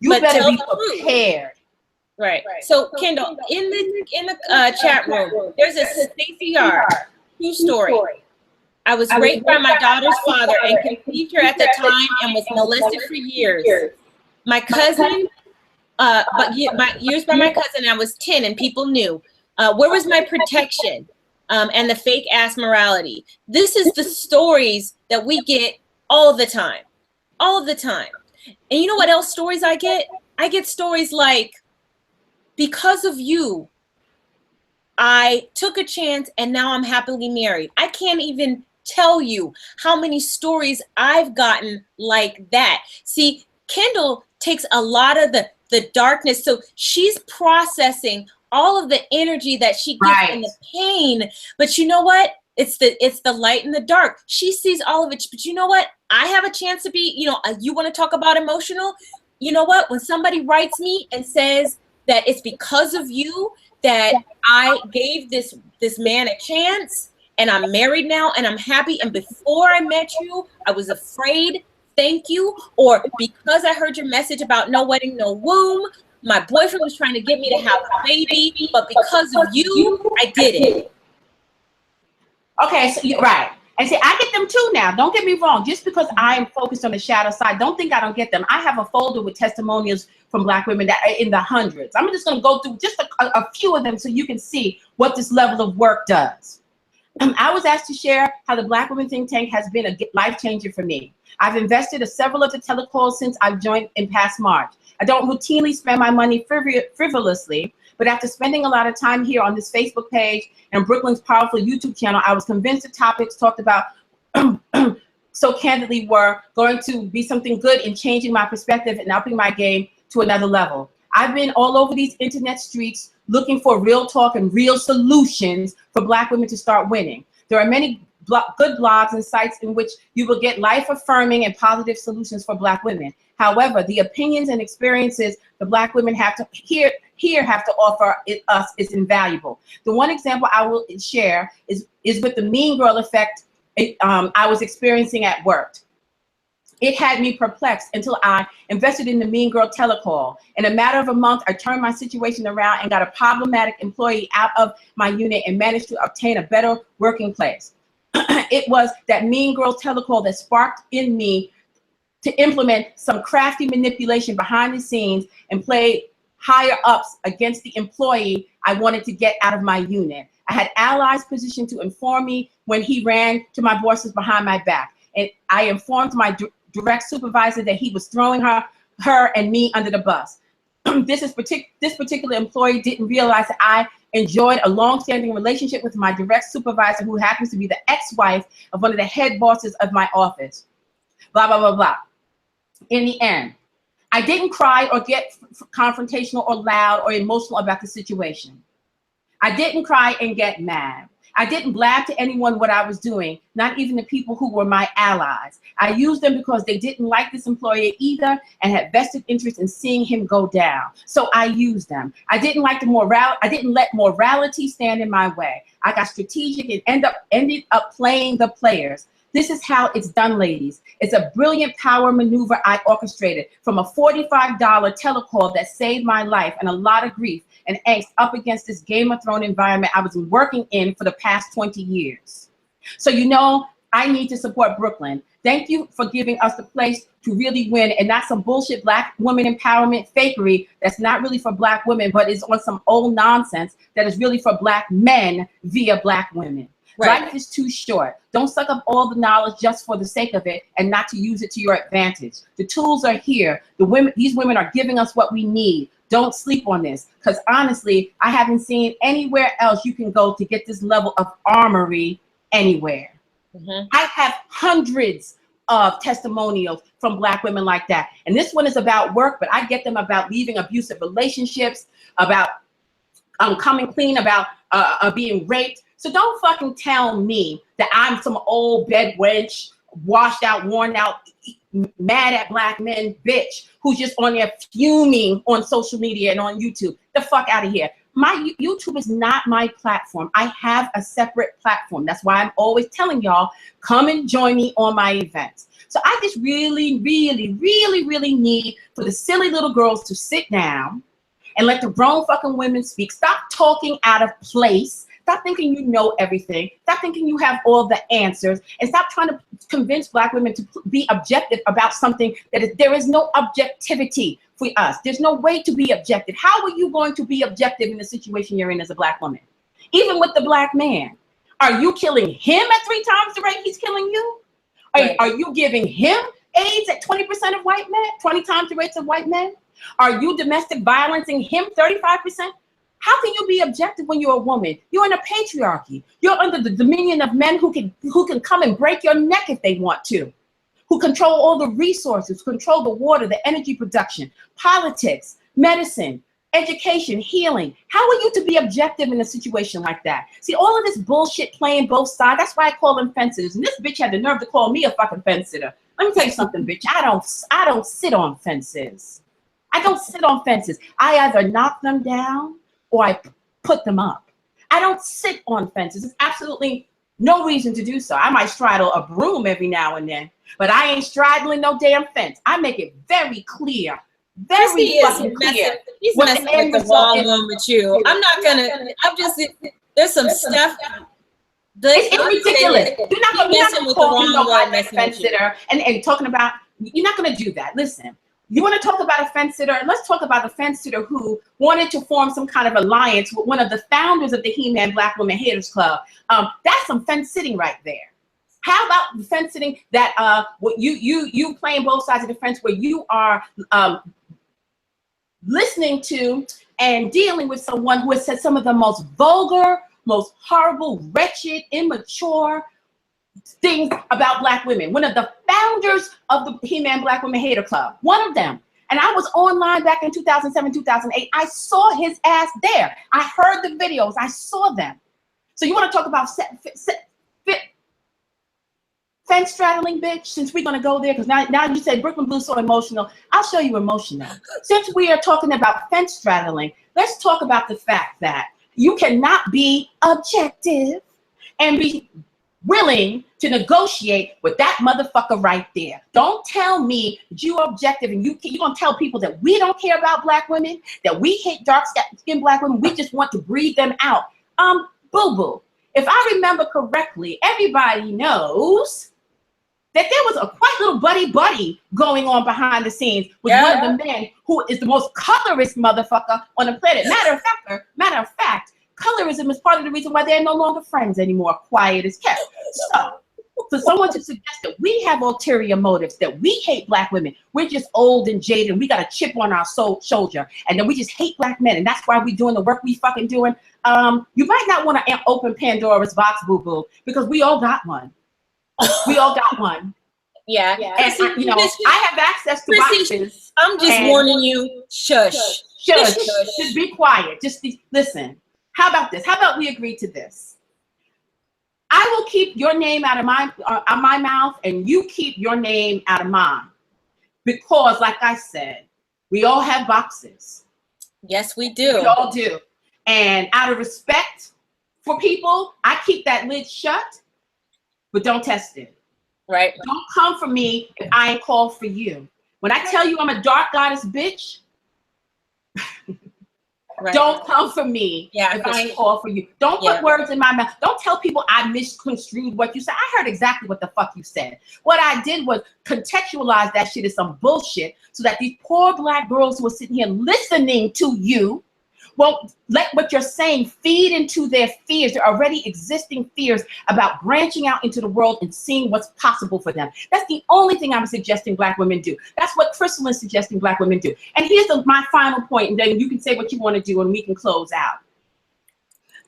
You better be prepared. Right. So Kendall, in the chat room, there's a Stacey Yard true story. I was raped by my daughter's father and conceived her at the time and was molested for years. My cousin, years by my cousin, I was 10 and people knew. Where was my protection and the fake ass morality? This is the stories that we get all the time. All the time. And you know what else stories I get? I get stories like, because of you, I took a chance and now I'm happily married. I can't even tell you how many stories I've gotten like that. See, Kendall takes a lot of the darkness. So she's processing all of the energy that she gets in the pain. But you know what? It's the light and the dark. She sees all of it. But you know what? I have a chance to be, you want to talk about emotional? You know what? When somebody writes me and says that it's because of you that I gave this man a chance, and I'm married now and I'm happy, and before I met you, I was afraid, thank you. Or because I heard your message about no wedding, no womb, my boyfriend was trying to get me to have a baby, but because of you, I did it. Okay, so you're right. And see, I get them too now. Don't get me wrong. Just because I am focused on the shadow side, don't think I don't get them. I have a folder with testimonials from Black women that are in the hundreds. I'm just going to go through just a few of them so you can see what this level of work does. I was asked to share how the Black Women Think Tank has been a life changer for me. I've invested in several of the telecalls since I've joined in past March. I don't routinely spend my money frivolously, but after spending a lot of time here on this Facebook page and Breuklen's powerful YouTube channel, I was convinced the topics talked about so candidly were going to be something good in changing my perspective and upping my game to another level. I've been all over these internet streets looking for real talk and real solutions for Black women to start winning. There are many good blogs and sites in which you will get life-affirming and positive solutions for Black women. However, the opinions and experiences the Black women have to have to offer us is invaluable. The one example I will share is with the mean girl effect I was experiencing at work. It had me perplexed until I invested in the Mean Girl telecall. In a matter of a month, I turned my situation around and got a problematic employee out of my unit and managed to obtain a better working place. It was that Mean Girl telecall that sparked in me to implement some crafty manipulation behind the scenes and play higher ups against the employee I wanted to get out of my unit. I had allies positioned to inform me when he ran to my bosses behind my back. And I informed my direct supervisor that he was throwing her and me under the bus. This particular employee didn't realize that I enjoyed a long-standing relationship with my direct supervisor, who happens to be the ex-wife of one of the head bosses of my office. Blah, blah, blah, blah. In the end, I didn't cry or get confrontational or loud or emotional about the situation. I didn't cry and get mad. I didn't blab to anyone what I was doing, not even the people who were my allies. I used them because they didn't like this employee either and had vested interest in seeing him go down. So I used them. I didn't let morality stand in my way. I got strategic and ended up playing the players. This is how it's done, ladies. It's a brilliant power maneuver I orchestrated from a $45 telecall that saved my life and a lot of grief and angst up against this Game of Thrones environment I was working in for the past 20 years. So you know, I need to support Breukelen. Thank you for giving us the place to really win and not some bullshit Black women empowerment fakery that's not really for Black women, but is on some old nonsense that is really for Black men via Black women. Right. Life is too short. Don't suck up all the knowledge just for the sake of it and not to use it to your advantage. The tools are here. These women are giving us what we need. Don't sleep on this, because honestly, I haven't seen anywhere else you can go to get this level of armory anywhere. Mm-hmm. I have hundreds of testimonials from Black women like that. And this one is about work, but I get them about leaving abusive relationships, about coming clean, about being raped. So don't fucking tell me that I'm some old bed wench, washed out, worn out, mad at Black men bitch who's just on there fuming on social media and on YouTube. The fuck out of here. My YouTube is not my platform. I have a separate platform. That's why I'm always telling y'all, come and join me on my events. So I just really, really, really, really need for the silly little girls to sit down and let the grown fucking women speak. Stop talking out of place. Stop thinking you know everything. Stop thinking you have all the answers, and stop trying to convince Black women to be objective about something that there is no objectivity for us. There's no way to be objective. How are you going to be objective in the situation you're in as a Black woman? Even with the Black man, are you killing him at 3 times the rate he's killing you? Right. Are you giving him AIDS at 20% of white men, 20 times the rates of white men? Are you domestic violencing him 35%? How can you be objective when you're a woman? You're in a patriarchy. You're under the dominion of men who can come and break your neck if they want to, who control all the resources, control the water, the energy production, politics, medicine, education, healing. How are you to be objective in a situation like that? See, all of this bullshit playing both sides, that's why I call them fence sitters. And this bitch had the nerve to call me a fucking fence sitter. Let me tell you something, bitch. I don't sit on fences. I don't sit on fences. I either knock them down or I put them up. I don't sit on fences. There's absolutely no reason to do so. I might straddle a broom every now and then, but I ain't straddling no damn fence. I make it very clear, very fucking clear. He's messing with the wrong one with you. I'm not gonna, there's some stuff It's ridiculous. You're not going to call me no fence sitter and talking about, you're not going to do that. Listen, you want to talk about a fence sitter? Let's talk about a fence sitter who wanted to form some kind of alliance with one of the founders of the He-Man Black Women Haters Club. That's some fence sitting right there. How about the fence sitting that what you playing both sides of the fence, where you are listening to and dealing with someone who has said some of the most vulgar, most horrible, wretched, immature things about Black women. One of the founders of the He-Man Black Women Hater Club, one of them. And I was online back in 2007, 2008. I saw his ass there. I heard the videos. I saw them. So you want to talk about fence straddling, bitch? Since we're going to go there, because now you said Breukelen Blue so emotional. I'll show you emotional. Since we are talking about fence straddling, let's talk about the fact that you cannot be objective and be willing to negotiate with that motherfucker right there. Don't tell me that you are objective and you're going to tell people that we don't care about Black women, that we hate dark-skinned Black women, we just want to breed them out. Boo-boo. If I remember correctly, everybody knows that there was a quite little buddy going on behind the scenes with one of the men who is the most colorist motherfucker on the planet. Matter of fact, colorism is part of the reason why they're no longer friends anymore. Quiet as kept. So for someone to suggest that we have ulterior motives, that we hate Black women, we're just old and jaded, and we got a chip on our shoulder, and then we just hate Black men, and that's why we're doing the work we fucking doing. You might not want to open Pandora's box, boo-boo, because we all got one. We all got one. Yeah. And I have access to boxes. I'm just warning you. Shush. Just be quiet. Just listen. How about this? How about we agree to this? I will keep your name out of my mouth, and you keep your name out of mine. Because, like I said, we all have boxes. Yes, we do. We all do. And out of respect for people, I keep that lid shut, but don't test it. Right. Don't come for me if I ain't called for you. When I tell you I'm a dark goddess bitch, don't come for me if I ain't called for you. Don't put words in my mouth. Don't tell people I misconstrued what you said. I heard exactly what the fuck you said. What I did was contextualize that shit as some bullshit so that these poor Black girls who are sitting here listening to you won't let what you're saying feed into their fears, their already existing fears about branching out into the world and seeing what's possible for them. That's the only thing I'm suggesting Black women do. That's what Crystal is suggesting Black women do. And here's my final point, and then you can say what you want to do and we can close out.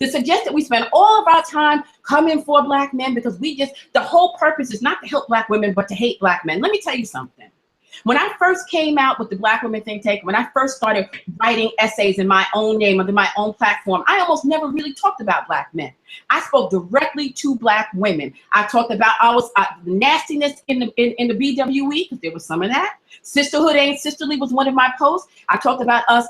To suggest that we spend all of our time coming for Black men because the whole purpose is not to help Black women, but to hate Black men. Let me tell you something. When I first came out with the Black Women Think Tank, when I first started writing essays in my own name, under my own platform, I almost never really talked about Black men. I spoke directly to Black women. I talked about nastiness in the BWE, because there was some of that. Sisterhood Ain't Sisterly was one of my posts. I talked about us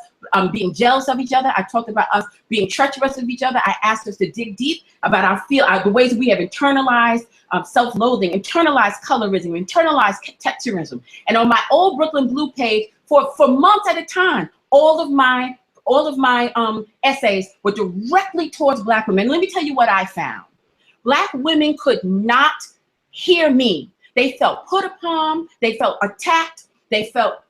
being jealous of each other. I talked about us being treacherous of each other. I asked us to dig deep about the ways we have internalized self-loathing, internalized colorism, internalized texturism. And on my old Breukelen Blue page, for months at a time, all of my essays were directly towards Black women. Let me tell you what I found. Black women could not hear me. They felt put upon, they felt attacked, they felt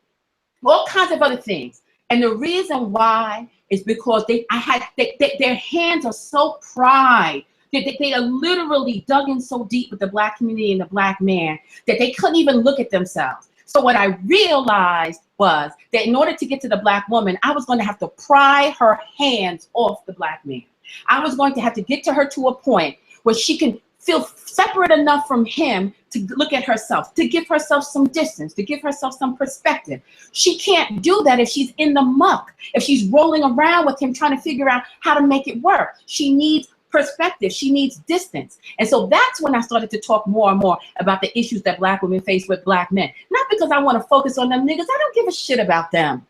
all kinds of other things. And the reason why is because their hands are so pried. They are literally dug in so deep with the Black community and the Black man that they couldn't even look at themselves. So what I realized was that in order to get to the Black woman, I was going to have to pry her hands off the Black man. I was going to have to get to her to a point where she can feel separate enough from him to look at herself, to give herself some distance, to give herself some perspective. She can't do that if she's in the muck, if she's rolling around with him trying to figure out how to make it work. She needs perspective. She needs distance. And so that's when I started to talk more and more about the issues that Black women face with Black men. Not because I want to focus on them niggas. I don't give a shit about them.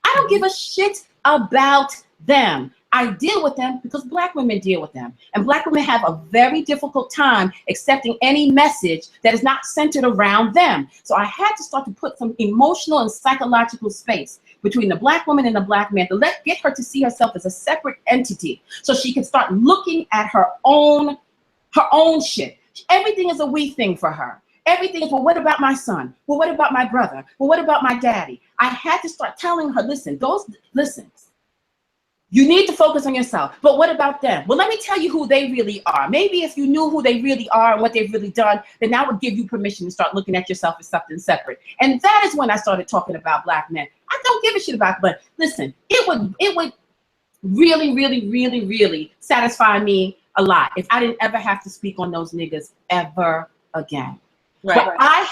I don't give a shit about them. I deal with them because Black women deal with them. And Black women have a very difficult time accepting any message that is not centered around them. So I had to start to put some emotional and psychological space between the Black woman and the Black man to get her to see herself as a separate entity so she can start looking at her own her own shit. Everything is a we thing for her. Everything is, well, what about my son? Well, what about my brother? Well, what about my daddy? I had to start telling her, listen, you need to focus on yourself. But what about them? Well, let me tell you who they really are. Maybe if you knew who they really are and what they've really done, then that would give you permission to start looking at yourself as something separate. And that is when I started talking about Black men. I don't give a shit about, but listen, it would really, really, really, really satisfy me a lot if I didn't ever have to speak on those niggas ever again. Right. But I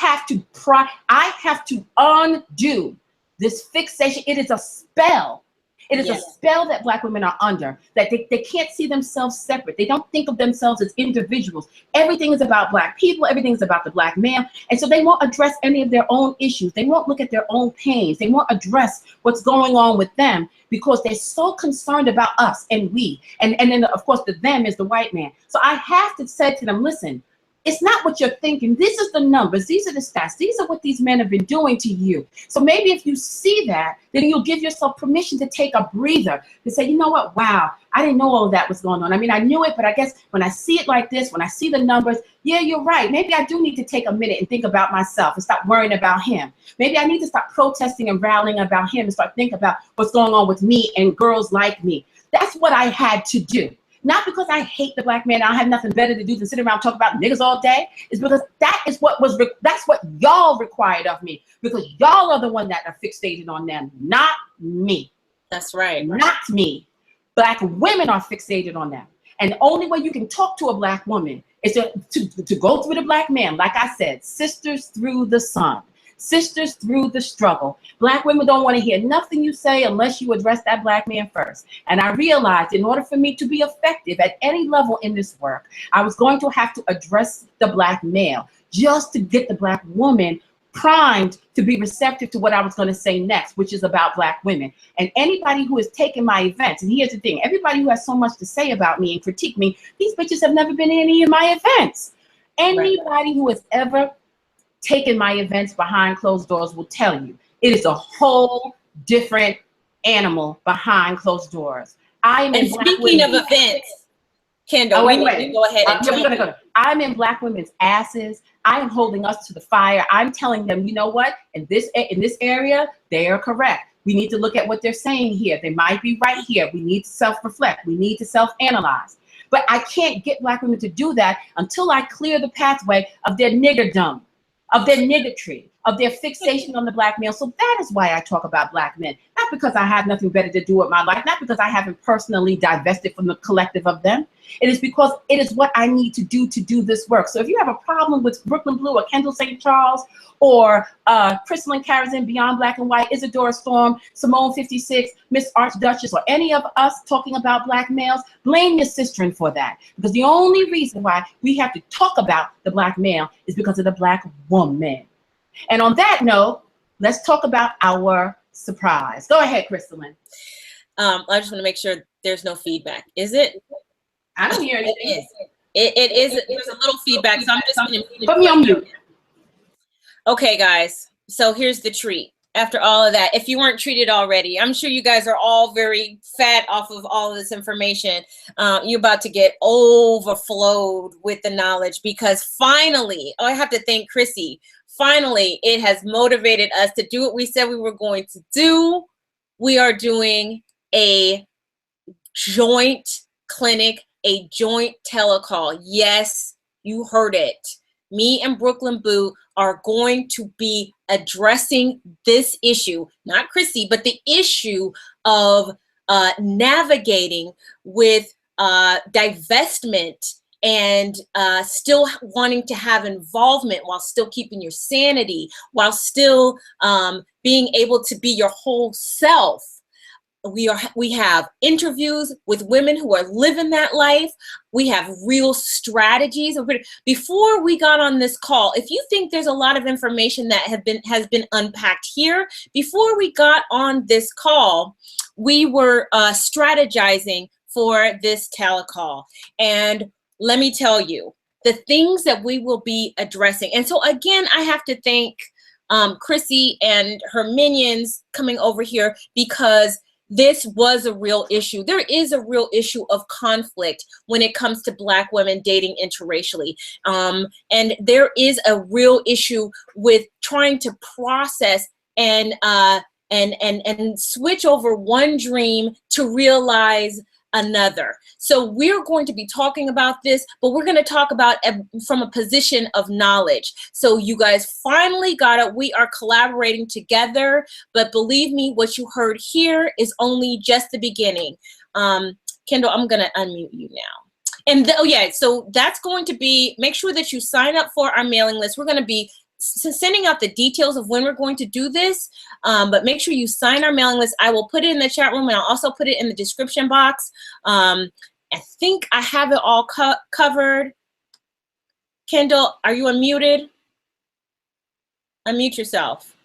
have to undo this fixation. It is a spell. It is a spell that Black women are under, that they can't see themselves separate. They don't think of themselves as individuals. Everything is about Black people. Everything is about the Black man. And so they won't address any of their own issues. They won't look at their own pains. They won't address what's going on with them because they're so concerned about us and we. And then, of course, the them is the white man. So I have to say to them, listen, it's not what you're thinking. This is the numbers. These are the stats. These are what these men have been doing to you. So maybe if you see that, then you'll give yourself permission to take a breather, to say, you know what? Wow, I didn't know all of that was going on. I mean, I knew it, but I guess when I see it like this, when I see the numbers, yeah, you're right. Maybe I do need to take a minute and think about myself and stop worrying about him. Maybe I need to stop protesting and rallying about him and start thinking about what's going on with me and girls like me. That's what I had to do. Not because I hate the Black man, I have nothing better to do than sit around and talk about niggas all day. It's because that's what y'all required of me. Because y'all are the one that are fixated on them, not me. That's right. Not me. Black women are fixated on them. And the only way you can talk to a Black woman is to go through the Black man. Like I said, sisters through the sun. Sisters through the struggle. Black women don't want to hear nothing you say unless you address that Black man first. And I realized in order for me to be effective at any level in this work, I was going to have to address the Black male just to get the Black woman primed to be receptive to what I was going to say next, which is about Black women. And anybody who has taken my events, and here's the thing, everybody who has so much to say about me and critique me, these bitches have never been in any of my events. Anybody who has ever taken my events behind closed doors will tell you it is a whole different animal behind closed doors. And speaking of events, Kendall, we need to go ahead and I'm in Black women's asses. I am holding us to the fire. I'm telling them, you know what? In this area, they are correct. We need to look at what they're saying here. They might be right here. We need to self-reflect. We need to self-analyze. But I can't get Black women to do that until I clear the pathway of their niggerdom, of their niggatry, of their fixation on the Black male. So that is why I talk about Black men. Not because I have nothing better to do with my life, not because I haven't personally divested from the collective of them. It is because it is what I need to do this work. So if you have a problem with Breukelen Bleu or Kendall St. Charles or Crystal and Karazin, Beyond Black and White, Isadora Storm, Simone 56, Miss Archduchess, or any of us talking about Black males, blame your sister for that. Because the only reason why we have to talk about the Black male is because of the Black woman. And on that note, let's talk about our surprise. Go ahead, Crystalline. I just want to make sure there's no feedback. Is it? I don't hear anything. It is. There's a little feedback, so I'm just going to put me on mute. Okay, guys. So here's the treat. After all of that, if you weren't treated already, I'm sure you guys are all very fat off of all of this information. You're about to get overflowed with the knowledge because finally, I have to thank Chrissy. Finally, it has motivated us to do what we said we were going to do. We are doing a joint clinic, a joint telecall. Yes, you heard it. Me and Breukelen Bleu are going to be addressing this issue, not Chrissy, but the issue of navigating with divestment and still wanting to have involvement while still keeping your sanity, while still being able to be your whole self. We have interviews with women who are living that life. We have real strategies. Before we got on this call, if you think there's a lot of information that has been unpacked here, before we got on this call, we were strategizing for this telecall. And let me tell you, the things that we will be addressing. And so again, I have to thank Chrissy and her minions coming over here because this was a real issue. There is a real issue of conflict when it comes to Black women dating interracially. And there is a real issue with trying to process and switch over one dream to realize another. So we're going to be talking about this, but we're going to talk about from a position of knowledge. So you guys finally got it. We are collaborating together, but believe me, what you heard here is only just the beginning. Kendall, I'm going to unmute you now. And oh yeah, so that's going to be, make sure that you sign up for our mailing list. We're going to be sending out the details of when we're going to do this, but make sure you sign our mailing list. I will put it in the chat room, and I'll also put it in the description box. I think I have it all covered. Kendall, are you unmuted? Unmute yourself.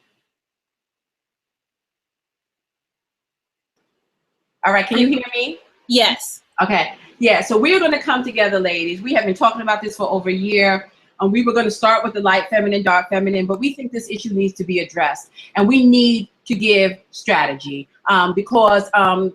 All right, can you hear me? Yes. Okay, yeah, so we're gonna come together, ladies. We have been talking about this for over a year. We were going to start with the light feminine, dark feminine, but we think this issue needs to be addressed, and we need to give strategy because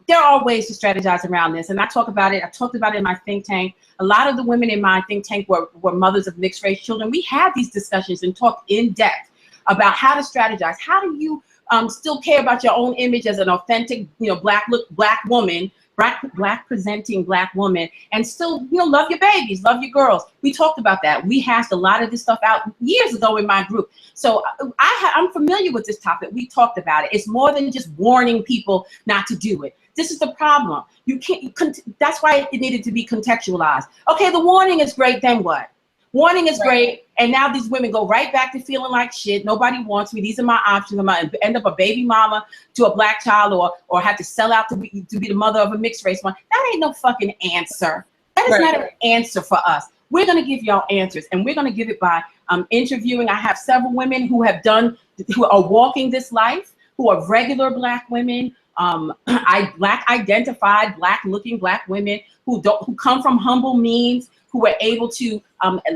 there are ways to strategize around this. And I talk about it. I talked about it in my think tank. A lot of the women in my think tank were mothers of mixed race children. We had these discussions and talked in depth about how to strategize. How do you still care about your own image as an authentic, Black woman, black presenting Black woman, and still, love your babies, love your girls. We talked about that. We hashed a lot of this stuff out years ago in my group. So I'm familiar with this topic. We talked about it. It's more than just warning people not to do it. This is the problem. You can't, that's why it needed to be contextualized. Okay, the warning is great, then what? Warning is great, and now these women go right back to feeling like shit. Nobody wants me. These are my options. I'm gonna end up a baby mama to a Black child, or have to sell out to be the mother of a mixed race one. That ain't no fucking answer. That is not an answer for us. We're gonna give y'all answers, and we're gonna give it by interviewing. I have several women who are walking this life, who are regular Black women, Black identified, Black looking Black women who come from humble means, who were able to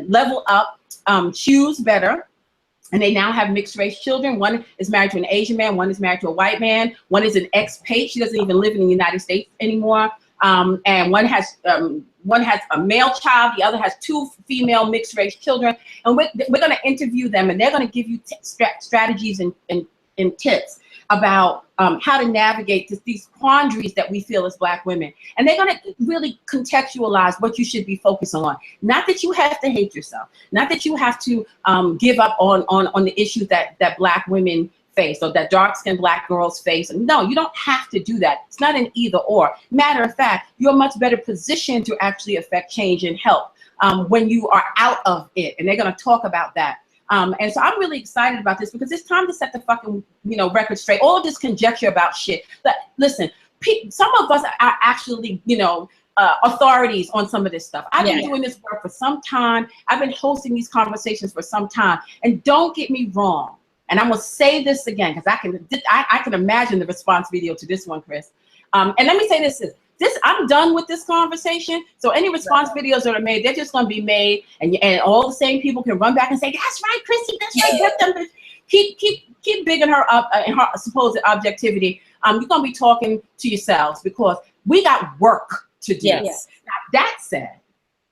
level up, choose better, and they now have mixed race children. One is married to an Asian man, one is married to a white man, one is an expat, she doesn't even live in the United States anymore, and one has a male child, the other has 2 female mixed race children, and we're gonna interview them, and they're gonna give you strategies and tips about how to navigate these quandaries that we feel as Black women. And they're gonna really contextualize what you should be focused on. Not that you have to hate yourself, not that you have to give up on the issues that Black women face, or that dark-skinned Black girls face. No, you don't have to do that. It's not an either or. Matter of fact, you're much better positioned to actually affect change and help when you are out of it. And they're gonna talk about that. And so I'm really excited about this because it's time to set the fucking, record straight. All of this conjecture about shit. But listen, some of us are actually, authorities on some of this stuff. I've been doing this work for some time. I've been hosting these conversations for some time. And don't get me wrong. And I'm gonna say this again because I can imagine the response video to this one, Chris. And let me say this. I'm done with this conversation. So any response videos that are made, they're just going to be made, and all the same people can run back and say, "That's right, Chrissy. That's right." Get them. Keep bigging her up in her supposed objectivity. You're going to be talking to yourselves because we got work to do. Yes. Now, that said,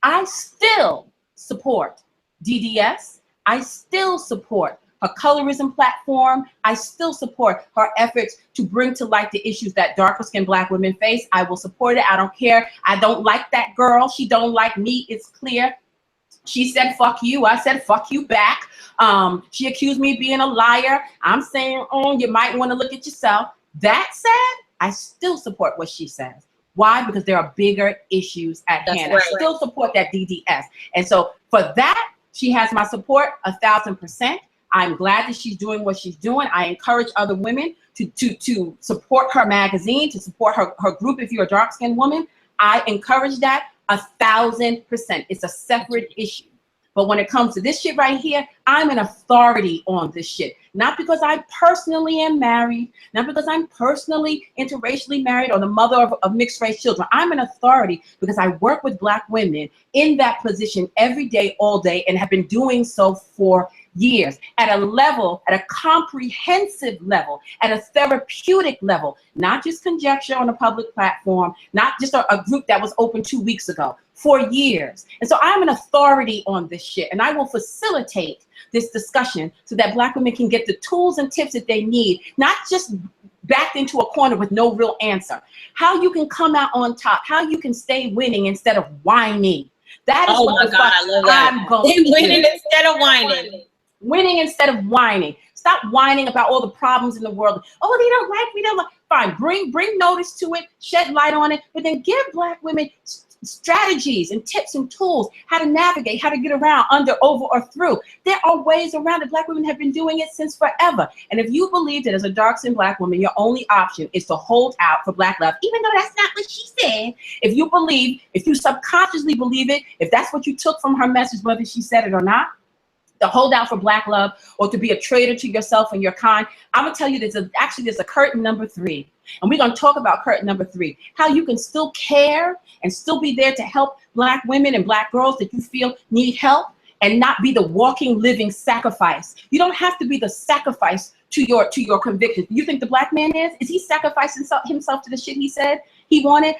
I still support DDS. I still support her colorism platform. I still support her efforts to bring to light the issues that darker skinned Black women face. I will support it. I don't care. I don't like that girl. She don't like me. It's clear. She said, fuck you. I said, fuck you back. She accused me of being a liar. I'm saying, you might want to look at yourself. That said, I still support what she says. Why? Because there are bigger issues at hand. Right. I still support that DDS. And so for that, she has my support 1,000%. I'm glad that she's doing what she's doing. I encourage other women to support her magazine, to support her group. If you're a dark-skinned woman, I encourage that 1,000%. It's a separate issue. But when it comes to this shit right here, I'm an authority on this shit. Not because I personally am married, not because I'm personally interracially married or the mother of mixed race children. I'm an authority because I work with Black women in that position every day, all day, and have been doing so for years, at a level, at a comprehensive level, at a therapeutic level, not just conjecture on a public platform, not just a group that was open 2 weeks ago, for years. And so I'm an authority on this shit, and I will facilitate this discussion so that Black women can get the tools and tips that they need, not just backed into a corner with no real answer. How you can come out on top, how you can stay winning instead of whining. That is what the fuck I'm going to do. Winning instead of whining. Winning instead of whining. Stop whining about all the problems in the world. Oh, they don't like me. They don't like. Fine, bring notice to it, shed light on it, but then give Black women strategies and tips and tools, how to navigate, how to get around, under, over, or through. There are ways around it. Black women have been doing it since forever. And if you believe that as a dark-skinned Black woman, your only option is to hold out for Black love, even though that's not what she said, if you subconsciously believe it, if that's what you took from her message, whether she said it or not, to hold out for Black love or to be a traitor to yourself and your kind, I'm gonna tell you there's a curtain number 3. And we're gonna talk about curtain number 3, how you can still care and still be there to help Black women and Black girls that you feel need help and not be the walking, living sacrifice. You don't have to be the sacrifice to your convictions. You think the Black man is? Is he sacrificing himself to the shit he said he wanted?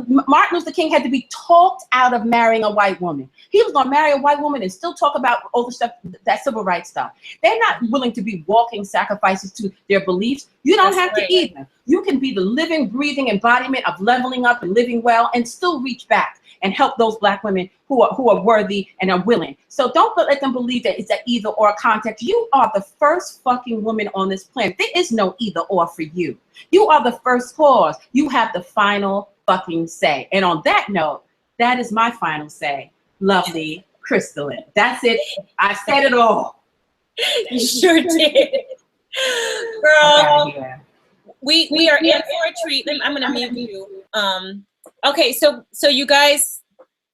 Martin Luther King had to be talked out of marrying a white woman. He was gonna marry a white woman and still talk about all the stuff, that civil rights stuff. They're not willing to be walking sacrifices to their beliefs. You don't have to either. You can be the living, breathing embodiment of leveling up and living well and still reach back and help those Black women who are worthy and are willing. So don't let them believe that it's an either or context. You are the first fucking woman on this planet. There is no either or for you. You are the first cause. You have the final fucking say. And on that note, that is my final say. Lovely Crystalline. That's it. I said it all. You sure did. Girl, we are in for a treat. I'm gonna mute you. Okay, so you guys,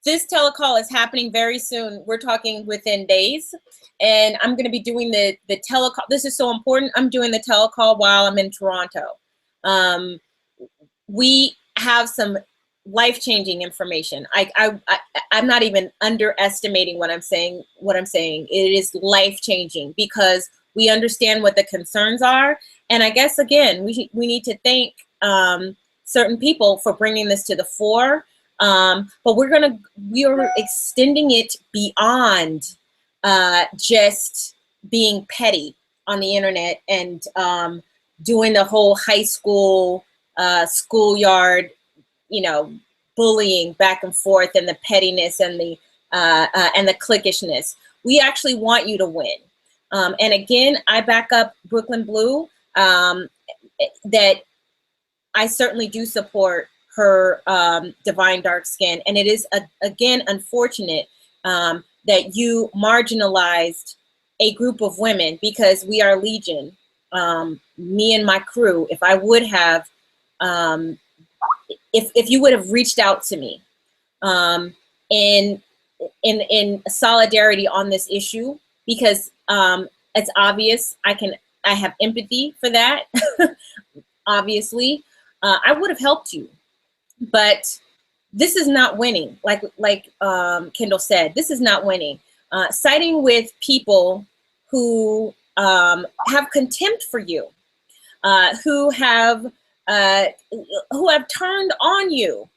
this telecall is happening very soon. We're talking within days, and I'm gonna be doing the telecall. This is so important. I'm doing the telecall while I'm in Toronto. We have some life-changing information. I'm not even underestimating what I'm saying. It is life-changing because we understand what the concerns are. And I guess, again, we need to thank certain people for bringing this to the fore. But we are extending it beyond just being petty on the internet and doing the whole high school, schoolyard, bullying back and forth, and the pettiness and the cliquishness. We actually want you to win. And again, I back up Breukelen Bleu, that I certainly do support her divine dark skin. And it is, again, unfortunate that you marginalized a group of women, because we are legion. Me and my crew, if I would have, if you would have reached out to me in solidarity on this issue, because it's obvious I have empathy for that. Obviously, I would have helped you, but this is not winning. Like Kendall said, this is not winning. Siding with people who have contempt for you, who have turned on you,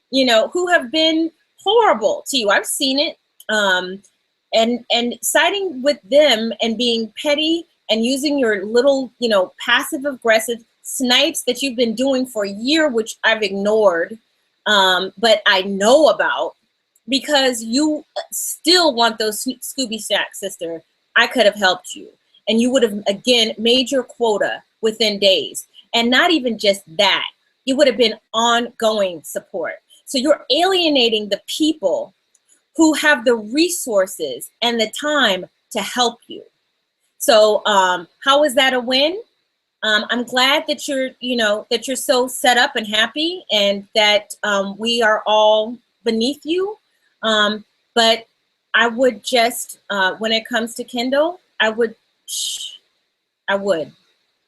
who have been horrible to you. I've seen it. And siding with them and being petty and using your little, passive aggressive snipes that you've been doing for a year, which I've ignored, but I know about, because you still want those Scooby Snacks, sister. I could have helped you, and you would have, again, made your quota within days. And not even just that, it would have been ongoing support. So you're alienating the people who have the resources and the time to help you. So how is that a win? I'm glad that you're so set up and happy, and that we are all beneath you. But I would just, when it comes to Kendall, I would.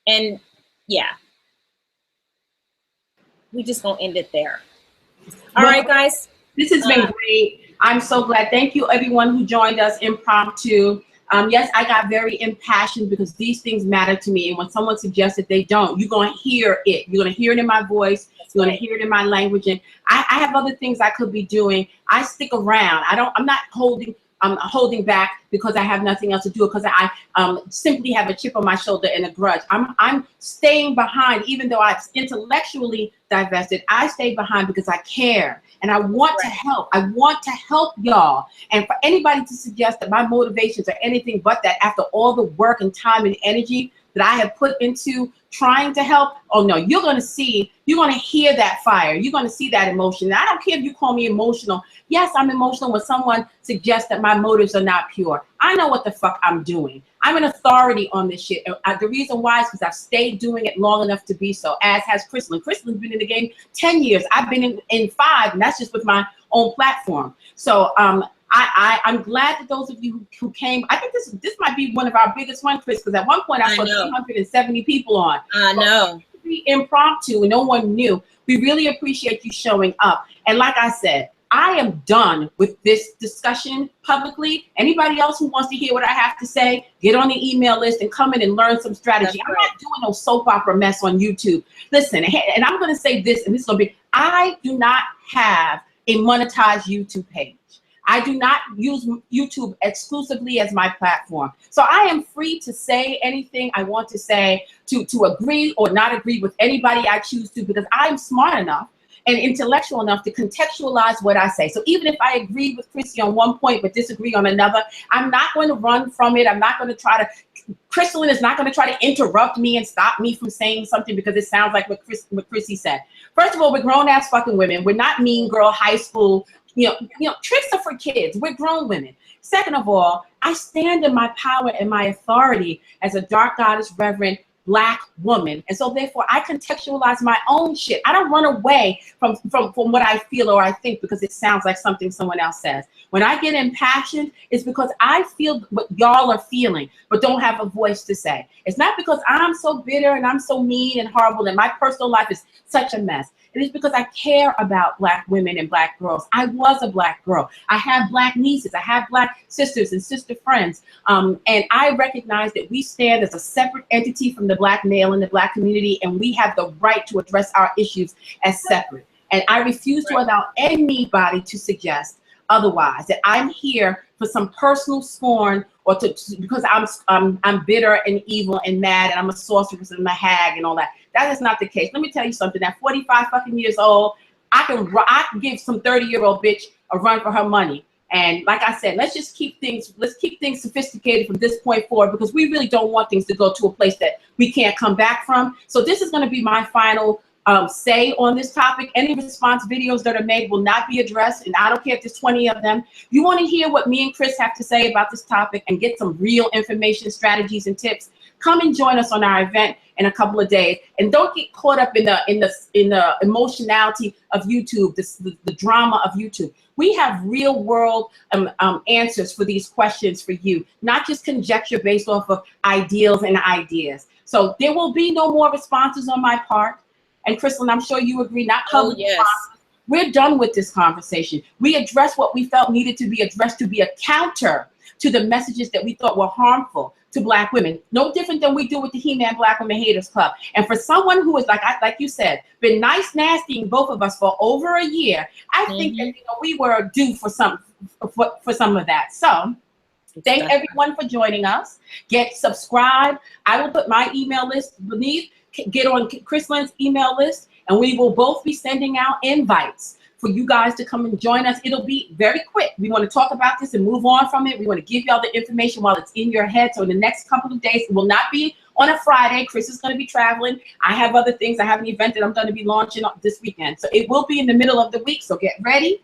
And yeah, we just gonna end it there. All right, guys. This has been great. I'm so glad. Thank you, everyone who joined us impromptu. Yes, I got very impassioned because these things matter to me. And when someone suggests that they don't, you're going to hear it. You're going to hear it in my voice. You're going to hear it in my language. And I have other things I could be doing. I stick around. I'm not holding back because I have nothing else to do, because I simply have a chip on my shoulder and a grudge. I'm staying behind, even though I've intellectually divested. I stay behind because I care and I want to help. I want to help y'all. And for anybody to suggest that my motivations are anything but that, after all the work and time and energy that I have put into trying to help, oh no, you're going to hear that fire. You're going to see that emotion. And I don't care if you call me emotional. Yes, I'm emotional when someone suggests that my motives are not pure. I know what the fuck I'm doing. I'm an authority on this shit. The reason why is because I've stayed doing it long enough to be so, as has Crystal. Crystal's been in the game 10 years. I've been in 5, and that's just with my own platform. So I'm glad that those of you who came. I think this might be one of our biggest ones, Chris, because at one point I saw 370 people on. I know. Be impromptu and no one knew. We really appreciate you showing up. And like I said, I am done with this discussion publicly. Anybody else who wants to hear what I have to say, get on the email list and come in and learn some strategy. I'm not doing no soap opera mess on YouTube. Listen, and I'm going to say this, and this is going to be, I do not have a monetized YouTube page. I do not use YouTube exclusively as my platform. So I am free to say anything I want to say, to agree or not agree with anybody I choose to, because I'm smart enough and intellectual enough to contextualize what I say. So even if I agree with Chrissy on one point but disagree on another, I'm not going to run from it. I'm not going to try to, Crystalline is not going to try to interrupt me and stop me from saying something because it sounds like what Chrissy said. First of all, we're grown ass fucking women. We're not Mean Girl high school. You know, tricks are for kids. We're grown women. Second of all, I stand in my power and my authority as a dark goddess, reverend, Black woman. And so therefore I contextualize my own shit. I don't run away from what I feel or I think because it sounds like something someone else says. When I get impassioned, it's because I feel what y'all are feeling, but don't have a voice to say. It's not because I'm so bitter and I'm so mean and horrible and my personal life is such a mess. It is because I care about Black women and Black girls. I was a Black girl. I have Black nieces. I have Black sisters and sister friends. And I recognize that we stand as a separate entity from the Black male in the Black community, and we have the right to address our issues as separate. And I refuse to allow anybody to suggest otherwise, that I'm here for some personal scorn or because I'm bitter and evil and mad and I'm a sorceress and I'm a hag and all that. That is not the case. Let me tell you something. At 45 fucking years old, I can give some 30-year-old bitch a run for her money. And like I said, let's keep things sophisticated from this point forward, because we really don't want things to go to a place that we can't come back from. So this is going to be my final say on this topic. Any response videos that are made will not be addressed, and I don't care if there's 20 of them. You want to hear what me and Chris have to say about this topic and get some real information, strategies, and tips, come and join us on our event in a couple of days. And don't get caught up in the emotionality of YouTube, the drama of YouTube. We have real world answers for these questions for you, not just conjecture based off of ideals and ideas. So there will be no more responses on my part. And Crystal, I'm sure you agree, not public responses. We're done with this conversation. We addressed what we felt needed to be addressed to be a counter to the messages that we thought were harmful to Black women. No different than we do with the He-Man Black Women Haters Club. And for someone who is, like you said, been nice, nastying both of us for over a year, I think that we were due for some of that. So thank everyone for joining us. Get subscribed. I will put my email list beneath. Get on Crystalline's email list, and we will both be sending out invites for you guys to come and join us. It'll be very quick. We want to talk about this and move on from it. We want to give y'all the information while it's in your head. So in the next couple of days, it will not be on a Friday. Chris is going to be traveling. I have other things. I have an event that I'm going to be launching this weekend. So it will be in the middle of the week. So get ready.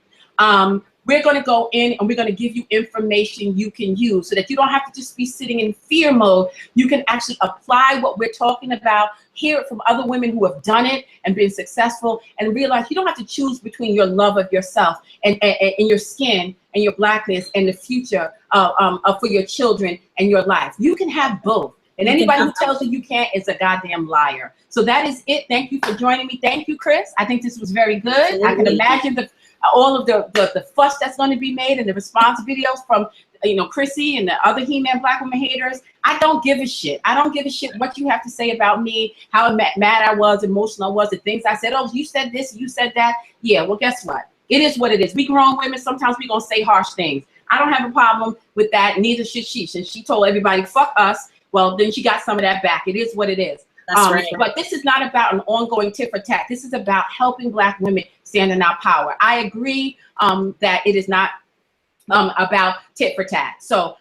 We're going to go in and we're going to give you information you can use so that you don't have to just be sitting in fear mode. You can actually apply what we're talking about, hear it from other women who have done it and been successful, and realize you don't have to choose between your love of yourself and your skin and your Blackness and the future for your children and your life. You can have both. And anybody who tells you you can't is a goddamn liar. So that is it. Thank you for joining me. Thank you, Chris. I think this was very good. Absolutely. I can imagine all of the fuss that's going to be made and the response videos from you know, KsC and the other He-Man Black women haters, I don't give a shit. I don't give a shit what you have to say about me, how mad I was, emotional I was, the things I said. Oh, you said this, you said that. Yeah, well, guess what? It is what it is. We grown women, sometimes we gonna say harsh things. I don't have a problem with that. Neither should she. Since she told everybody, fuck us, well, then she got some of that back. It is what it is. That's right. But this is not about an ongoing tit for tat. This is about helping Black women stand in our power. I agree that it is not about tit for tat. So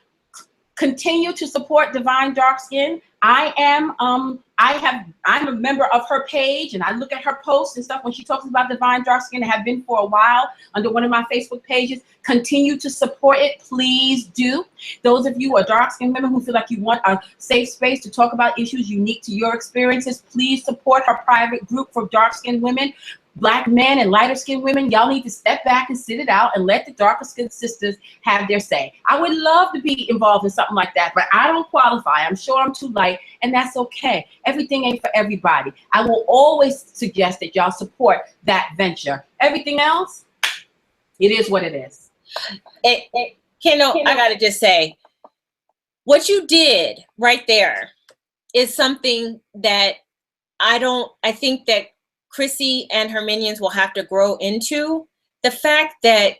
continue to support Divine Dark Skin. I'm a member of her page, and I look at her posts and stuff when she talks about Divine Dark Skin. I have been for a while under one of my Facebook pages. Continue to support it, please do. Those of you who are dark skinned women who feel like you want a safe space to talk about issues unique to your experiences, please support her private group for dark skinned women. Black men and lighter skinned women, y'all need to step back and sit it out and let the darker skinned sisters have their say. I would love to be involved in something like that, but I don't qualify. I'm sure I'm too light, and that's okay. Everything ain't for everybody. I will always suggest that y'all support that venture. Everything else, it is what it is. Kendall, I gotta just say, what you did right there is something that I think that KsC and her minions will have to grow into. The fact that,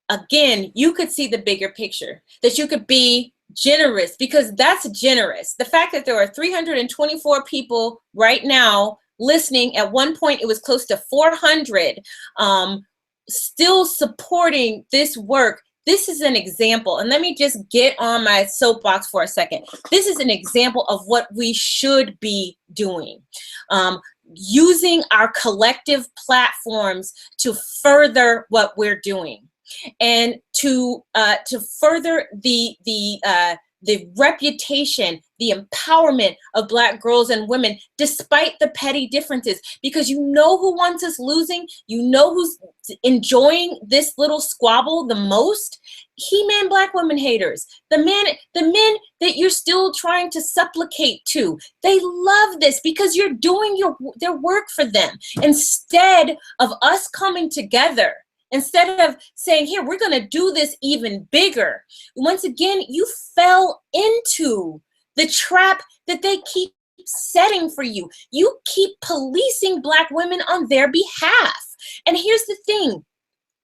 again, you could see the bigger picture, that you could be generous, because that's generous. The fact that there are 324 people right now listening, at one point it was close to 400, still supporting this work. This is an example, and let me just get on my soapbox for a second. This is an example of what we should be doing. Using our collective platforms to further what we're doing, and to further the reputation, the empowerment of Black girls and women, despite the petty differences. Because you know who wants us losing? You know who's enjoying this little squabble the most? He-Man Black women haters. The men that you're still trying to supplicate to. They love this because you're doing their work for them. Instead of us coming together, instead of saying, here, we're going to do this even bigger. Once again, you fell into the trap that they keep setting for you. You keep policing Black women on their behalf. And here's the thing.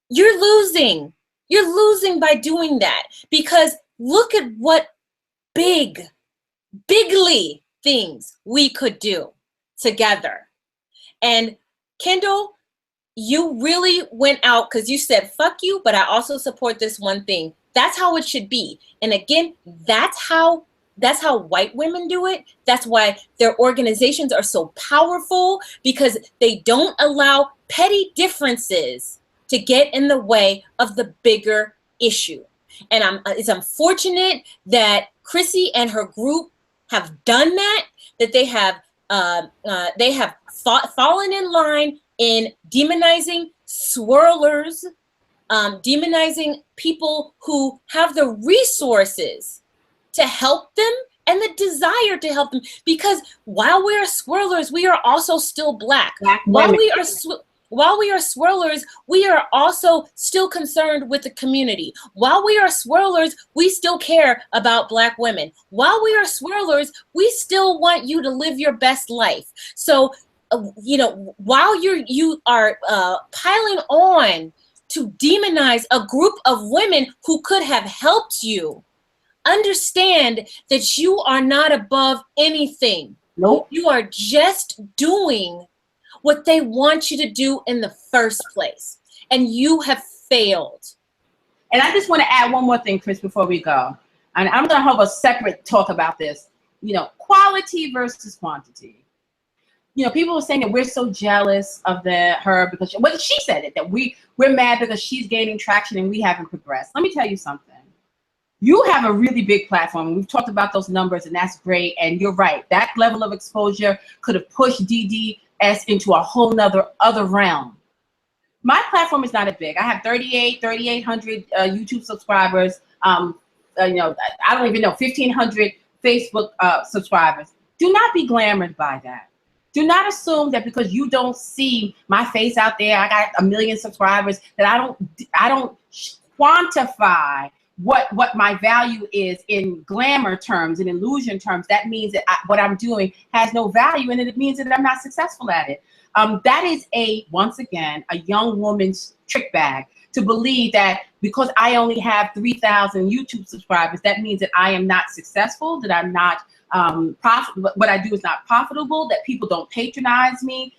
You're losing. You're losing by doing that, because look at what bigly things we could do together. And Kendall, you really went out because you said, fuck you, but I also support this one thing. That's how it should be. And again, that's how white women do it. That's why their organizations are so powerful, because they don't allow petty differences to get in the way of the bigger issue. And it's unfortunate that KsC and her group have done that, that they have fallen in line in demonizing swirlers, demonizing people who have the resources to help them and the desire to help them. Because while we are swirlers, we are also still Black. While we are swirlers, we are also still concerned with the community. While we are swirlers, we still care about Black women. While we are swirlers, we still want you to live your best life. So, while you are piling on to demonize a group of women who could have helped you, understand that you are not above anything. Nope. You are just doing what they want you to do in the first place. And you have failed. And I just want to add one more thing, Chris, before we go. And I'm going to have a separate talk about this. Quality versus quantity. People were saying that we're so jealous of her because she said it, that we're mad because she's gaining traction and we haven't progressed. Let me tell you something. You have a really big platform. We've talked about those numbers, and that's great. And you're right. That level of exposure could have pushed DDS into a whole other realm. My platform is not as big. I have 3,800 YouTube subscribers. I don't even know, 1,500 Facebook subscribers. Do not be glamored by that. Do not assume that because you don't see my face out there, I got 1 million subscribers, that I don't quantify what my value is in glamour terms and illusion terms, that means that what I'm doing has no value, and it means that I'm not successful at it. That is once again, a young woman's trick bag, to believe that because I only have 3,000 YouTube subscribers, that means that I am not successful, that I'm not what I do is not profitable, that people don't patronize me.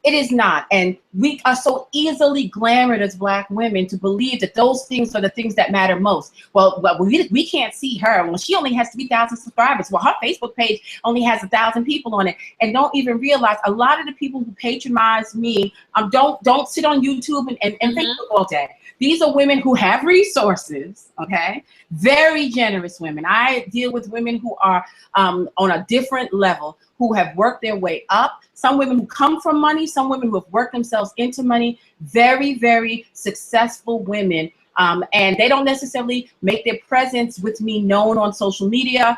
It is not. And we are so easily glamored as Black women to believe that those things are the things that matter most. Well, we can't see her. Well, she only has 3,000 subscribers. Well, her Facebook page only has 1,000 people on it, and don't even realize a lot of the people who patronize me don't sit on YouTube and Facebook all day. These are women who have resources, okay? Very generous women. I deal with women who are on a different level, who have worked their way up. Some women who come from money, some women who have worked themselves into money. Very, very successful women. And they don't necessarily make their presence with me known on social media,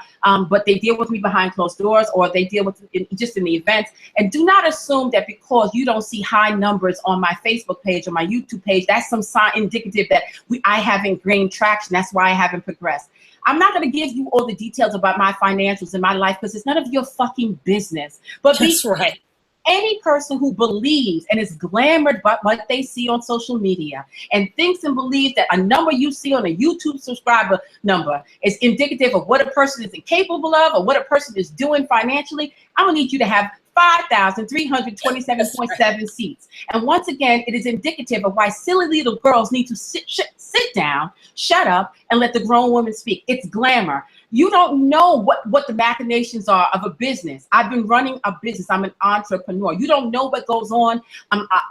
but they deal with me behind closed doors, or they deal with just in the events. And do not assume that because you don't see high numbers on my Facebook page or my YouTube page, that's some sign indicative that I haven't gained traction. That's why I haven't progressed. I'm not going to give you all the details about my financials in my life because it's none of your fucking business. But that's right. Any person who believes and is glamored by what they see on social media and thinks and believes that a number you see on a YouTube subscriber number is indicative of what a person is incapable of or what a person is doing financially, I'm going to need you to have 5,327.7 seats. And once again, it is indicative of why silly little girls need to sit down, shut up, and let the grown woman speak. It's glamour. You don't know what the machinations are of a business. I've been running a business. I'm an entrepreneur. You don't know what goes on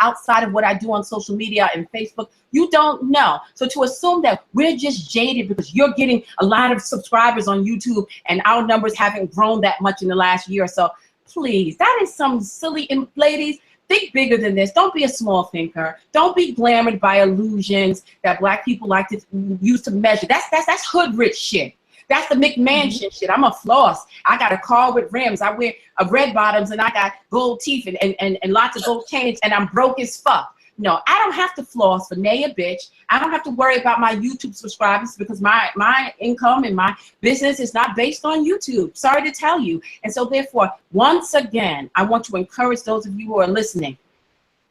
outside of what I do on social media and Facebook. You don't know. So to assume that we're just jaded because you're getting a lot of subscribers on YouTube and our numbers haven't grown that much in the last year or so, please, that is some silly, ladies, think bigger than this. Don't be a small thinker. Don't be glamored by illusions that Black people like to use to measure. That's hood rich shit. That's the McMansion shit. I'm a floss. I got a car with rims. I wear red bottoms and I got gold teeth and lots of gold chains and I'm broke as fuck. No, I don't have to floss for nay a bitch. I don't have to worry about my YouTube subscribers because my income and my business is not based on YouTube. Sorry to tell you. And so therefore, once again, I want to encourage those of you who are listening,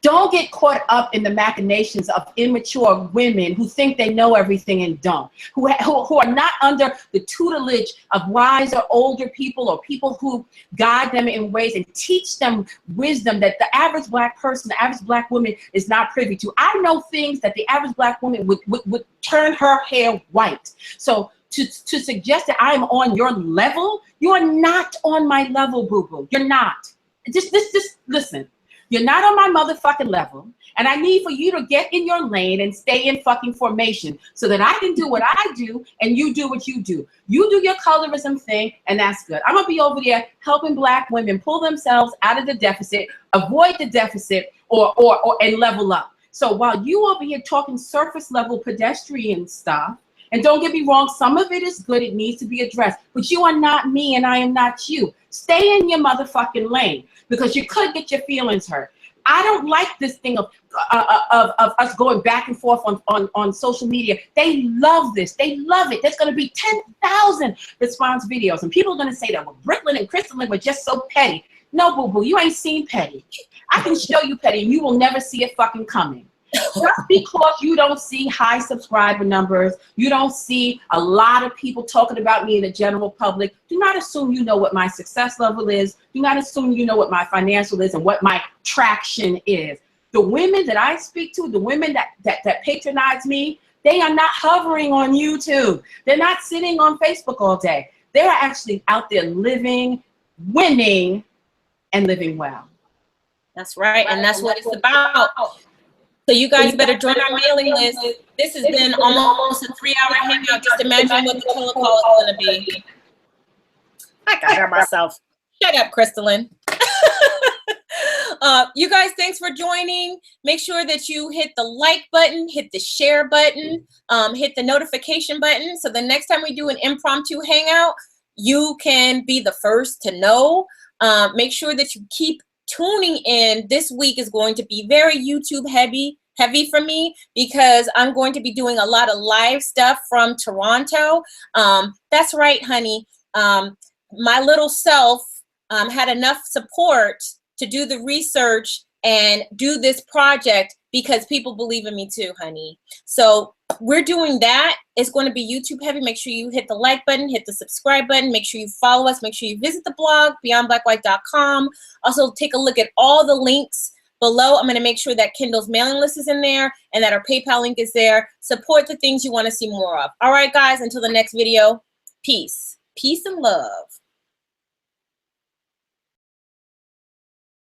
don't get caught up in the machinations of immature women who think they know everything and don't, who are not under the tutelage of wiser, older people or people who guide them in ways and teach them wisdom that the average Black person, the average Black woman is not privy to. I know things that the average Black woman would turn her hair white. So to suggest that I am on your level, you are not on my level, boo-boo. You're not. Just listen. You're not on my motherfucking level, and I need for you to get in your lane and stay in fucking formation so that I can do what I do and you do what you do. You do your colorism thing, and that's good. I'm gonna be over there helping Black women pull themselves out of the deficit, avoid the deficit, or and level up. So while you over here talking surface level pedestrian stuff, and don't get me wrong, some of it is good, it needs to be addressed, but you are not me and I am not you. Stay in your motherfucking lane because you could get your feelings hurt. I don't like this thing of us going back and forth on social media. They love this. They love it. There's going to be 10,000 response videos, and people are going to say that well, Breukelen and Crystalline were just so petty. No, boo-boo, you ain't seen petty. I can show you petty, and you will never see it fucking coming. Just because you don't see high subscriber numbers, you don't see a lot of people talking about me in the general public, do not assume you know what my success level is. Do not assume you know what my financial is and what my traction is. The women that I speak to, the women that patronize me, they are not hovering on YouTube. They're not sitting on Facebook all day. They're actually out there living, winning, and living well. That's right, and that's what it's about. So you guys better join our mailing list. This has been almost a 3-hour hangout. Just imagine what the TELECALL is going to be. I got her myself. Shut up, Crystalline. You guys, thanks for joining. Make sure that you hit the like button, hit the share button, hit the notification button. So the next time we do an impromptu hangout, you can be the first to know. Make sure that you keep tuning in. This week is going to be very YouTube heavy, heavy for me because I'm going to be doing a lot of live stuff from Toronto. That's right, honey. My little self had enough support to do the research and do this project because people believe in me too, honey. So we're doing that. It's going to be YouTube heavy. Make sure you hit the like button, hit the subscribe button. Make sure you follow us. Make sure you visit the blog, beyondblackwhite.com. Also, take a look at all the links below. I'm going to make sure that Kindle's mailing list is in there and that our PayPal link is there. Support the things you want to see more of. All right, guys, until the next video, peace. Peace and love.